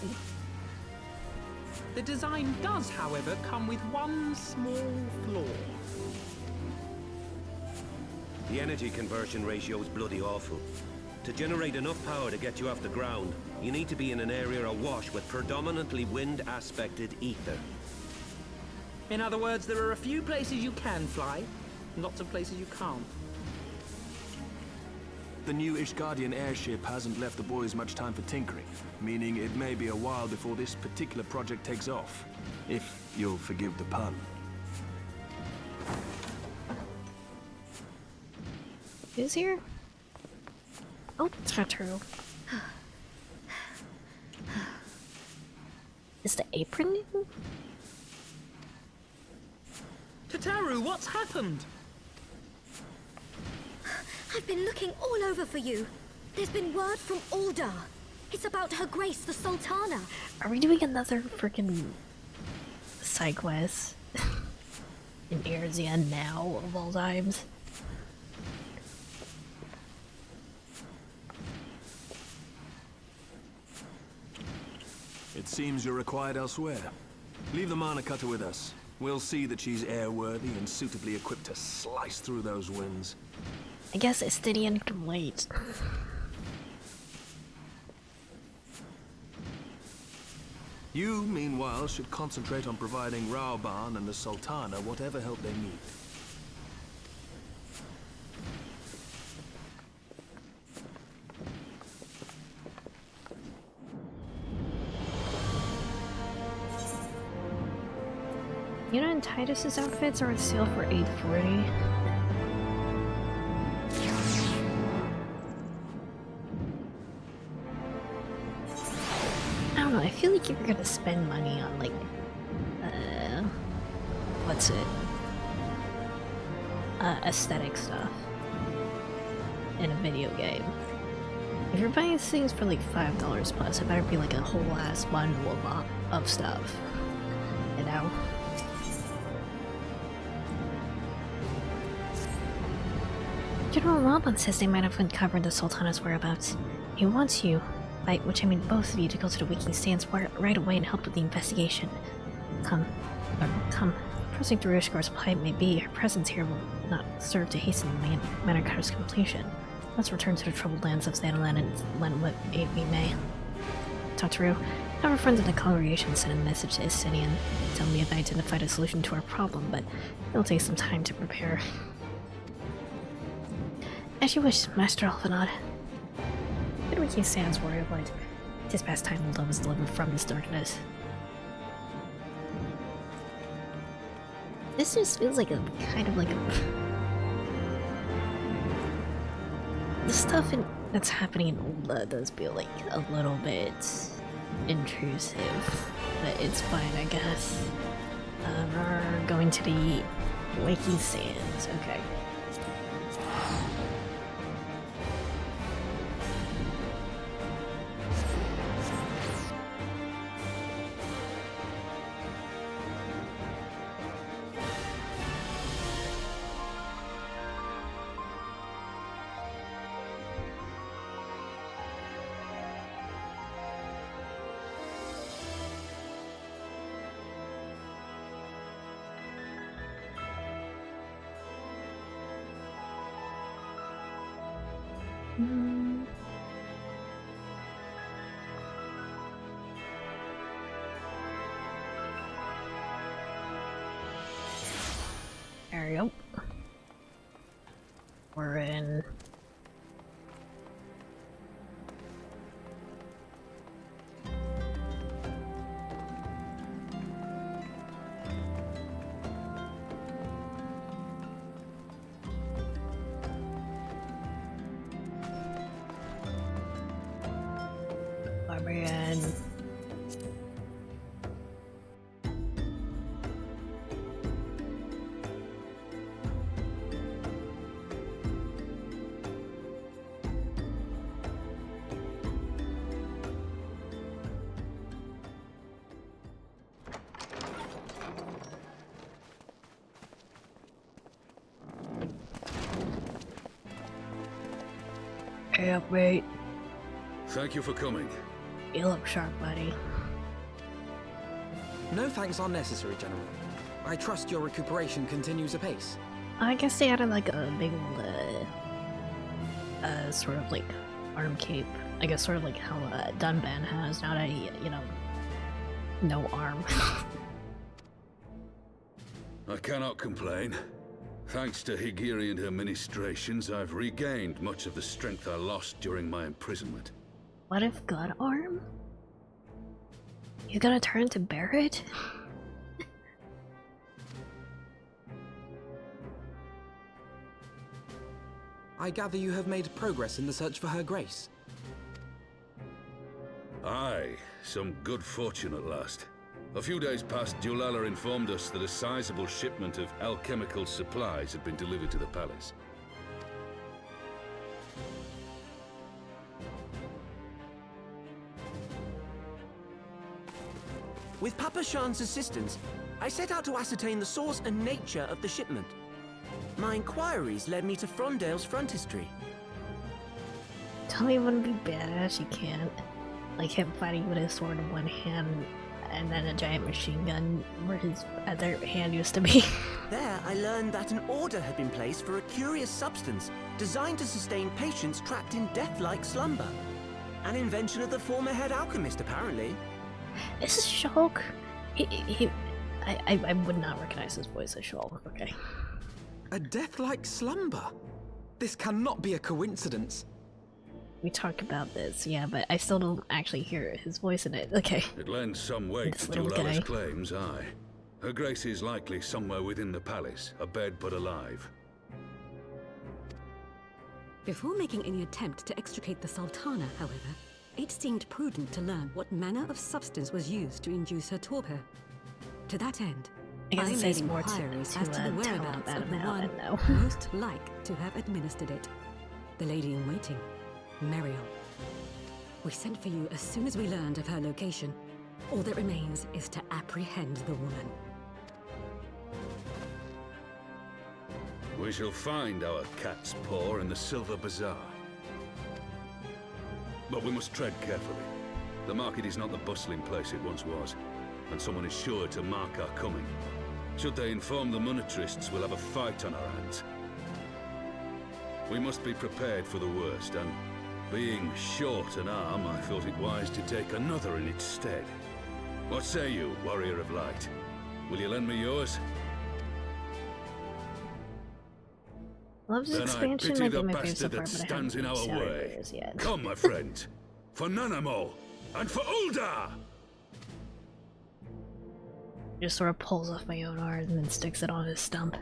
The design does, however, come with one small flaw. The energy conversion ratio is bloody awful. To generate enough power to get you off the ground, you need to be in an area awash with predominantly wind-aspected ether. In other words, there are a few places you can fly, lots of places you can't. The new Ishgardian airship hasn't left the boys much time for tinkering, meaning it may be a while before this particular project takes off. If you'll forgive the pun. Who's here? Oh, Tataru. Is the apron new? Tataru, what's happened? I've been looking all over for you. There's been word from Ulda. It's about Her Grace the Sultana. Are we doing another freaking side quest in Erzia now of all times? It seems you're required elsewhere. Leave the mana cutter with us. We'll see that she's airworthy and suitably equipped to slice through those winds. I guess Estidian can wait. You, meanwhile, should concentrate on providing Raoban and the Sultana whatever help they need. You know, and Titus's outfits are on sale for $840. I don't know, I feel like you're gonna spend money on, like, what's it? Aesthetic stuff in a video game. If you're buying things for like $5 plus, it better be like a whole ass bundle of stuff, you know? General Raban says they might have uncovered the Sultana's whereabouts. He wants you, by which I mean both of you, to go to the Waking Sands right away and help with the investigation. Come. Pressing through Ishgar's plight may be, her presence here will not serve to hasten the Manor-cutter's completion. Let's return to the troubled lands of Xanalan and lend what aid we may. Tataru, our friends in the congregation sent a message to Estidian, telling me if I identified a solution to our problem, but it'll take some time to prepare. As you wish, Master Alphinaud. The Waking Sands warrior, but 'tis past time Ulda was delivered from this darkness. This just feels like a kind of like a... The stuff that's happening in Ulda does feel like a little bit intrusive, but it's fine, I guess. We're going to the Waking Sands, okay. There we go. We're in. Barbarian. Hey up, mate. Thank you for coming. You look sharp, buddy. No thanks are necessary, General. I trust your recuperation continues apace. I guess they added like a big sort of like arm cape. I guess sort of like how Dunban has now that he, you know, no arm. I cannot complain. Thanks to Higiri and her ministrations, I've regained much of the strength I lost during my imprisonment. What if God arm? You gonna turn to Barrett? I gather you have made progress in the search for Her Grace. Aye, some good fortune at last. A few days past, Dulala informed us that a sizable shipment of alchemical supplies had been delivered to the palace. With Papa Shan's assistance, I set out to ascertain the source and nature of the shipment. My inquiries led me to Frondale's frontistery. Tell me you wanna be badass, you can't. Like him fighting with his sword in one hand and then a giant machine gun where his other hand used to be. There, I learned that an order had been placed for a curious substance designed to sustain patients trapped in death-like slumber. An invention of the former head alchemist, apparently. This is Shulk. I would not recognize his voice as Shulk, okay. A death-like slumber? This cannot be a coincidence. We talked about this, yeah, but I still don't actually hear his voice in it, okay. It lends some weight This to little Dulala's guy. claims, aye. Her Grace is likely somewhere within the palace, abed but alive. Before making any attempt to extricate the Sultana, however, it seemed prudent to learn what manner of substance was used to induce her torpor. To that end, I guess I it made says more inquiries to as to the tell him whereabouts about of the him one out, though. most like to have administered it. The lady in waiting, Muriel. We sent for you as soon as we learned of her location. All that remains is to apprehend the woman. We shall find our cat's paw in the Silver Bazaar. But we must tread carefully. The market is not the bustling place it once was, and someone is sure to mark our coming. Should they inform the monetarists, we'll have a fight on our hands. We must be prepared for the worst, and being short an arm, I thought it wise to take another in its stead. What say you, Warrior of Light? Will you lend me yours? Loves Then I expansion pity might the be my favorite so bastard far, that but I stands in haven't our played Shadow way. Warriors yet. Come, my friend, for Nanamo, and for Ul'dah! Just sort of pulls off my own arm and then sticks it on his stump.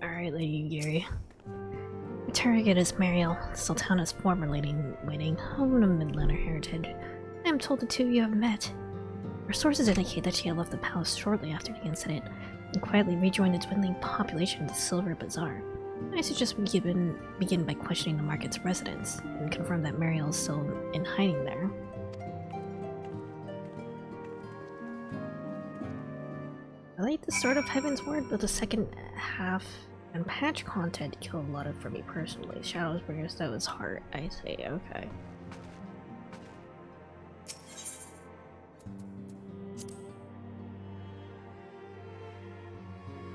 Alright, Lady Gary. The target is Muriel, Sultana's former lady in waiting, home of Midlander heritage. I am told the two of you have met. Our sources indicate that she had left the palace shortly after the incident and quietly rejoined the dwindling population of the Silver Bazaar. I suggest we begin by questioning the market's residents and confirm that Muriel is still in hiding there. I like the start of Heaven's Word, but the second half And patch content killed a lot of for me personally. Shadows Bringer stuff is hard, I see, okay.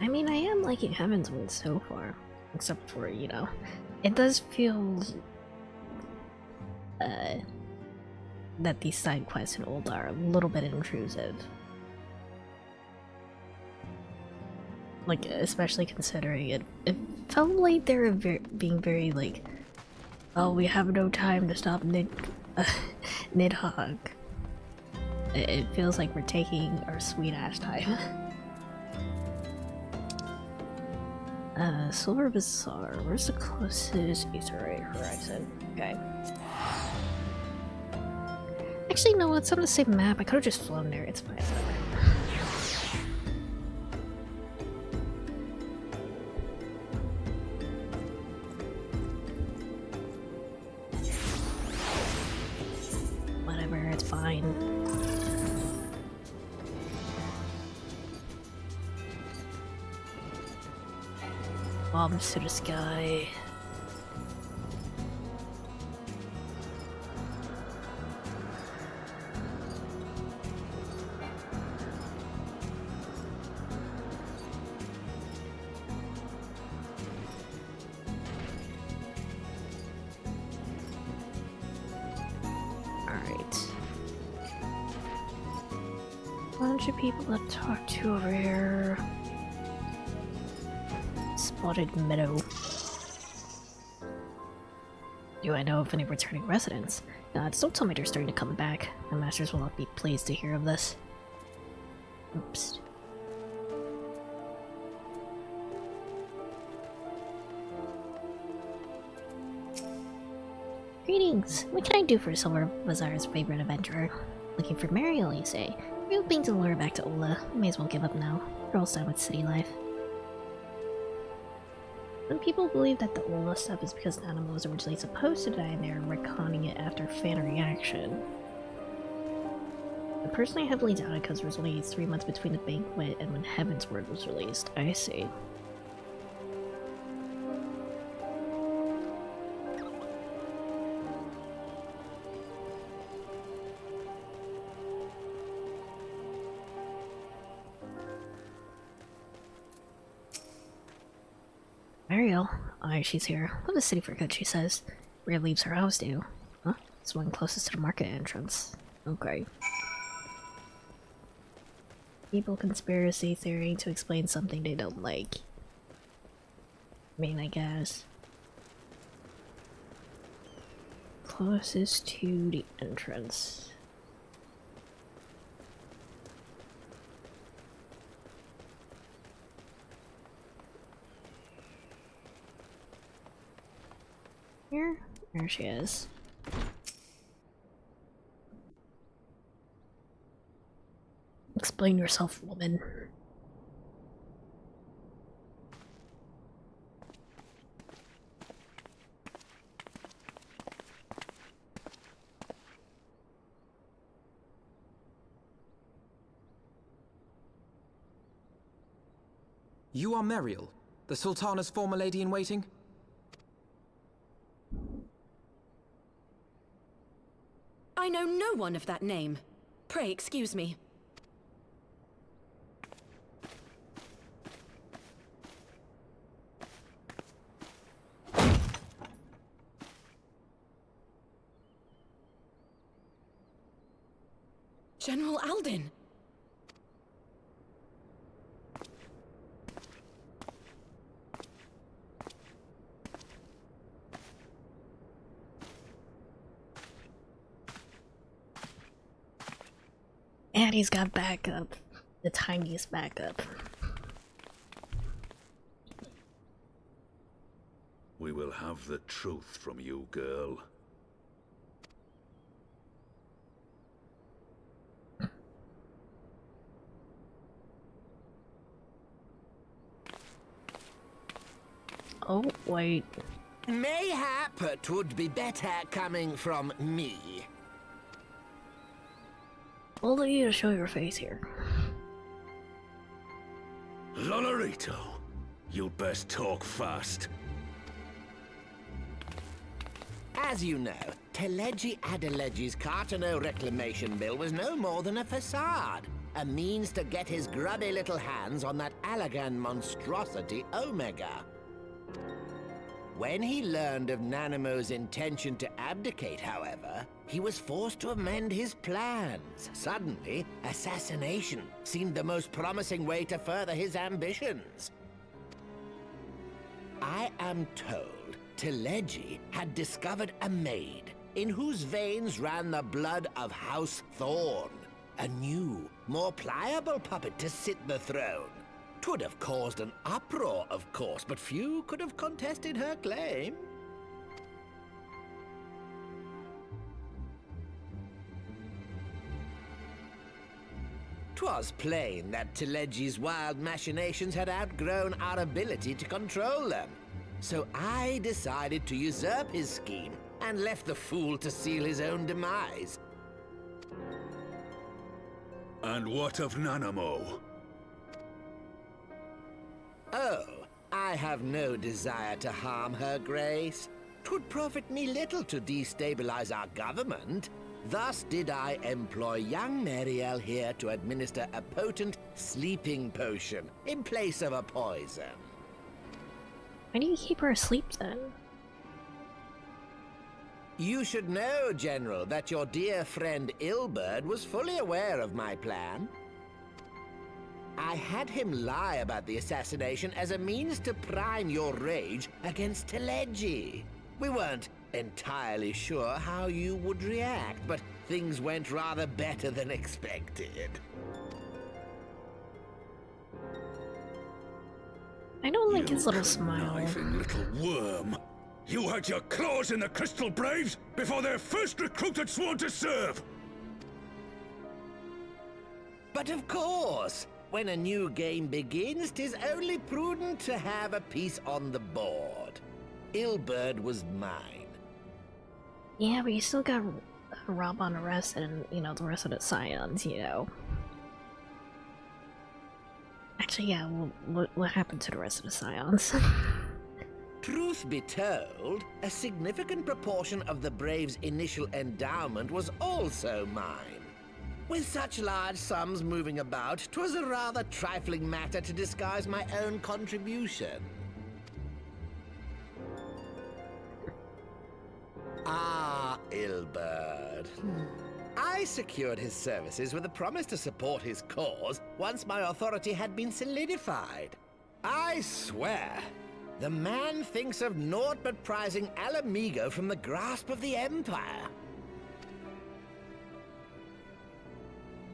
I mean, I am liking Heaven's Wind so far. Except for, you know, it does feel that these side quests in Old are a little bit intrusive. Like, especially considering it felt like they were being very like, oh, we have no time to stop Nidhogg. It feels like we're taking our sweet ass time. Silver Bazaar. Where's the closest Easter horizon? Okay. Actually, no, it's on the same map. I could have just flown there. It's fine. Whatever, it's fine. Bombs to the sky. Alright. Bunch of people to talk to over here. Spotted Meadow. Do I know of any returning residents? Gods, don't tell me they're starting to come back. My masters will not be pleased to hear of this. Oops. Greetings! What can I do for Silver Bazaar's favorite adventurer? Looking for Mariel, you say? We're hoping to lure her back to Ola. May as well give up now. We're all done with city life. Some people believe that the Ola stuff is because the animal was originally supposed to die and they're retconning it after fan reaction. I personally heavily doubt it because there was only 3 months between the banquet and when Heaven's Word was released. I see. Mariel. Aye, she's here. What the city for good, she says. Rhea leaves her house, do. Huh? It's one closest to the market entrance. Okay. People conspiracy theory to explain something they don't like. I mean, I guess. Closest to the entrance. Here? There she is. Explain yourself, woman. You are Mariel, the Sultana's former lady-in-waiting? I know no one of that name. Pray excuse me. General Alden! And he's got backup. The tiniest backup. We will have the truth from you, girl. Oh, wait. Mayhap it would be better coming from me. Bold of you to show your face here. Lolarito, You'd best talk fast. As you know, Teleji Adeleji's Cartano reclamation bill was no more than a facade. A means to get his grubby little hands on that Allagan monstrosity Omega. When he learned of Nanamo's intention to abdicate, however, he was forced to amend his plans. Suddenly, assassination seemed the most promising way to further his ambitions. I am told Teleji had discovered a maid in whose veins ran the blood of House Thorn. A new, more pliable puppet to sit the throne. 'Twould have caused an uproar, of course, but few could have contested her claim. 'Twas plain that Teleji's wild machinations had outgrown our ability to control them. So I decided to usurp his scheme and left the fool to seal his own demise. And what of Nanamo? Oh, I have no desire to harm her grace. 'Twould profit me little to destabilize our government. Thus did I employ young Mariel here to administer a potent sleeping potion in place of a poison. Why do you keep her asleep then? You should know, General, that your dear friend Ilberd was fully aware of my plan. I had him lie about the assassination as a means to prime your rage against Teleji. We weren't entirely sure how you would react, but things went rather better than expected. I don't like his little smile. Conniving little worm. You had your claws in the Crystal Braves before their first recruit had sworn to serve! But of course, when a new game begins, 'tis only prudent to have a piece on the board. Ilberd was mine. Yeah, but you still got Raban arrested and, you know, the rest of the Scions, you know. Actually, yeah, well, what happened to the rest of the Scions? Truth be told, a significant proportion of the Braves' initial endowment was also mine. With such large sums moving about, 'twas a rather trifling matter to disguise my own contribution. Ah, Ilberd. I secured his services with a promise to support his cause once my authority had been solidified. I swear, the man thinks of naught but prizing Alamigo from the grasp of the Empire.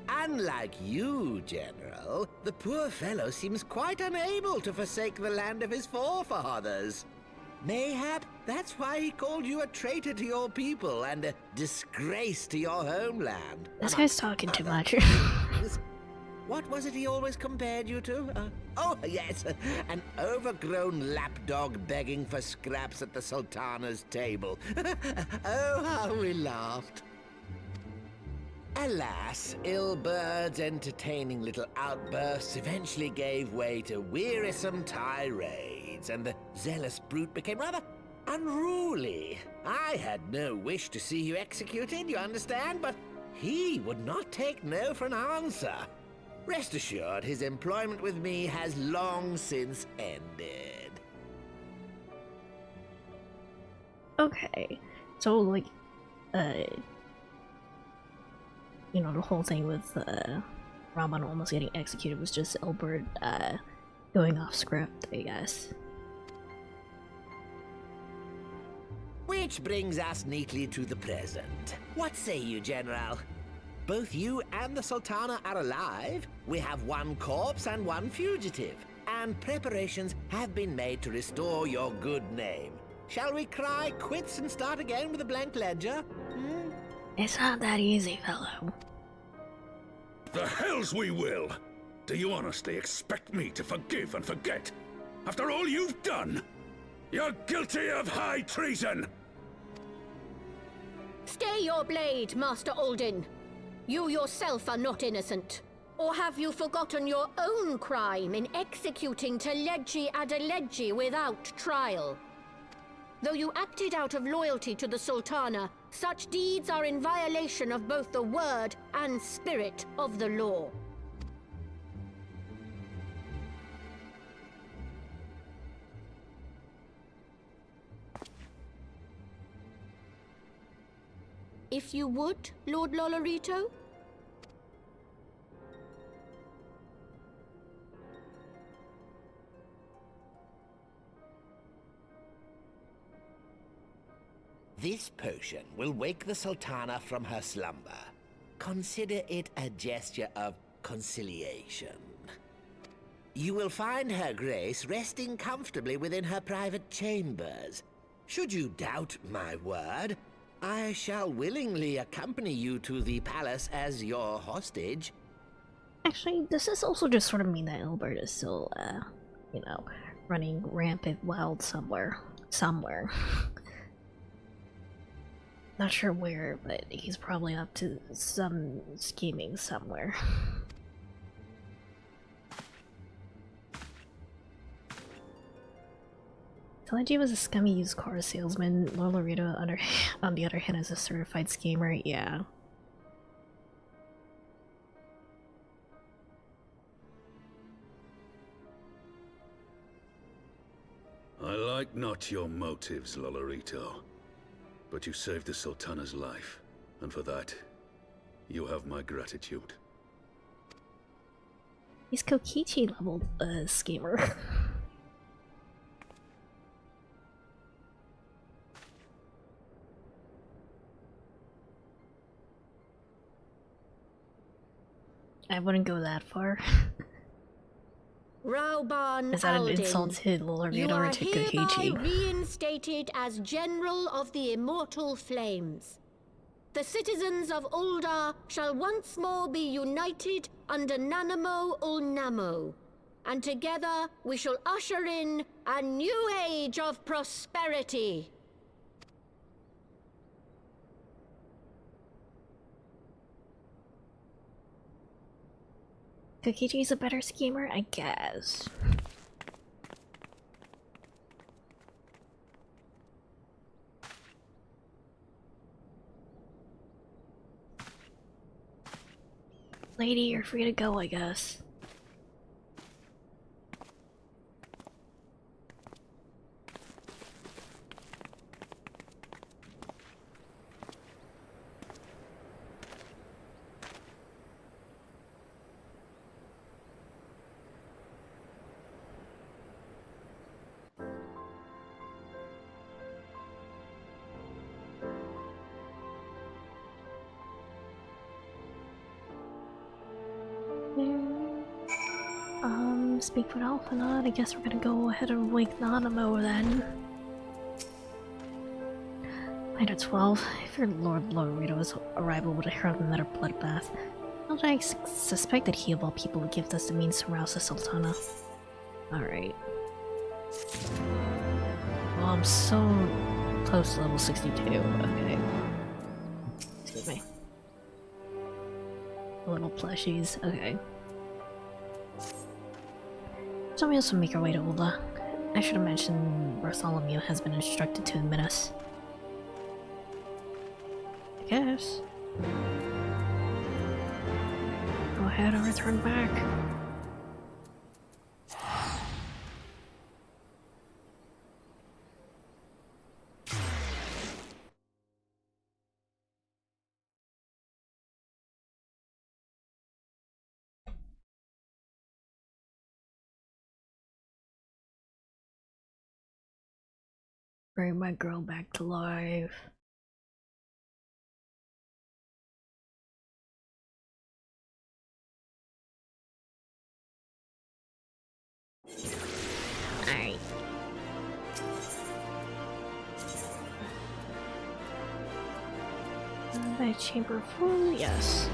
Unlike you, General, the poor fellow seems quite unable to forsake the land of his forefathers. Mayhap that's why he called you a traitor to your people and a disgrace to your homeland. This guy's talking too much. What was it he always compared you to? Oh, yes, an overgrown lapdog begging for scraps at the Sultana's table. Oh, how we laughed. Alas, Ilberd's entertaining little outbursts eventually gave way to wearisome tirades, and the zealous brute became rather unruly. I had no wish to see you executed, you understand, but he would not take no for an answer. Rest assured, his employment with me has long since ended. Okay, so, like, you know, the whole thing with Raban almost getting executed was just Ilberd going off script, I guess. Which brings us neatly to the present. What say you, General? Both you and the Sultana are alive. We have one corpse and one fugitive, and preparations have been made to restore your good name. Shall we cry quits and start again with a blank ledger? It's not that easy, fellow. The hells we will! Do you honestly expect me to forgive and forget? After all you've done? You're guilty of high treason! Stay your blade, Master Alden. You yourself are not innocent. Or have you forgotten your own crime in executing Teledji Adeledji without trial? Though you acted out of loyalty to the Sultana, such deeds are in violation of both the word and spirit of the law. If you would, Lord Lolorito? This potion will wake the Sultana from her slumber. Consider it a gesture of conciliation. You will find Her Grace resting comfortably within her private chambers. Should you doubt my word, I shall willingly accompany you to the palace as your hostage. Actually, does this also just sort of mean that Ilbert is still, you know, running rampant wild somewhere? Not sure where, but he's probably up to some scheming somewhere. Telegy was a scummy used car salesman. Lolorito, on the other hand, is a certified schemer. Yeah. I like not your motives, Lolorito. But you saved the Sultana's life, and for that, you have my gratitude. He's Kokichi level schemer. I wouldn't go that far. Rauban Is that an Aldin, insult to Lolorito or to You are Kokichi? hereby reinstated as General of the Immortal Flames. The citizens of Uldar shall once more be united under Nanamo Ulnamo, and together we shall usher in a new age of prosperity. Kokichi's a better schemer, I guess. Lady, you're free to go, I guess. Speak with Alphanot. I guess we're gonna go ahead and wake Nanamo then. Night at 12. I feared Lord Lolorito's arrival would have heralded another bloodbath. How did I suspect that he of all people would give us the means to rouse the Sultana? Alright. Well, I'm so close to level 62. Okay. Excuse me. Little plushies. Okay. So we also make our way to Ulda. I should have mentioned Bartholomew has been instructed to admit us. I guess. Go ahead and return back. Bring my girl back to life. Alright. My chamber full, yes.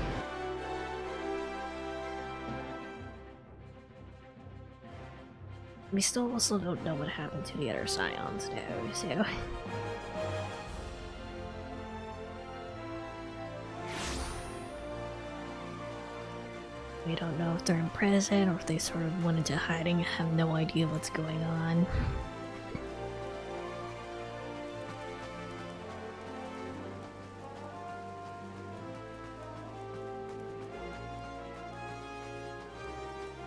We still also don't know what happened to the other scions though, so... We don't know if they're in prison or if they sort of went into hiding, have no idea what's going on.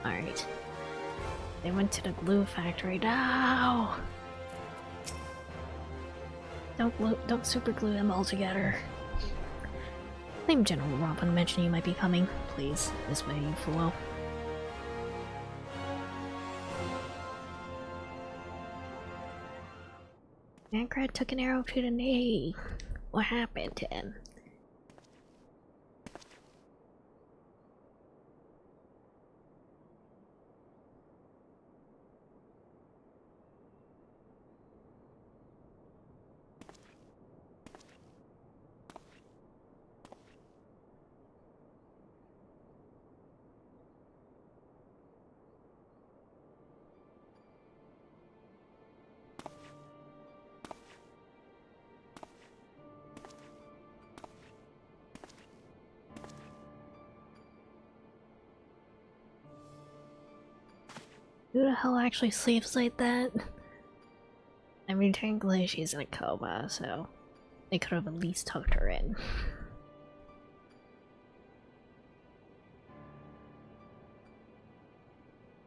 Alright. They went to the glue factory. No! Don't super glue them all together. Name General Robin mentioned you might be coming. Please, this way, you fool. Mancred took an arrow to the knee. What happened to him? Who the hell actually sleeps like that? I mean, technically she's in a coma, so they could have at least tucked her in.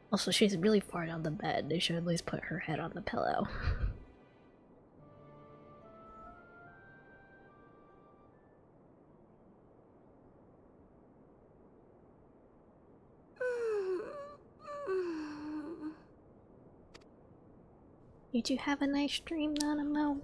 Also, she's really far down the bed. They should at least put her head on the pillow. Did you have a nice dream, Nanamo?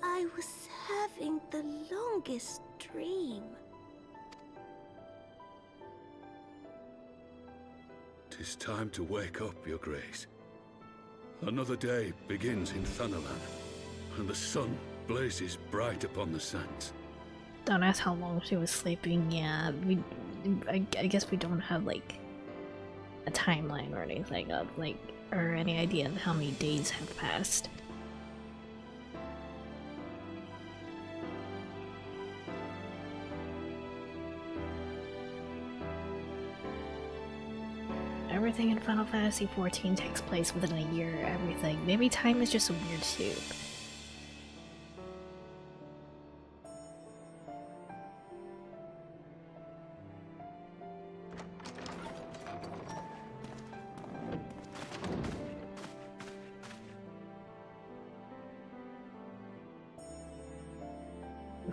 I was having the longest dream. 'Tis time to wake up, Your Grace. Another day begins in Thunderland, and the sun blazes bright upon the sands. Don't ask how long she was sleeping. Yeah, I guess we don't have like a timeline or anything of like, or any idea of how many days have passed. Everything in Final Fantasy XIV takes place within a year. Everything. Maybe time is just a weird soup.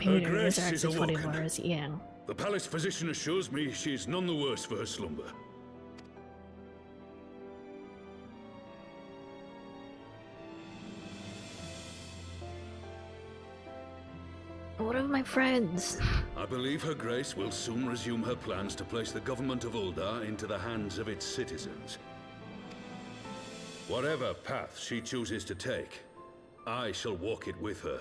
Her Grace is what it awoken. was, yeah. The palace physician assures me she is none the worse for her slumber. What of my friends? I believe Her Grace will soon resume her plans to place the government of Uldar into the hands of its citizens. Whatever path she chooses to take, I shall walk it with her.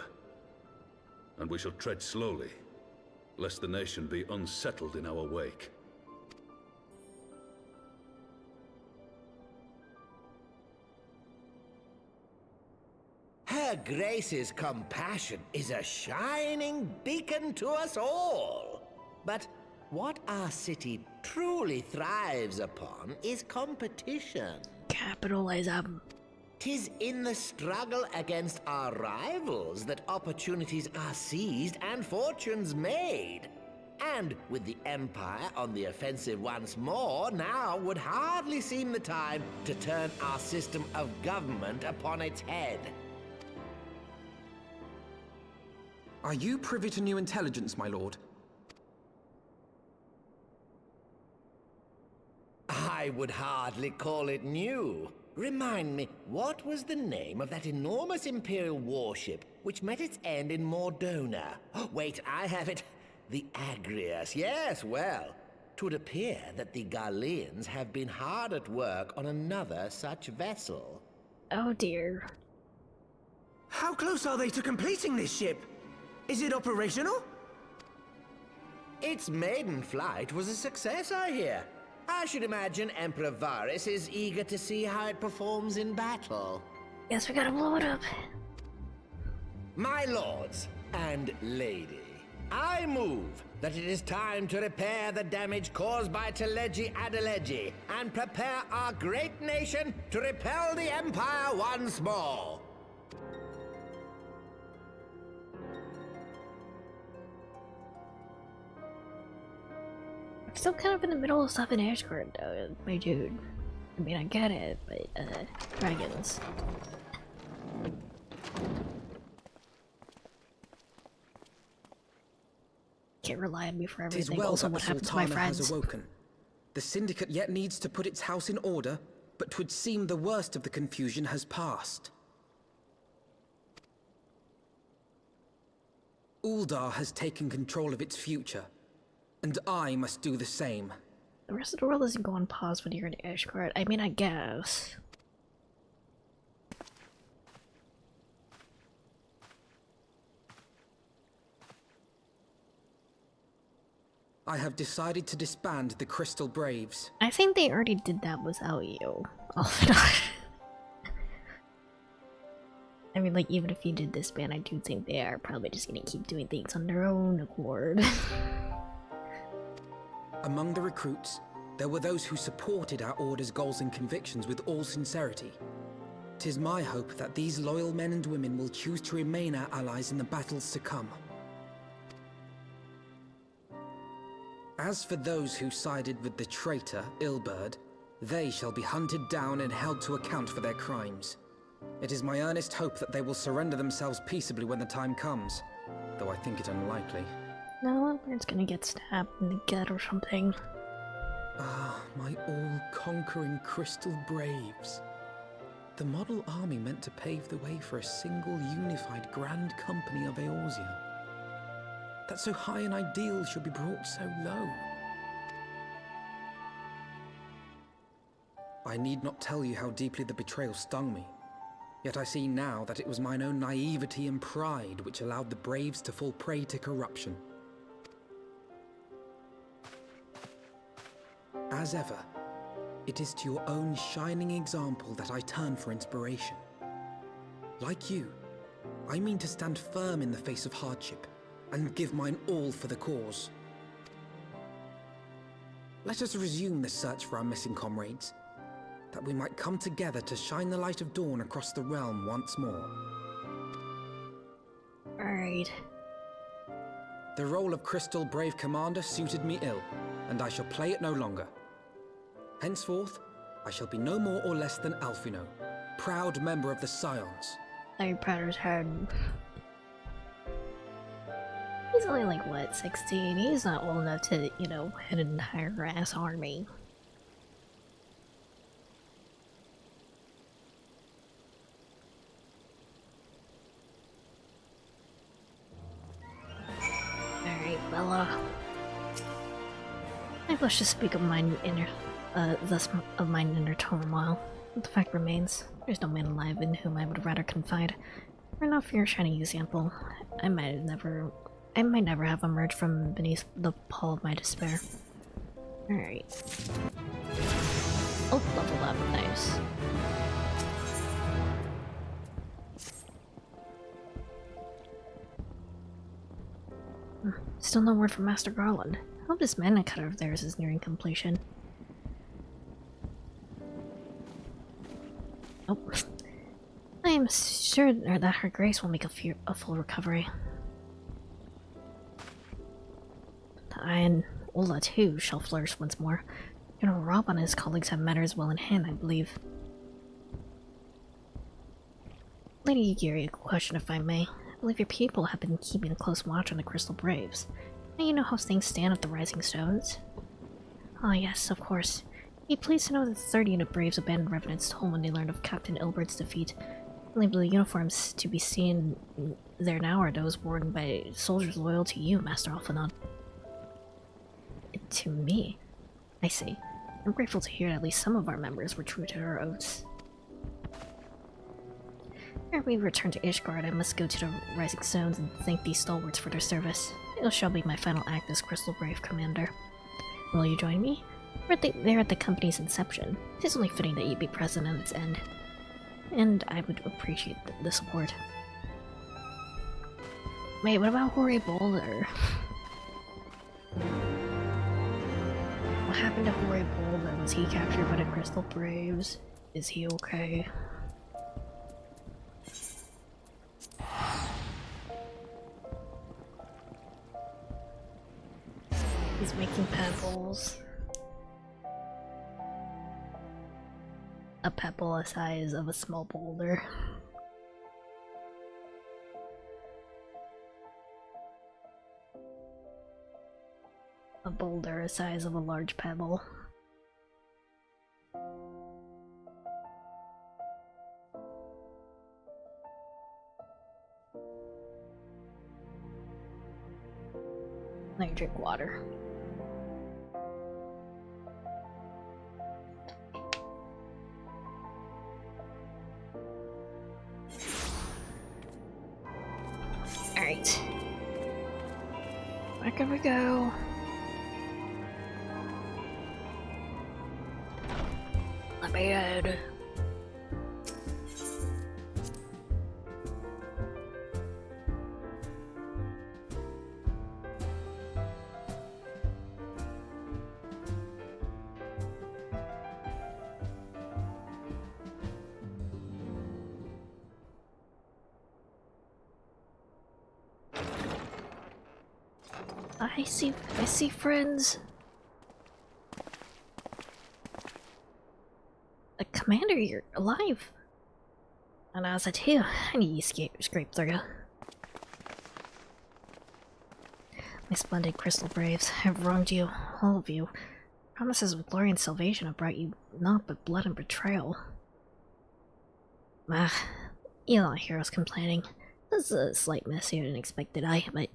And we shall tread slowly, lest the nation be unsettled in our wake. Her Grace's compassion is a shining beacon to us all. But what our city truly thrives upon is competition. Capitalism. 'Tis in the struggle against our rivals that opportunities are seized and fortunes made. And with the Empire on the offensive once more, now would hardly seem the time to turn our system of government upon its head. Are you privy to new intelligence, my lord? I would hardly call it new. Remind me, what was the name of that enormous Imperial warship which met its end in Mordona? Oh, wait, I have it. The Agrius. Yes, well, 'twould appear that the Garleans have been hard at work on another such vessel. Oh dear. How close are they to completing this ship? Is it operational? Its maiden flight was a success, I hear. I should imagine Emperor Varys is eager to see how it performs in battle. Guess we gotta blow it up. My lords and lady, I move that it is time to repair the damage caused by Teleji Adeleji and prepare our great nation to repel the Empire once more. I'm still kind of in the middle of stuff in Ashgard though, my dude. I mean, I get it, but, dragons. Can't rely on me for everything. Well, also, what happened to my friends? has awoken. The Syndicate yet needs to put its house in order, but 'twould seem the worst of the confusion has passed. Uldar has taken control of its future, and I must do the same. The rest of the world doesn't go on pause when you're in Ashgard. I mean, I guess. I have decided to disband the Crystal Braves. I think they already did that without you. I mean, like, even if you did disband, I do think they are probably just gonna keep doing things on their own accord. Among the recruits, there were those who supported our Order's goals and convictions with all sincerity. 'Tis my hope that these loyal men and women will choose to remain our allies in the battles to come. As for those who sided with the traitor, Ilberd, they shall be hunted down and held to account for their crimes. It is my earnest hope that they will surrender themselves peaceably when the time comes, though I think it unlikely. No, it's gonna get stabbed in the gut or something. Ah, my all-conquering Crystal Braves. The model army meant to pave the way for a single unified Grand Company of Eorzea. That so high an ideal should be brought so low. I need not tell you how deeply the betrayal stung me. Yet I see now that it was mine own naivety and pride which allowed the Braves to fall prey to corruption. As ever, it is to your own shining example that I turn for inspiration. Like you, I mean to stand firm in the face of hardship and give mine all for the cause. Let us resume the search for our missing comrades, that we might come together to shine the light of dawn across the realm once more. Alright. The role of Crystal Brave Commander suited me ill, and I shall play it no longer. Henceforth, I shall be no more or less than Alfino, proud member of the Scions. Larry Pratter's head. He's only like, what, 16? He's not old enough to, you know, head an entire ass army. Alright, well, maybe let's just speak of mine inner, thus of mine inner turmoil. But the fact remains, there's no man alive in whom I would rather confide. For not for your shining example, I might never have emerged from beneath the pall of my despair. Alright. Oh, level up, nice. Still no word from Master Garland. I hope this mana cutter of theirs is nearing completion. Oh. I am sure that her grace will make a full recovery. I and Ola too shall flourish once more. General Rob and his colleagues have matters well in hand, I believe. Lady Yugiri, a question if I may. I believe your people have been keeping a close watch on the Crystal Braves. Now you know how things stand at the Rising Stones? Ah yes, of course. Be pleased to know that the 3rd Unit Braves abandoned Revenant's home when they learned of Captain Ilbert's defeat. Only the uniforms to be seen there now are those worn by soldiers loyal to you, Master Alphanon. To me? I see. I'm grateful to hear at least some of our members were true to their oaths. Ere we return to Ishgard, I must go to the Rising Stones and thank these stalwarts for their service. It shall be my final act as Crystal Brave Commander. Will you join me? They're at the company's inception. It is only fitting that you be present at its end. And I would appreciate the support. Wait, what about Hori Boulder? What happened to Hori Boulder? Was he captured by the Crystal Braves? Is he okay? He's making pebbles. A pebble the size of a small boulder. A boulder the size of a large pebble. Let me drink water. Alright. Where can we go? My bed. I see friends. Commander, you're alive. And I was like, too. I need to scrape through. My splendid Crystal Braves, I've wronged you, all of you. Promises of glory and salvation have brought you naught but blood and betrayal. You know, heroes complaining. This is a slight messier than expected, but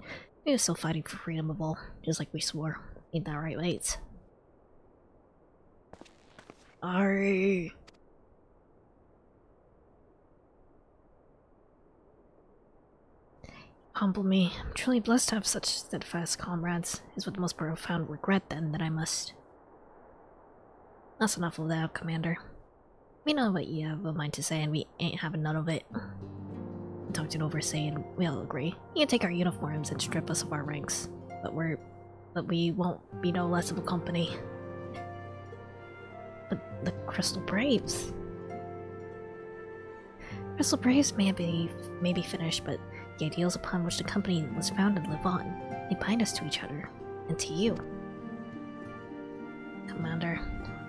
we are still fighting for freedom of all, just like we swore. Ain't that right, mates? Ari. Humble me. I'm truly blessed to have such steadfast comrades. It's with the most profound regret, then, that I must. That's enough of that, Commander. We know what you have a mind to say, and we ain't having none of it. We talked it over, saying we all agree. You can take our uniforms and strip us of our ranks, but we won't be no less of a company. But the Crystal Braves. Crystal Braves may be finished, but the ideals upon which the company was founded live on. They bind us to each other, and to you. Commander,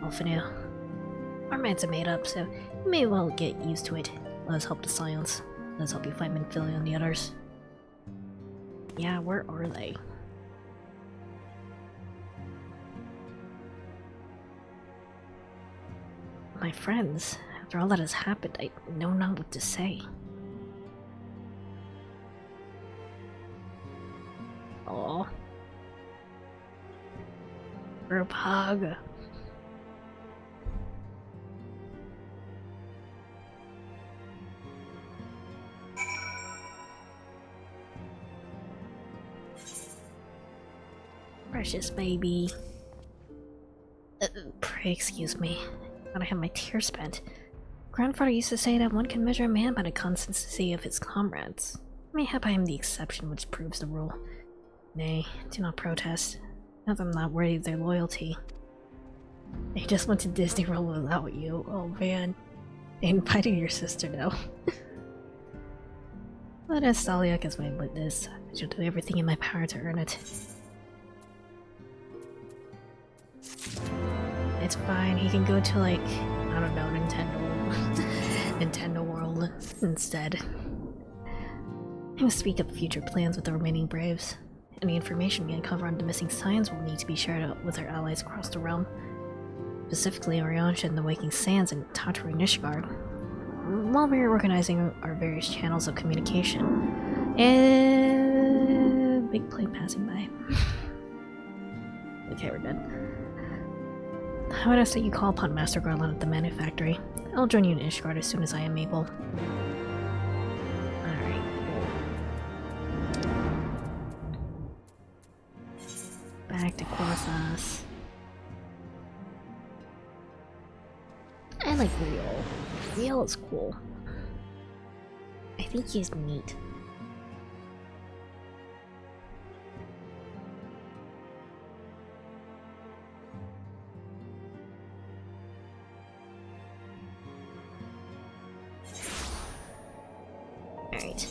Alphinu. Our minds are made up, so you may well get used to it. Let us help the Scions. Let us help you fight Minfilia and the others. Yeah, where are they? My friends, after all that has happened, I know not what to say. Aww. Group hug. Precious baby. Pray excuse me. Gotta have my tears spent. Grandfather used to say that one can measure a man by the constancy of his comrades. Mayhap I am the exception which proves the rule. Nay, do not protest. Know that I'm not worthy of their loyalty. They just went to Disney World without you. Oh man. They invited your sister though. But as Staliak is my witness, I shall do everything in my power to earn it. It's fine, he can go to like, I don't know, Nintendo World instead. I will speak of future plans with the remaining Braves. Any information we uncover on the missing Scions will need to be shared out with our allies across the realm. Specifically Orionsha and the Waking Sands and Tatari Nishgard. While we are organizing our various channels of communication. And big plane passing by. Okay, we're good. I would ask that you call upon Master Garland at the Manufactory. I'll join you in Ishgard as soon as I am able. Alright, cool. Back to Korsas. I like Real. Real is cool. I think he's neat. Alright.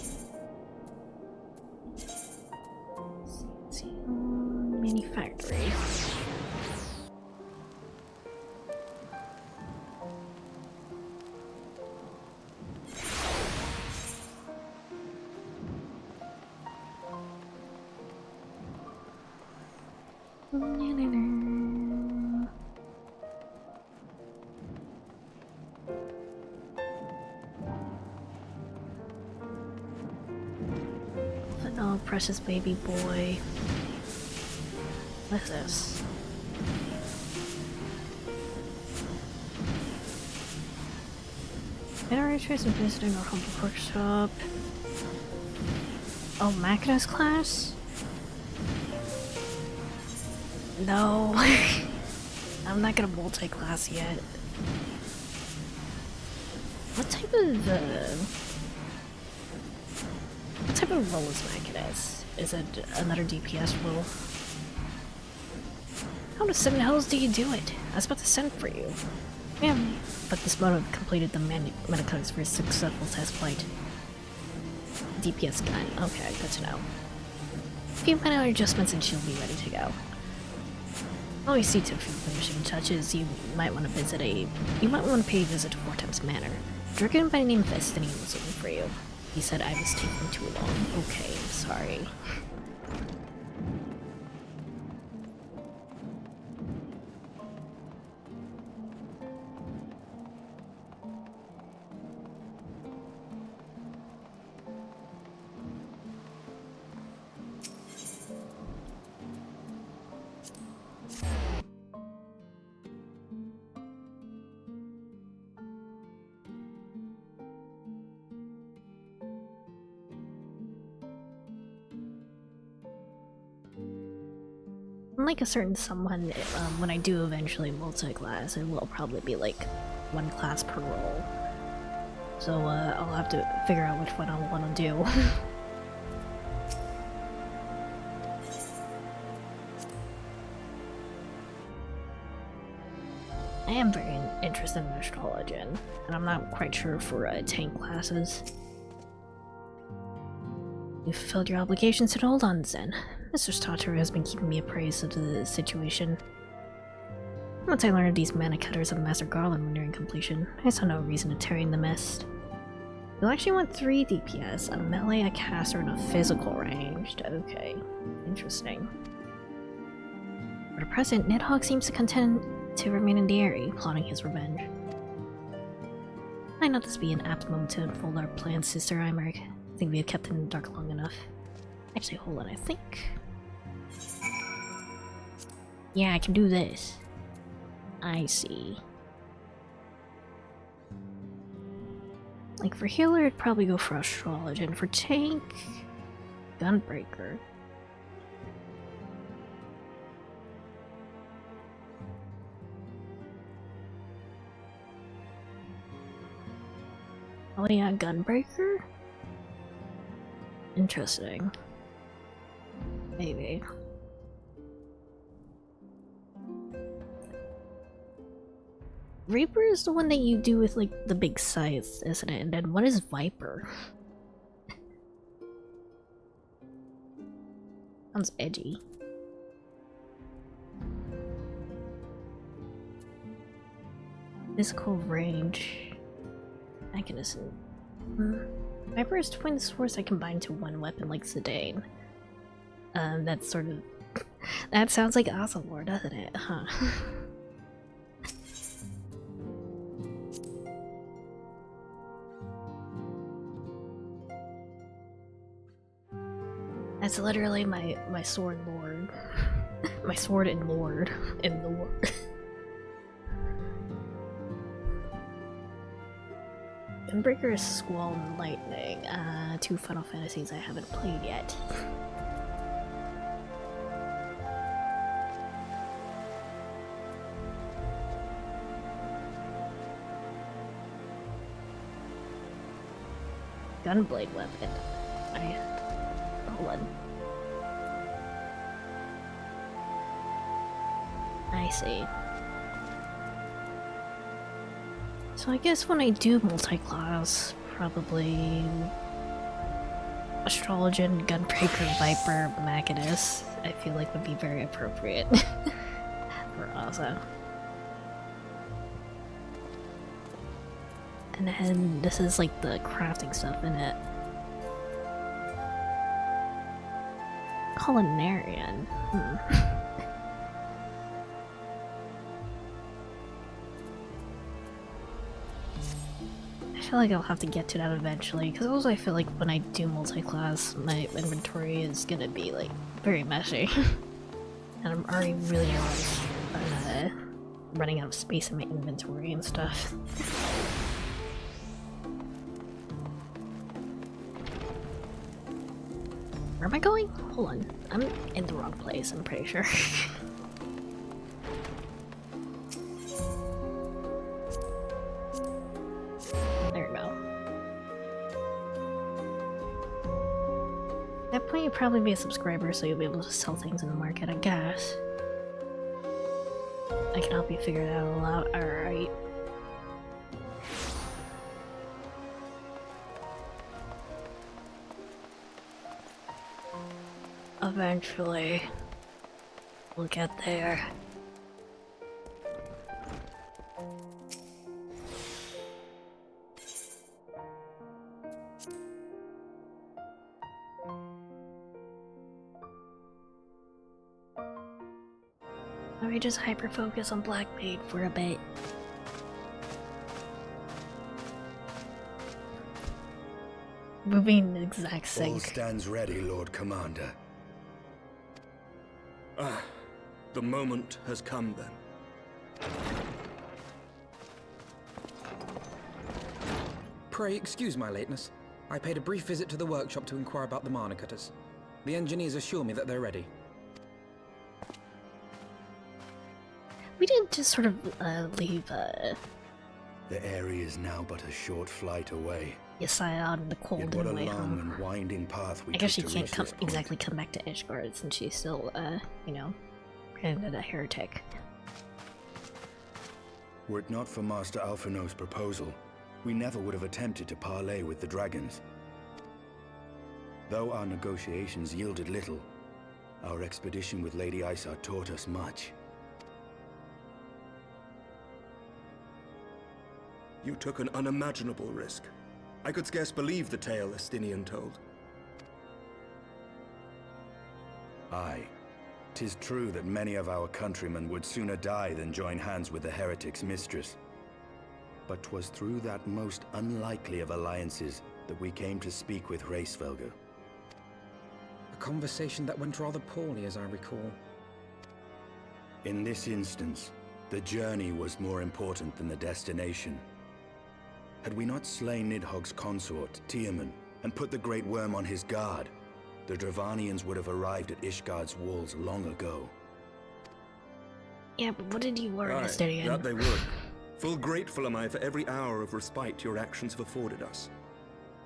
Manufactory. Oh, precious baby boy. What's this? Generators and visiting our humble workshop. Oh, Machinist class? No. I'm not gonna multi-class yet. What type of role is Machinist? Is it another DPS role? How the 7 hells do you do it? I was about to send for you. Yeah, but this motive completed the mechanics for a successful test flight. DPS gun. Okay, good to know. A few minor adjustments and she'll be ready to go. Always see to a few finishing touches. You might want to pay a visit to 4 Times Manor. A dragon by the name of Destiny was looking for you. He said I was taking too long. Okay, sorry. Unlike a certain someone, when I do eventually multi-class, it will probably be like 1 class per role. So I'll have to figure out which one I want to do. I am very interested in astrology, and I'm not quite sure for tank classes. You fulfilled your obligations to hold on, Zen. Mr. Stotterer has been keeping me appraised of the situation. Once I learned these mana cutters of Master Garland were nearing completion, I saw no reason to tarry in the mist. You'll actually want 3 DPS, a melee, a caster, and a physical ranged. Okay, interesting. For the present, Nidhogg seems to content to remain in the area, plotting his revenge. Might not this be an apt moment to unfold our plans, Sister Imeric? I think we have kept him in the dark long enough. Actually, hold on, I think... Yeah, I can do this. I see. Like for healer, I'd probably go for astrology, and for tank... Gunbreaker. Oh yeah, Gunbreaker? Interesting. Maybe. Reaper is the one that you do with like the big scythe, isn't it? And then what is Viper? Sounds edgy. Physical range. Mechanism. Viper is twin swords that combine to one weapon like Zidane. That's sort of... that sounds like Ocelot, doesn't it? Huh. That's literally my sword lord. My sword and lord in the world. Gunbreaker is Squall and Lightning. 2 Final Fantasies I haven't played yet. gunblade weapon. Hold on. I see. So I guess when I do multi-class, probably Astrologian, Gunbreaker, Viper, Machinus, I feel like would be very appropriate for Asa. And then this is like the crafting stuff in it. Culinarian. I feel like I'll have to get to that eventually, because also I feel like when I do multi-class, my inventory is gonna be like very messy. And I'm already really running out of space in my inventory and stuff. Where am I going? Hold on. I'm in the wrong place, I'm pretty sure. There we go. At that point, you'll probably be a subscriber, so you'll be able to sell things in the market, I guess. I can help you figure that all out. Alright. Eventually, we'll get there. Or we just hyper-focus on Blackbait for a bit. Moving in the exact sync. All stands ready, Lord Commander. Ah, the moment has come then. Pray excuse my lateness. I paid a brief visit to the workshop to inquire about the mana cutters. The engineers assure me that they're ready. We didn't just sort of leave The area is now but a short flight away. Yesaya out in the cold Yet what and a way long home. and winding path we I guess she took to can't reach this point. exactly come back to Ishgard since she's still, you know, branded a heretic. Were it not for Master Alphino's proposal, we never would have attempted to parley with the dragons. Though our negotiations yielded little, our expedition with Lady Isar taught us much. You took an unimaginable risk. I could scarce believe the tale Estinian told. Aye. 'Tis true that many of our countrymen would sooner die than join hands with the heretic's mistress. But 'twas through that most unlikely of alliances that we came to speak with Hraesvelgr. A conversation that went rather poorly, as I recall. In this instance, the journey was more important than the destination. Had we not slain Nidhogg's consort, Tiamat, and put the Great Worm on his guard, the Dravanians would have arrived at Ishgard's walls long ago. Yeah, but what did you learn, Aye, Estinian? that they would. Full grateful am I for every hour of respite your actions have afforded us.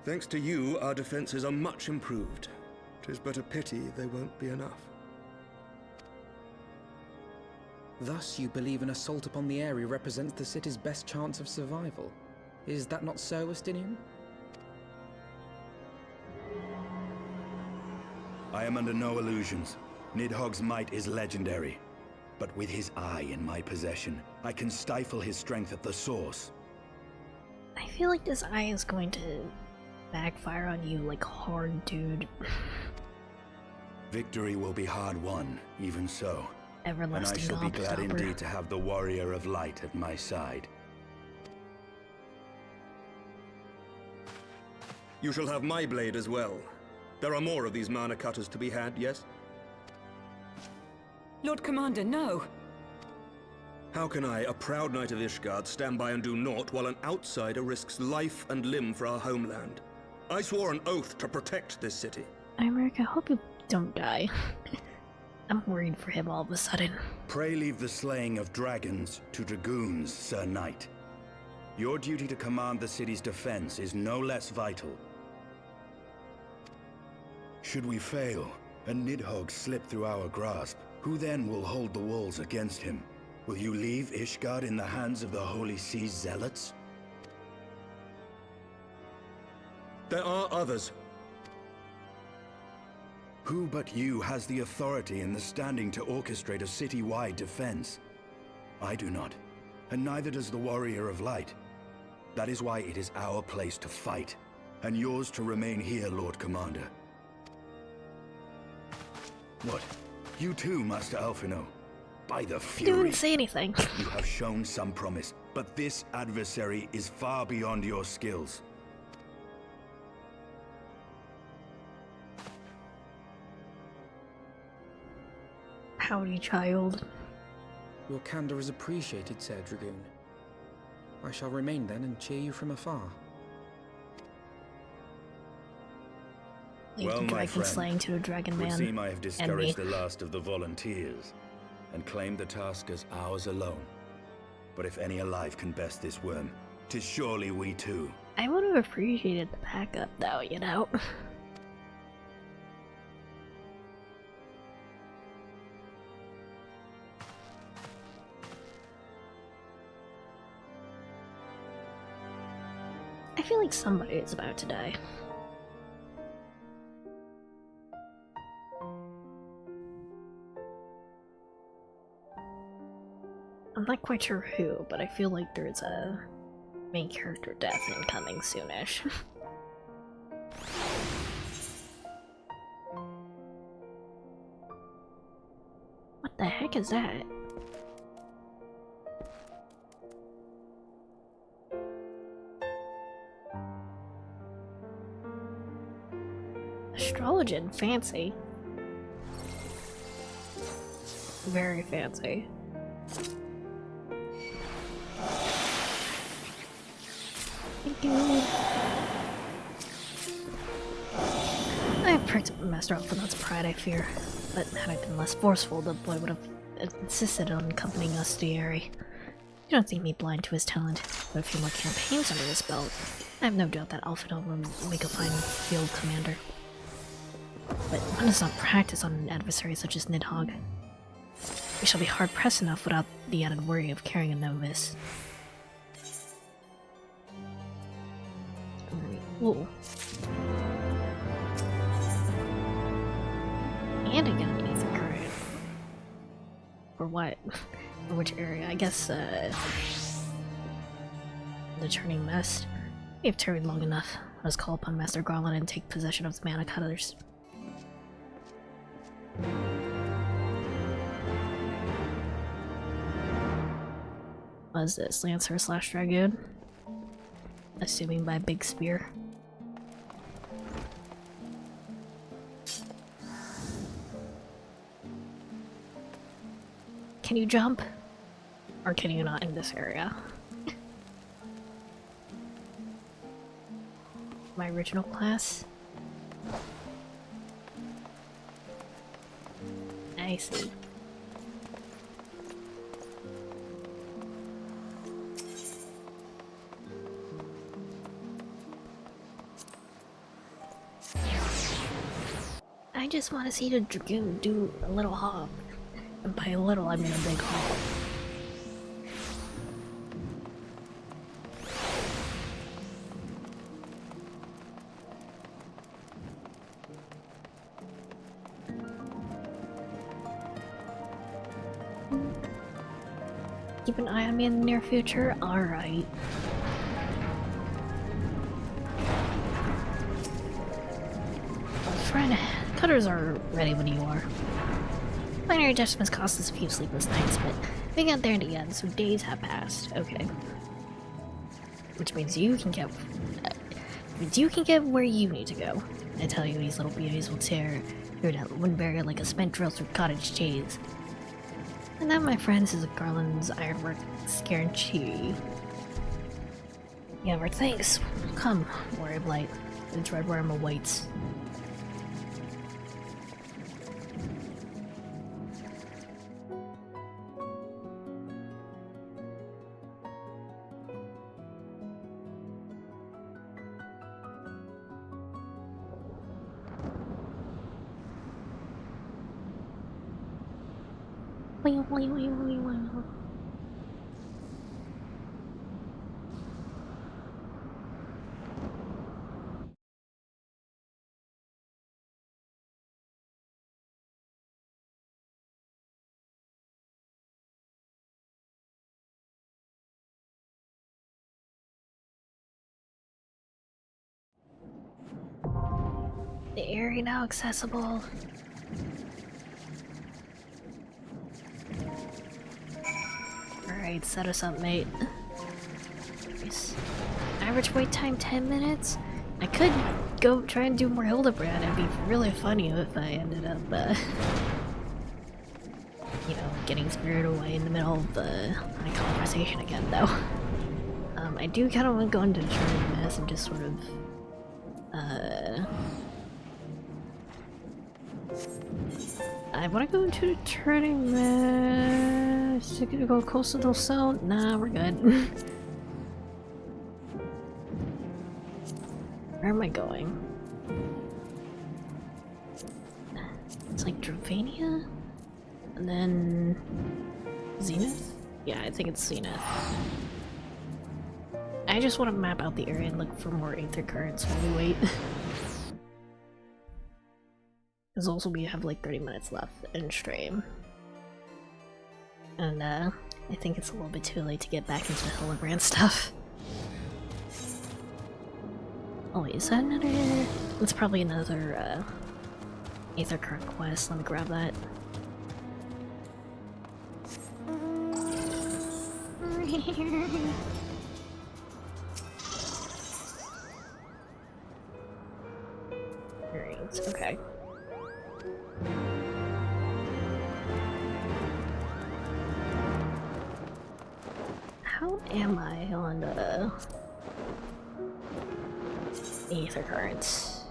Thanks to you, our defenses are much improved. 'Tis but a pity they won't be enough. Thus, you believe an assault upon the area represents the city's best chance of survival. Is that not so, Estinian? I am under no illusions. Nidhogg's might is legendary. But with his eye in my possession, I can stifle his strength at the source. I feel like this eye is going to backfire on you like hard, dude. Victory will be hard won, even so. Everlasting and I shall be glad gobstopper. indeed to have the Warrior of Light at my side. You shall have my blade as well. There are more of these mana cutters to be had, yes? Lord Commander, no! How can I, a proud knight of Ishgard, stand by and do naught while an outsider risks life and limb for our homeland? I swore an oath to protect this city. Imeric, I hope you don't die. I'm worried for him all of a sudden. Pray leave the slaying of dragons to dragoons, Sir Knight. Your duty to command the city's defense is no less vital. Should we fail, and Nidhogg slip through our grasp, who then will hold the walls against him? Will you leave Ishgard in the hands of the Holy Sea's zealots? There are others. Who but you has the authority and the standing to orchestrate a city-wide defense? I do not, and neither does the Warrior of Light. That is why it is our place to fight, and yours to remain here, Lord Commander. What? You too, Master Alphino? By the Fury! You didn't say anything. You have shown some promise, but this adversary is far beyond your skills. Howdy, child. Your candor is appreciated, Sir Dragoon. I shall remain then and cheer you from afar. Leave the dragon slaying to a dragon man. It would seem I have discouraged the last of the volunteers, and claimed the task as ours alone. But if any alive can best this worm, 'tis surely we too. I would have appreciated the backup though, you know? I feel like somebody is about to die. I'm not quite sure who, but I feel like there's a main character death incoming soonish. What the heck is that? Astrologian, fancy. Very fancy. Thank you. I pricked Master Alphinaud's pride, I fear, but had I been less forceful, the boy would have insisted on accompanying us to the area. You don't think me blind to his talent, but a few more campaigns under his belt, I have no doubt that Alphinaud will make a fine field commander. But one does not practice on an adversary such as Nidhogg. We shall be hard-pressed enough without the added worry of carrying a novice. Ooh. And again underneath the current. For what? For which area? I guess, the turning mist. We have tarried long enough. Let us call upon Master Garland and take possession of the Mana Cutters. What is this? Lancer / Dragoon? Assuming by Big Spear. Can you jump? Or can you not in this area? My original class? I see. I just want to see the Dragoon do a little hop. And by a little, I mean a big hop. Keep an eye on me in the near future? Alright. Friend, cutters are ready when you are. Minor adjustments cost us a few sleepless nights, but we got there in the end, so days have passed. Okay. Which means you can get where you need to go. I tell you, these little beauties will tear through that wooden barrier like a spent drill through cottage cheese. And that, my friends, is Garland's ironwork's guarantee. Yeah, thanks. Come, Warrior of Light. The dread worm awaits. The area now accessible. Alright, set us up, mate. Nice. Average wait time 10 minutes? I could go try and do more Hildebrand. It'd be really funny if I ended up, you know, getting spirited away in the middle of my conversation again, though. I do kind of want to go into Turning Mess and just sort of, I want to go into the Turning Mess. Is gonna go close to the south? Nah, we're good. Where am I going? It's like Dravania? And then... Zenith? Yeah, I think it's Zenith. I just want to map out the area and look for more Aether Currents while we wait. Because also we have like 30 minutes left in stream. And I think it's a little bit too late to get back into the Hildebrand stuff. Oh wait, is that another... That's probably another Aether Current quest. Let me grab that. Alright, okay. How am I on Aether Currents?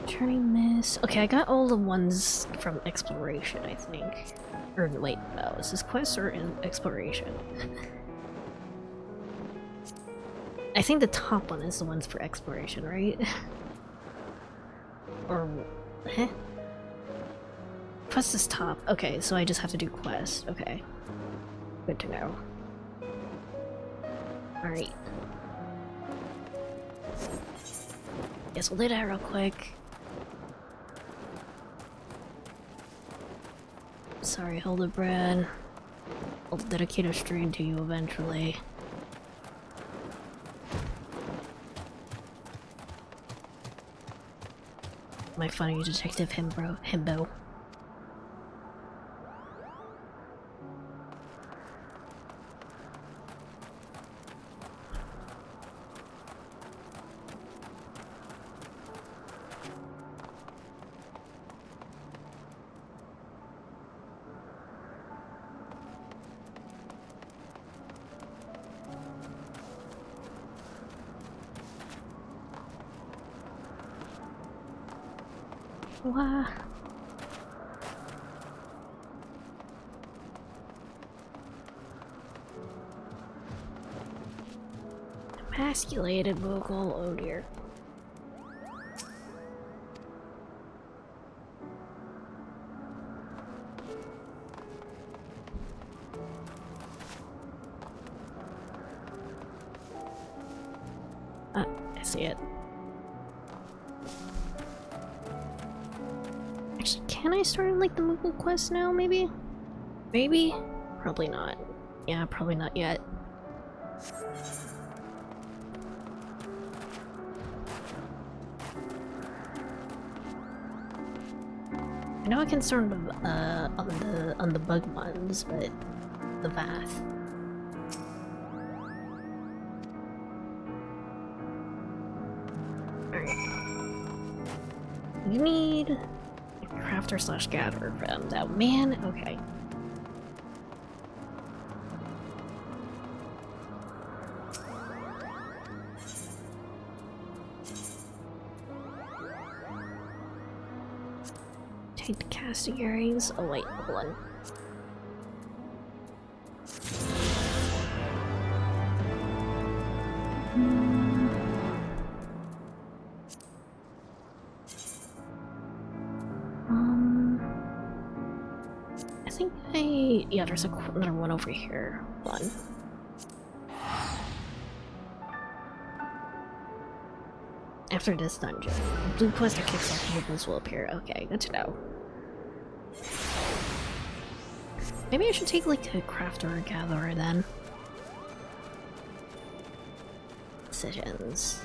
Turning Miss. Okay, I got all the ones from Exploration, I think. Or wait, no, is this quest or in Exploration? I think the top one is the ones for Exploration, right? Or... Huh? Quest is top. Okay, so I just have to do quest. Okay. Good to know. Alright. Guess we'll do that real quick. Sorry, Hildebrand. I'll dedicate a stream to you eventually. My funny detective himbo. Wah. Emasculated vocal, oh dear. Ah, I see it. Actually, can I start like the Moogle quest now, maybe? Maybe? Probably not. Yeah, probably not yet. I know I can start on the bug ones, but the Vath. Alright. You need crafter slash gatherer for them though. Man, okay. Take the casting earrings. Oh wait, hold on. think yeah, there's another one over here. One. After this dungeon, a blue quest that kicks off movements will appear. Okay, good to know. Maybe I should take like a crafter or gatherer then. Decisions.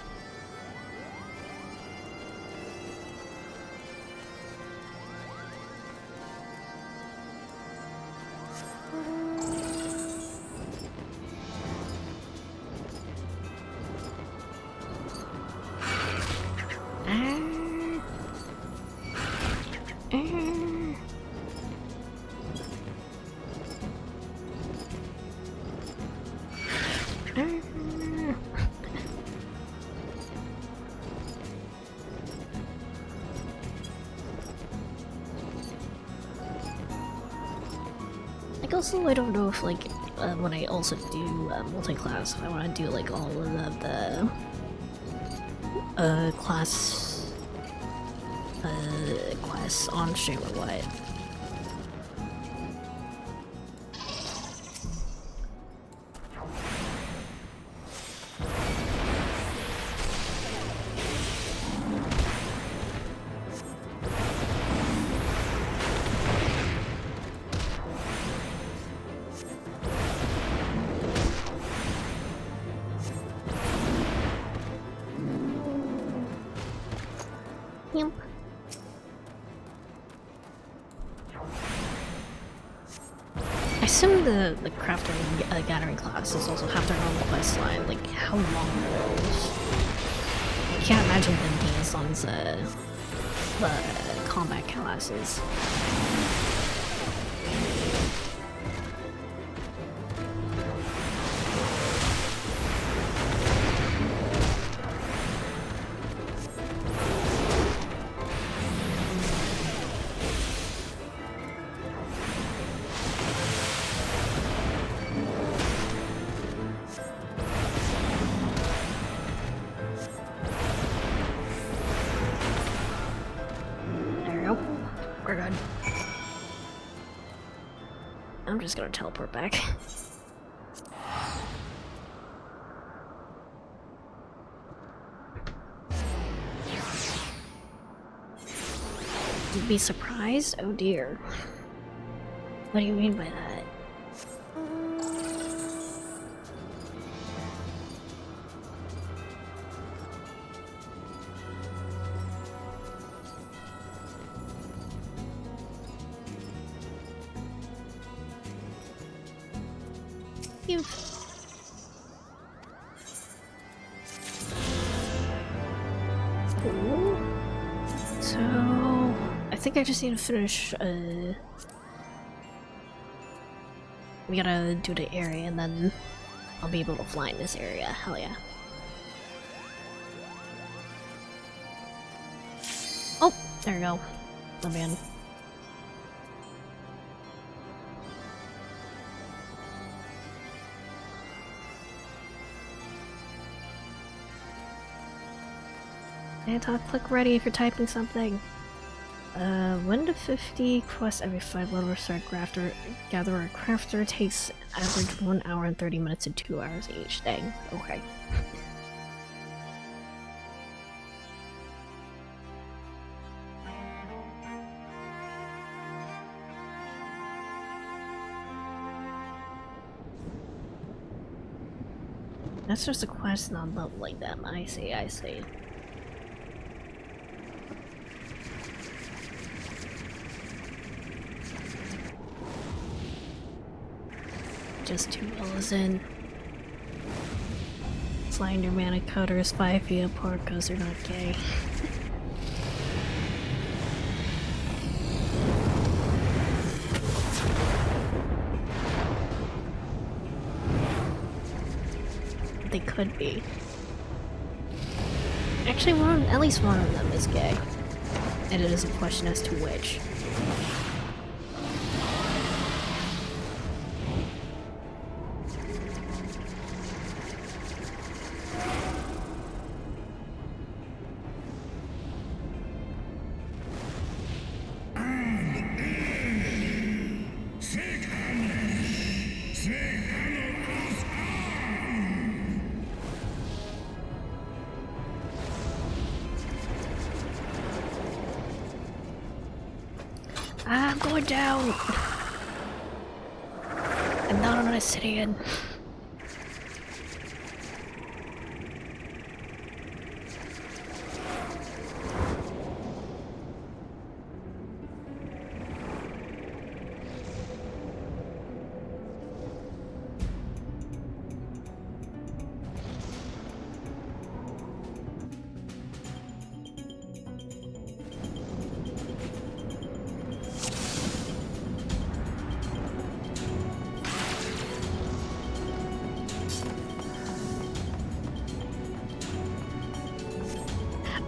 Also, I don't know if like when I also do multi-class, I want to do like all of the class quests on stream or what. I assume the crafter and gathering classes also have their own quest line. Like, how long are those? I can't imagine them being as long as combat classes. I'm just gonna teleport back. You'd be surprised? Oh dear. What do you mean by that? So, I think I just need to finish, we gotta do the area and then I'll be able to fly in this area. Hell yeah. Oh, there we go. Oh man. Click ready if you're typing something. 1 to 50 quests every 5 levels. Start gatherer crafter takes average 1 hour and 30 minutes and 2 hours each. Dang. Okay. That's just a quest not leveling them. I see, I see. Just 2 wells in. Slender mana cutters 5 feet apart because they're not gay. They could be. Actually, at least one of them is gay. And it is a question as to which. going down. I'm not on a city-in.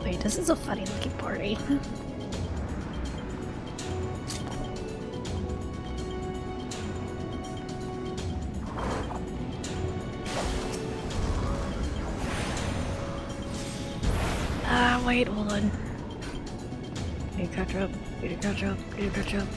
Wait, this is a funny looking party. Wait, hold on. Need to catch up, need to catch up, need to catch up.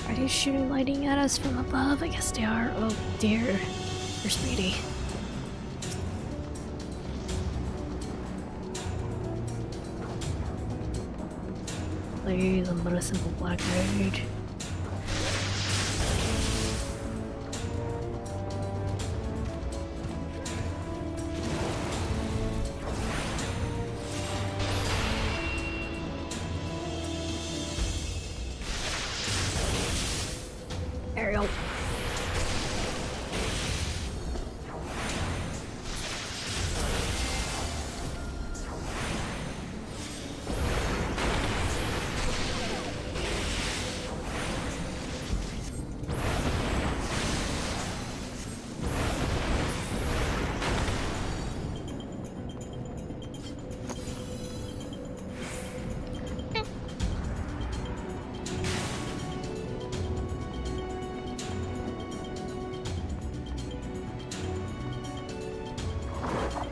Are they shooting lightning at us from above? I guess they are. Oh dear. Where's Speedy? Please, I'm but a simple black mage. Ariel.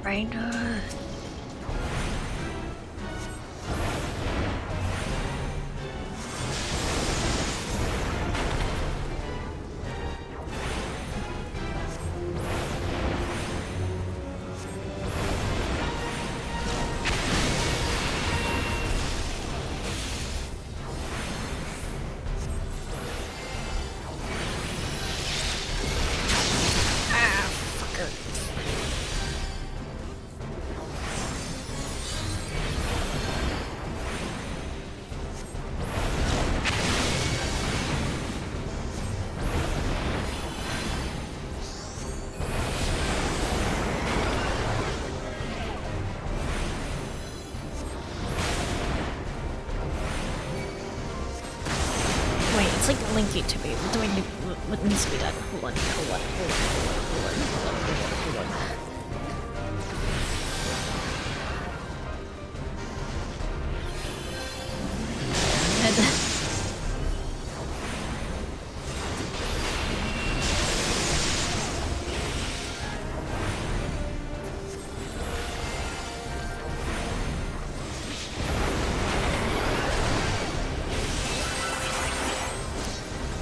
Kinda. It's like linking to me. What do I need? What needs to be done? Hold on, hold on, hold on, hold on, hold on, hold on, hold on.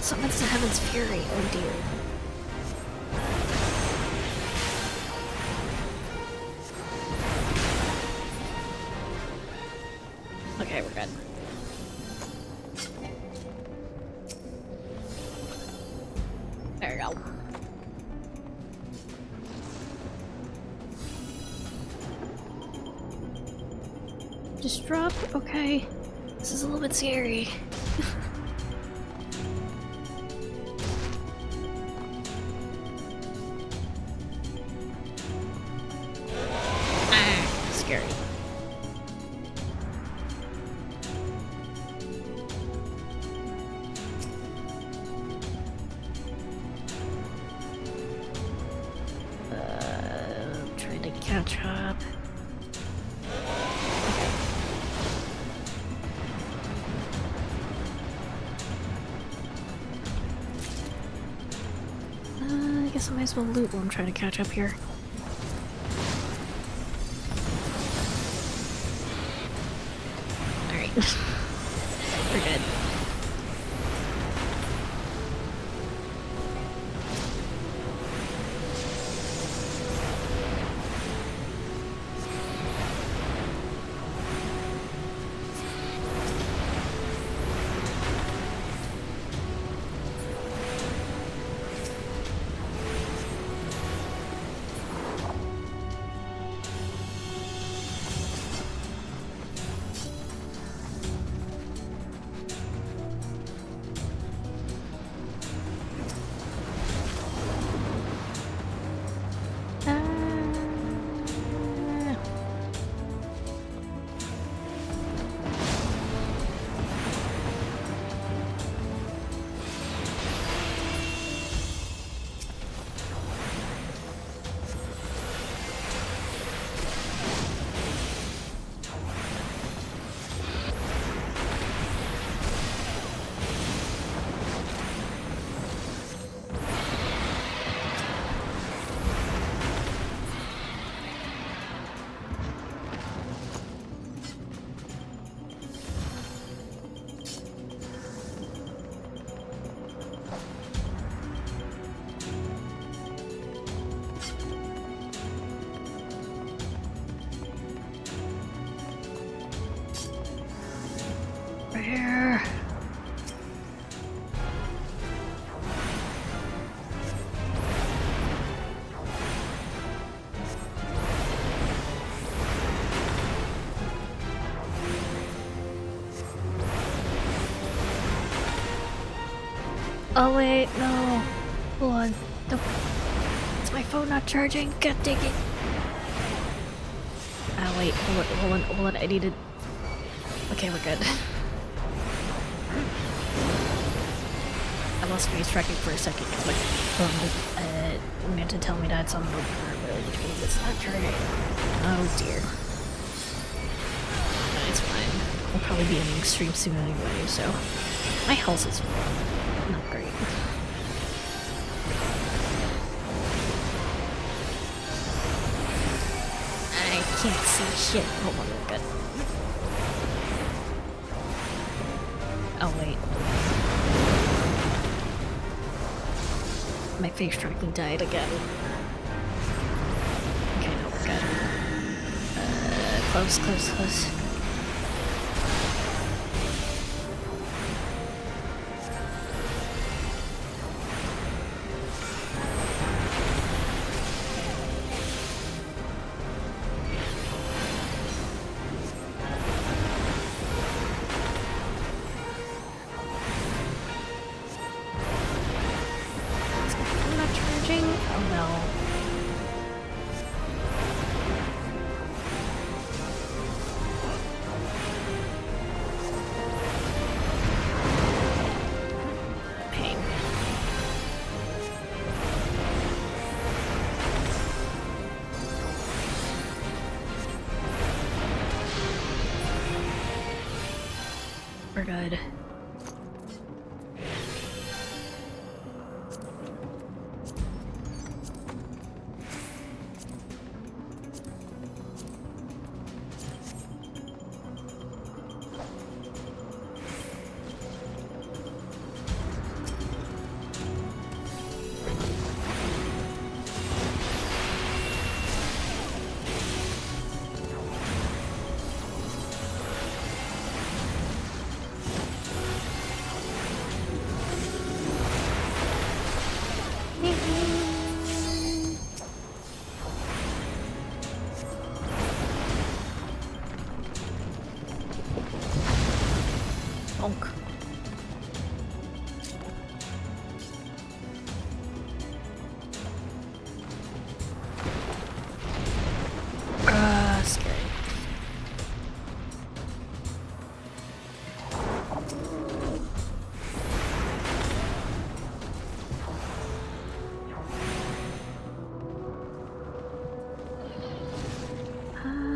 Summons the Heaven's Fury, oh dear. Okay, we're good. There we go. Just drop, okay. This is a little bit scary. Scary. Trying to catch up. guess I might as well loot while I'm trying to catch up here. Alright. We're good. Where? Oh wait, no. Hold on. Don't. Is my phone not charging? God dang it. Ah wait, hold on, I needed... Okay, we're good. I lost face tracking for a second because my phone meant to tell me that it's on mode mode, which means it's not charging. Oh dear. No, it's fine. We'll probably be ending stream soon anyway, so... My health is not great. I can't see shit. Hold on, we're good. Oh wait. My face tracking died again. Okay, no, we're good. Close, close, close. We're good. Bonk. Scary.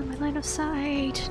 My line of sight.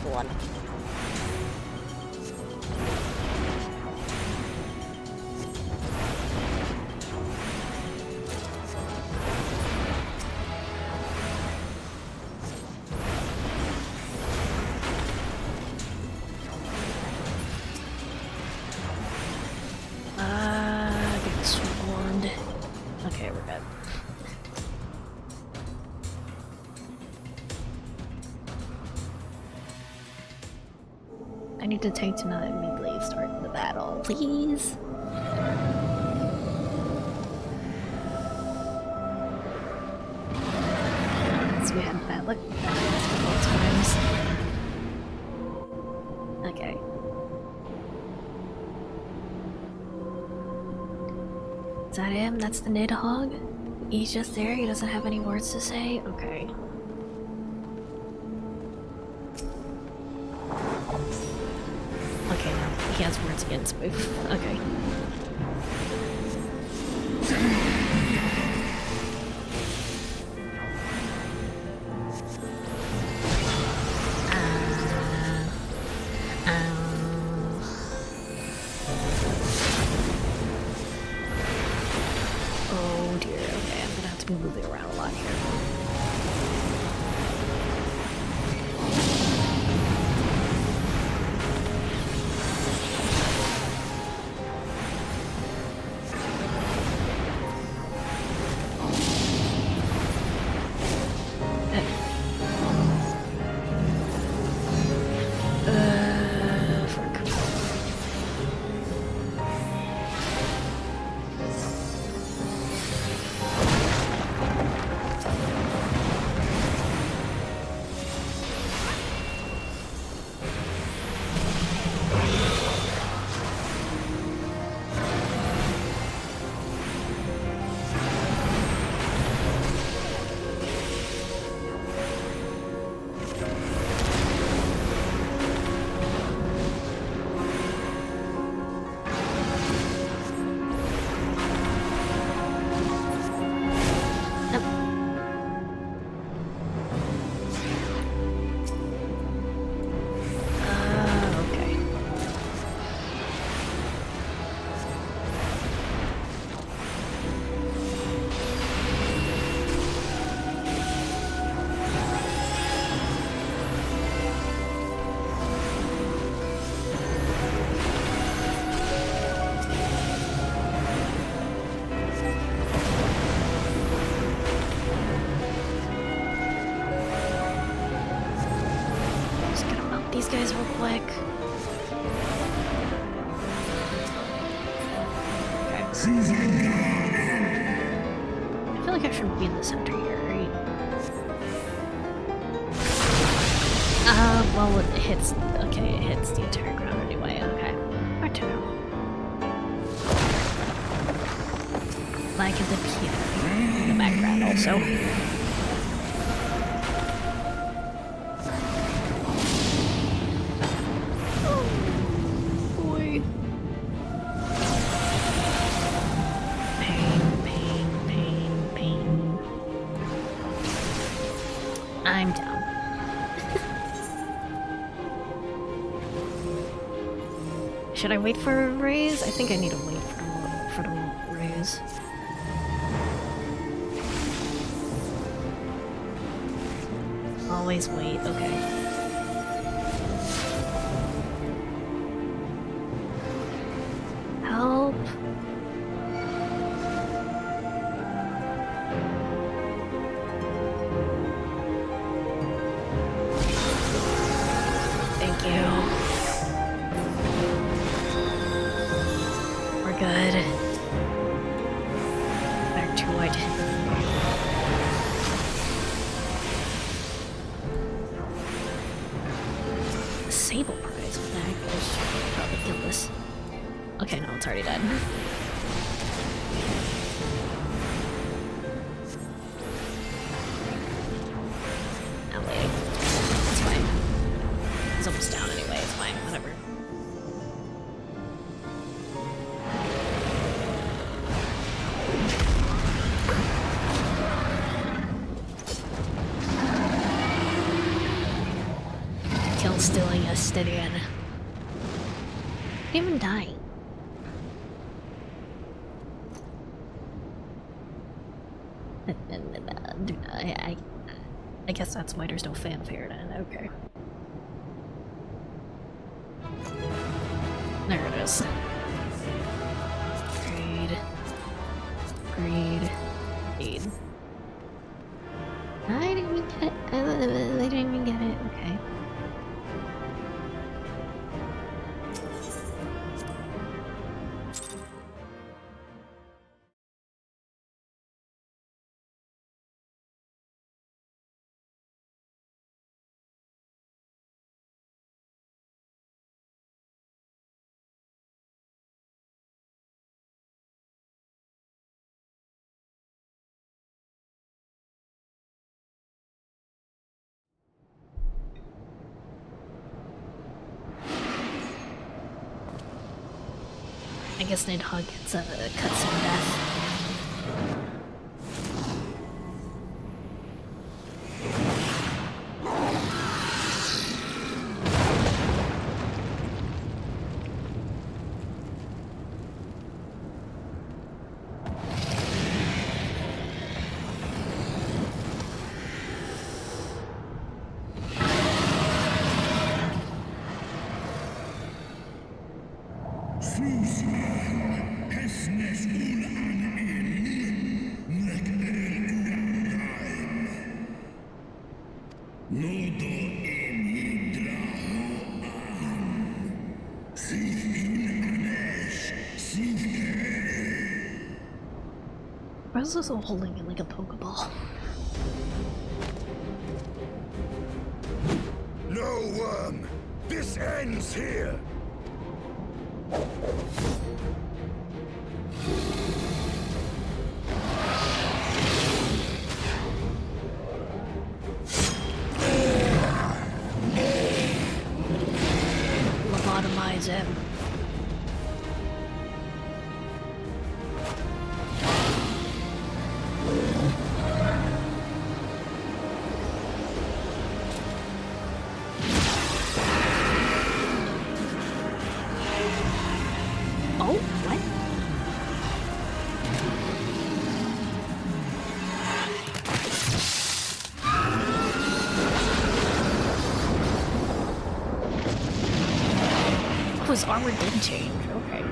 One. Get swarmed. Okay, we're good. I need to take to not immediately start the battle, please. So we had bad luck both times. Okay. Is that him? That's the Nidhogg? He's just there, he doesn't have any words to say? Okay. Okay, now he has words against move. Okay. Oh dear, okay, I'm gonna have to be moving around a lot here. Okay. Just gonna mount these guys real quick. Okay. I feel like I shouldn't be in the center here, right? Well, it hits. Okay, it hits the entire ground anyway. Okay. Hard to know. Like the piano in the background, also. Boy. Pain, pain, pain, pain. I'm down. Should I wait for a raise? I think I need to wait for the raise. Always wait, okay. Help. Thank you. We're good. Back to it. Sable prize. What the heck? I should probably kill this. Okay, no, it's already dead. Oh wait, it's fine. It's almost down anyway. It's fine. Whatever. Kill stealing a Styrian. Even dying. I guess that's why there's no fanfare then. Okay. There it is. Greed. Greed. Greed. I didn't even get it. I didn't even get it. Okay. I guess Nidhogg gets a cutscene death. I was also holding it like a Pokeball. No worm! This ends here! Lobotomize him. His armor did change, okay.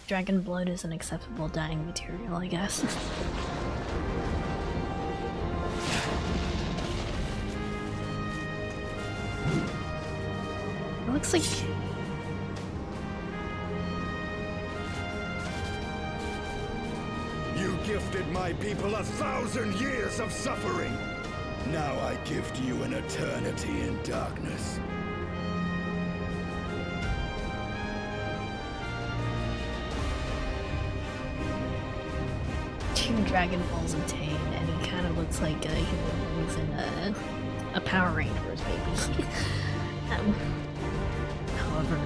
Dragon blood is an acceptable dyeing material, I guess. It looks like... You gifted my people 1,000 years of suffering! Now I gift you an eternity in darkness. Two Dragon Balls obtained, and he kind of looks like he belongs in a Power Rangers, maybe. However,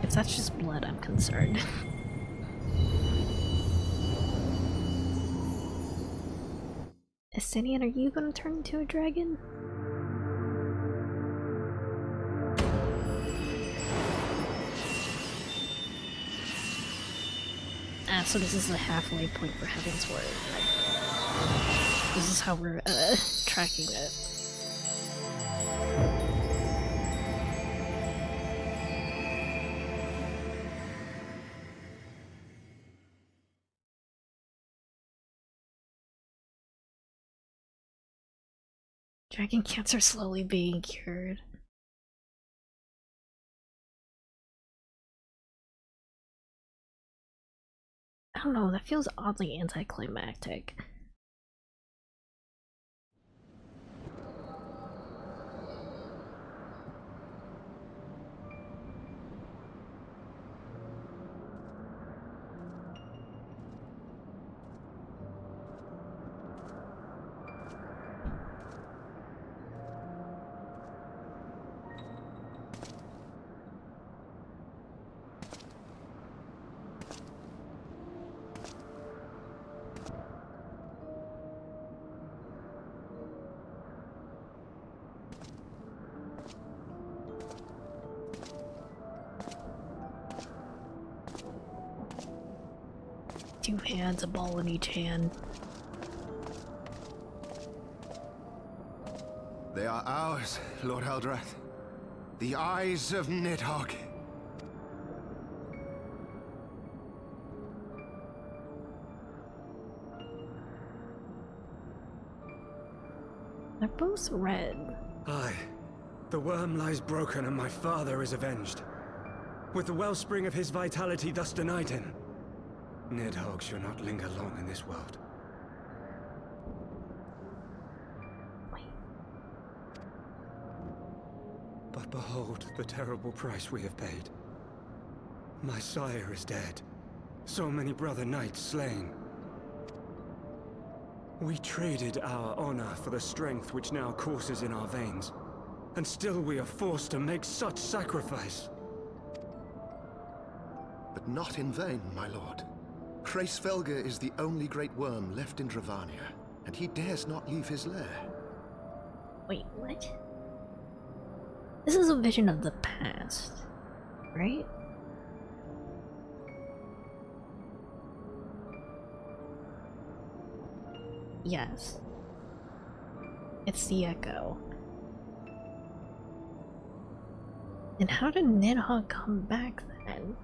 if that's just blood, I'm concerned. Estinian, are you gonna turn into a dragon? Ah, so this is the halfway point for Heaven's Word. This is how we're tracking it. Dragon cancer slowly being cured. I don't know, that feels oddly anticlimactic. Two hands, a ball in each hand. They are ours, Lord Haldrath. The eyes of Nidhogg. They're both red. Aye. The worm lies broken and my father is avenged. With the wellspring of his vitality thus denied him, Nidhogg shall not linger long in this world. But behold the terrible price we have paid. My sire is dead. So many brother knights slain. We traded our honor for the strength which now courses in our veins. And still we are forced to make such sacrifice. But not in vain, my lord. Hraesvelgr is the only great worm left in Dravania, and he dares not leave his lair. Wait, what? This is a vision of the past, right? Yes. It's the echo. And how did Nidhogg come back then?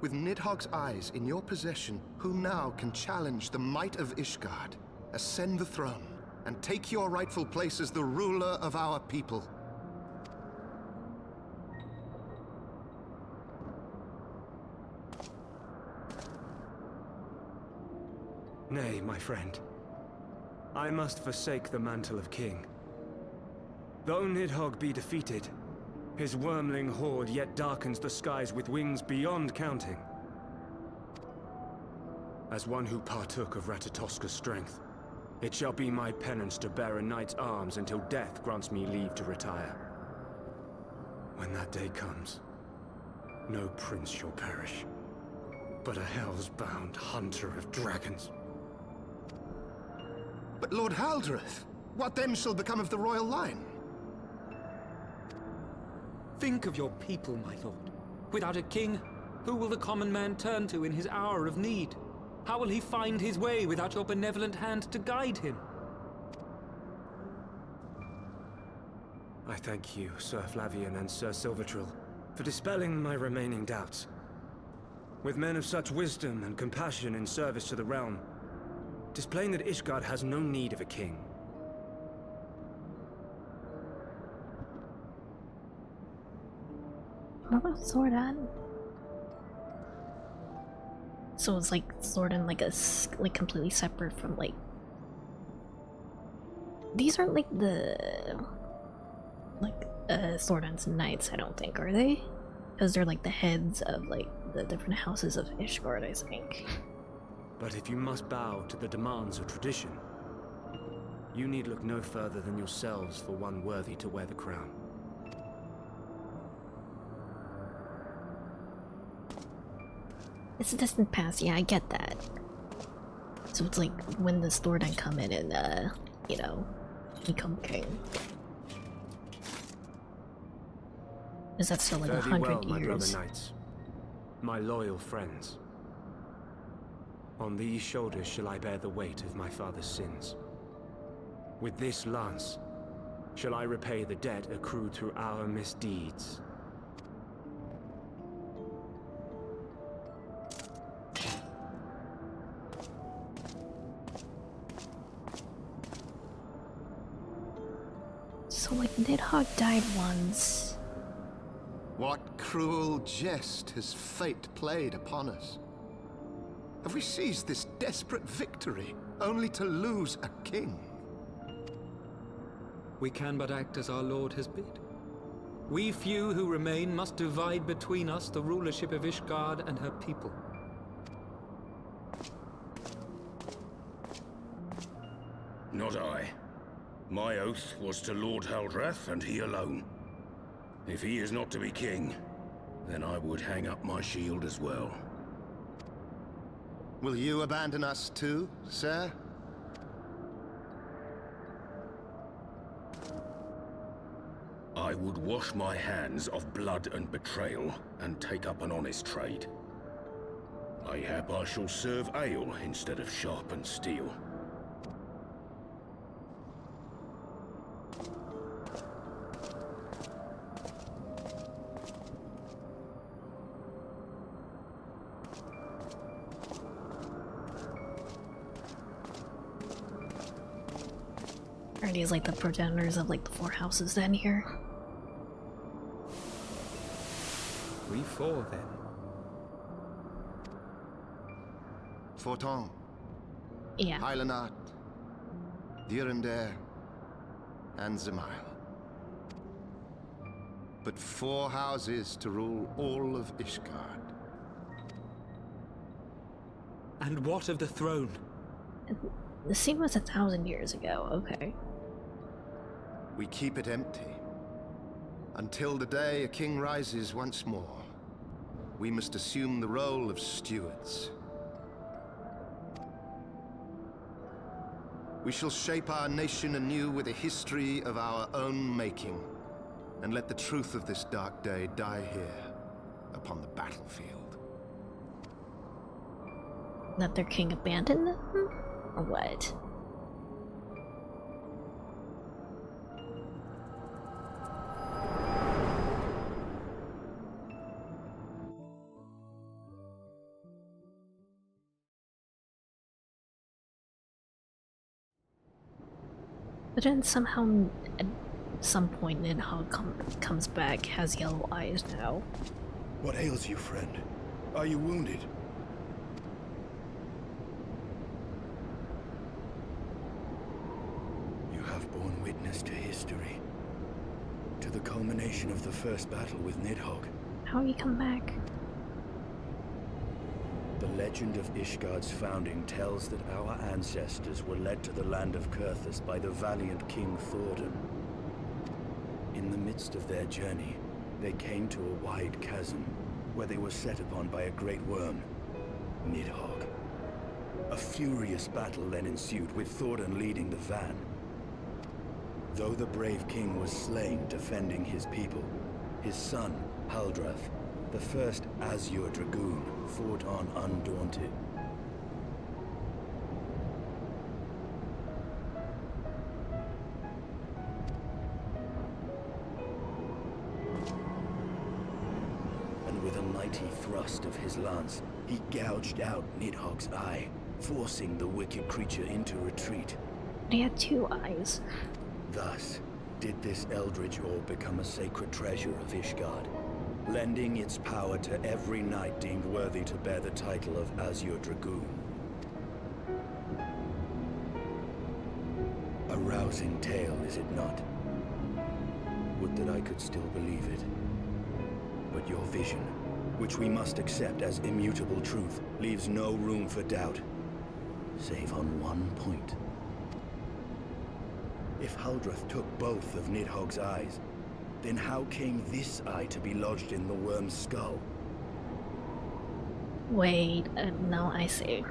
With Nidhogg's eyes in your possession, who now can challenge the might of Ishgard, ascend the throne, and take your rightful place as the ruler of our people? Nay, my friend. I must forsake the mantle of king. Though Nidhogg be defeated, his wormling horde yet darkens the skies with wings beyond counting. As one who partook of Ratatoska's strength, it shall be my penance to bear a knight's arms until death grants me leave to retire. When that day comes, no prince shall perish, but a hell's-bound hunter of dragons. But Lord Haldrath, what then shall become of the royal line? Think of your people, my lord. Without a king, who will the common man turn to in his hour of need? How will he find his way without your benevolent hand to guide him? I thank you, Sir Flavian and Sir Silvertrill, for dispelling my remaining doubts. With men of such wisdom and compassion in service to the realm, 'tis plain that Ishgard has no need of a king. What about Zordon? So it's like Zordon, like completely separate from like. These aren't like Zordon's knights, I don't think, are they? Because they're like the heads of like the different houses of Ishgard, I think. But if you must bow to the demands of tradition, you need look no further than yourselves for one worthy to wear the crown. It's a distant past, yeah, I get that. So it's like when the Zordon come in and, you know, become king. Is that still like 100 well, my brother years? knights, my loyal friends. On these shoulders shall I bear the weight of my father's sins. With this lance shall I repay the debt accrued through our misdeeds. So like Nidhogg died once. What cruel jest has fate played upon us? Have we seized this desperate victory, only to lose a king? We can but act as our lord has bid. We few who remain must divide between us the rulership of Ishgard and her people. Not I. My oath was to Lord Haldrath, and he alone. If he is not to be king, then I would hang up my shield as well. Will you abandon us too, sir? I would wash my hands of blood and betrayal, and take up an honest trade. Mayhap I shall serve ale instead of sharpened steel. Are these like the progenitors of like the four houses then here? We four then. Forton. Yeah. Hylanat. Dyrendare. And Zemail. But 4 houses to rule all of Ishgard. And what of the throne? The scene was 1,000 years ago, okay. We keep it empty. Until the day a king rises once more. We must assume the role of stewards. We shall shape our nation anew with a history of our own making, and let the truth of this dark day die here, upon the battlefield. That their king abandoned them? Or what? But then somehow, at some point, Nidhogg comes back, has yellow eyes now. What ails you, friend? Are you wounded? You have borne witness to history. To the culmination of the first battle with Nidhogg. How you come back? The legend of Ishgard's founding tells that our ancestors were led to the land of Kurthus by the valiant King Thordan. In the midst of their journey, they came to a wide chasm, where they were set upon by a great worm, Nidhogg. A furious battle then ensued, with Thordan leading the van. Though the brave king was slain defending his people, his son, Haldrath, the first Azure Dragoon, fought on undaunted. And with a mighty thrust of his lance, he gouged out Nidhogg's eye, forcing the wicked creature into retreat. He had 2 eyes. Thus, did this eldritch orb become a sacred treasure of Ishgard, lending its power to every knight deemed worthy to bear the title of Azure Dragoon. A rousing tale, is it not? Would that I could still believe it. But your vision, which we must accept as immutable truth, leaves no room for doubt, save on one point. If Haldrath took both of Nidhogg's eyes, then how came this eye to be lodged in the worm's skull? Wait, no, I see.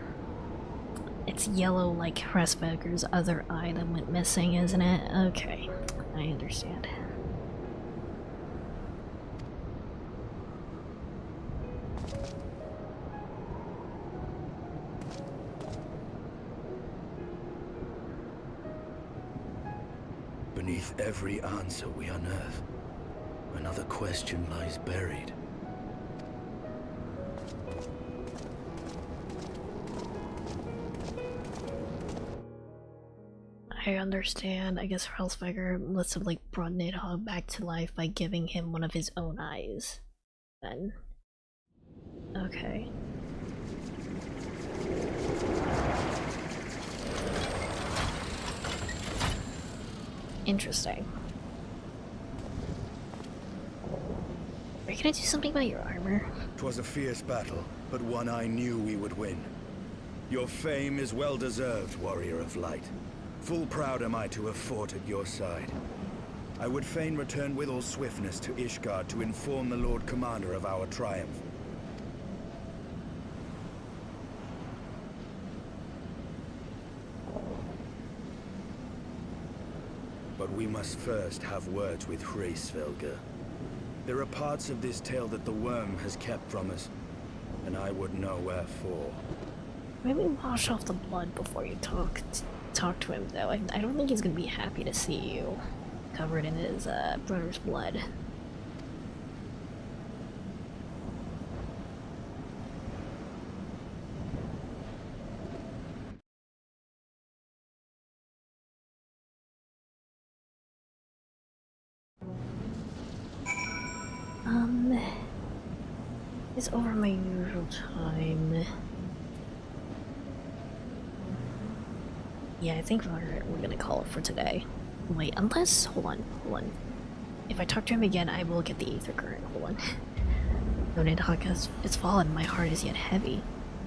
It's yellow like Hresveger's other eye that went missing, isn't it? Okay, I understand. Beneath every answer we unearth, another question lies buried. I understand. I guess Hresveger must have like brought Nidhogg back to life by giving him one of his own eyes. Then. Okay. Interesting. Are you gonna do something about your armor? 'Twas a fierce battle, but one I knew we would win. Your fame is well deserved, warrior of light. Full proud am I to have fought at your side. I would fain return with all swiftness to Ishgard to inform the Lord Commander of our triumph. But we must first have words with Hraesvelgr. There are parts of this tale that the worm has kept from us, and I would know wherefore. Maybe wash off the blood before you talk to him, though. I don't think he's gonna be happy to see you covered in his brother's blood. It's over my usual time. Yeah, I think we're gonna call it for today. Wait, unless hold on. If I talk to him again, I will get the Aether Current. Hold on. No, Nidhogg it's fallen. My heart is yet heavy,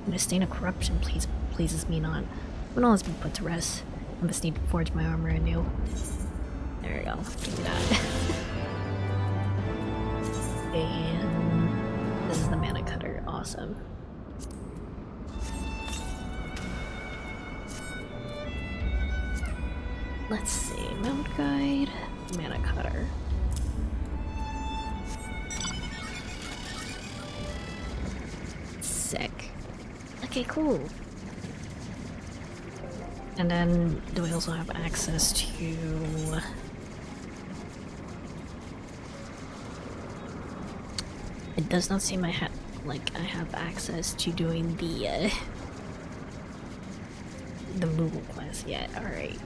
and a stain of corruption pleases me not. When all has been put to rest, I must need to forge my armor anew. There we go. Give me that. And this is the mana cutter. Awesome. Let's see, mount guide, mana cutter. Sick. Okay, cool. And then, do I also have access to... It does not seem I have access to doing the Moogle quest yet. Alright.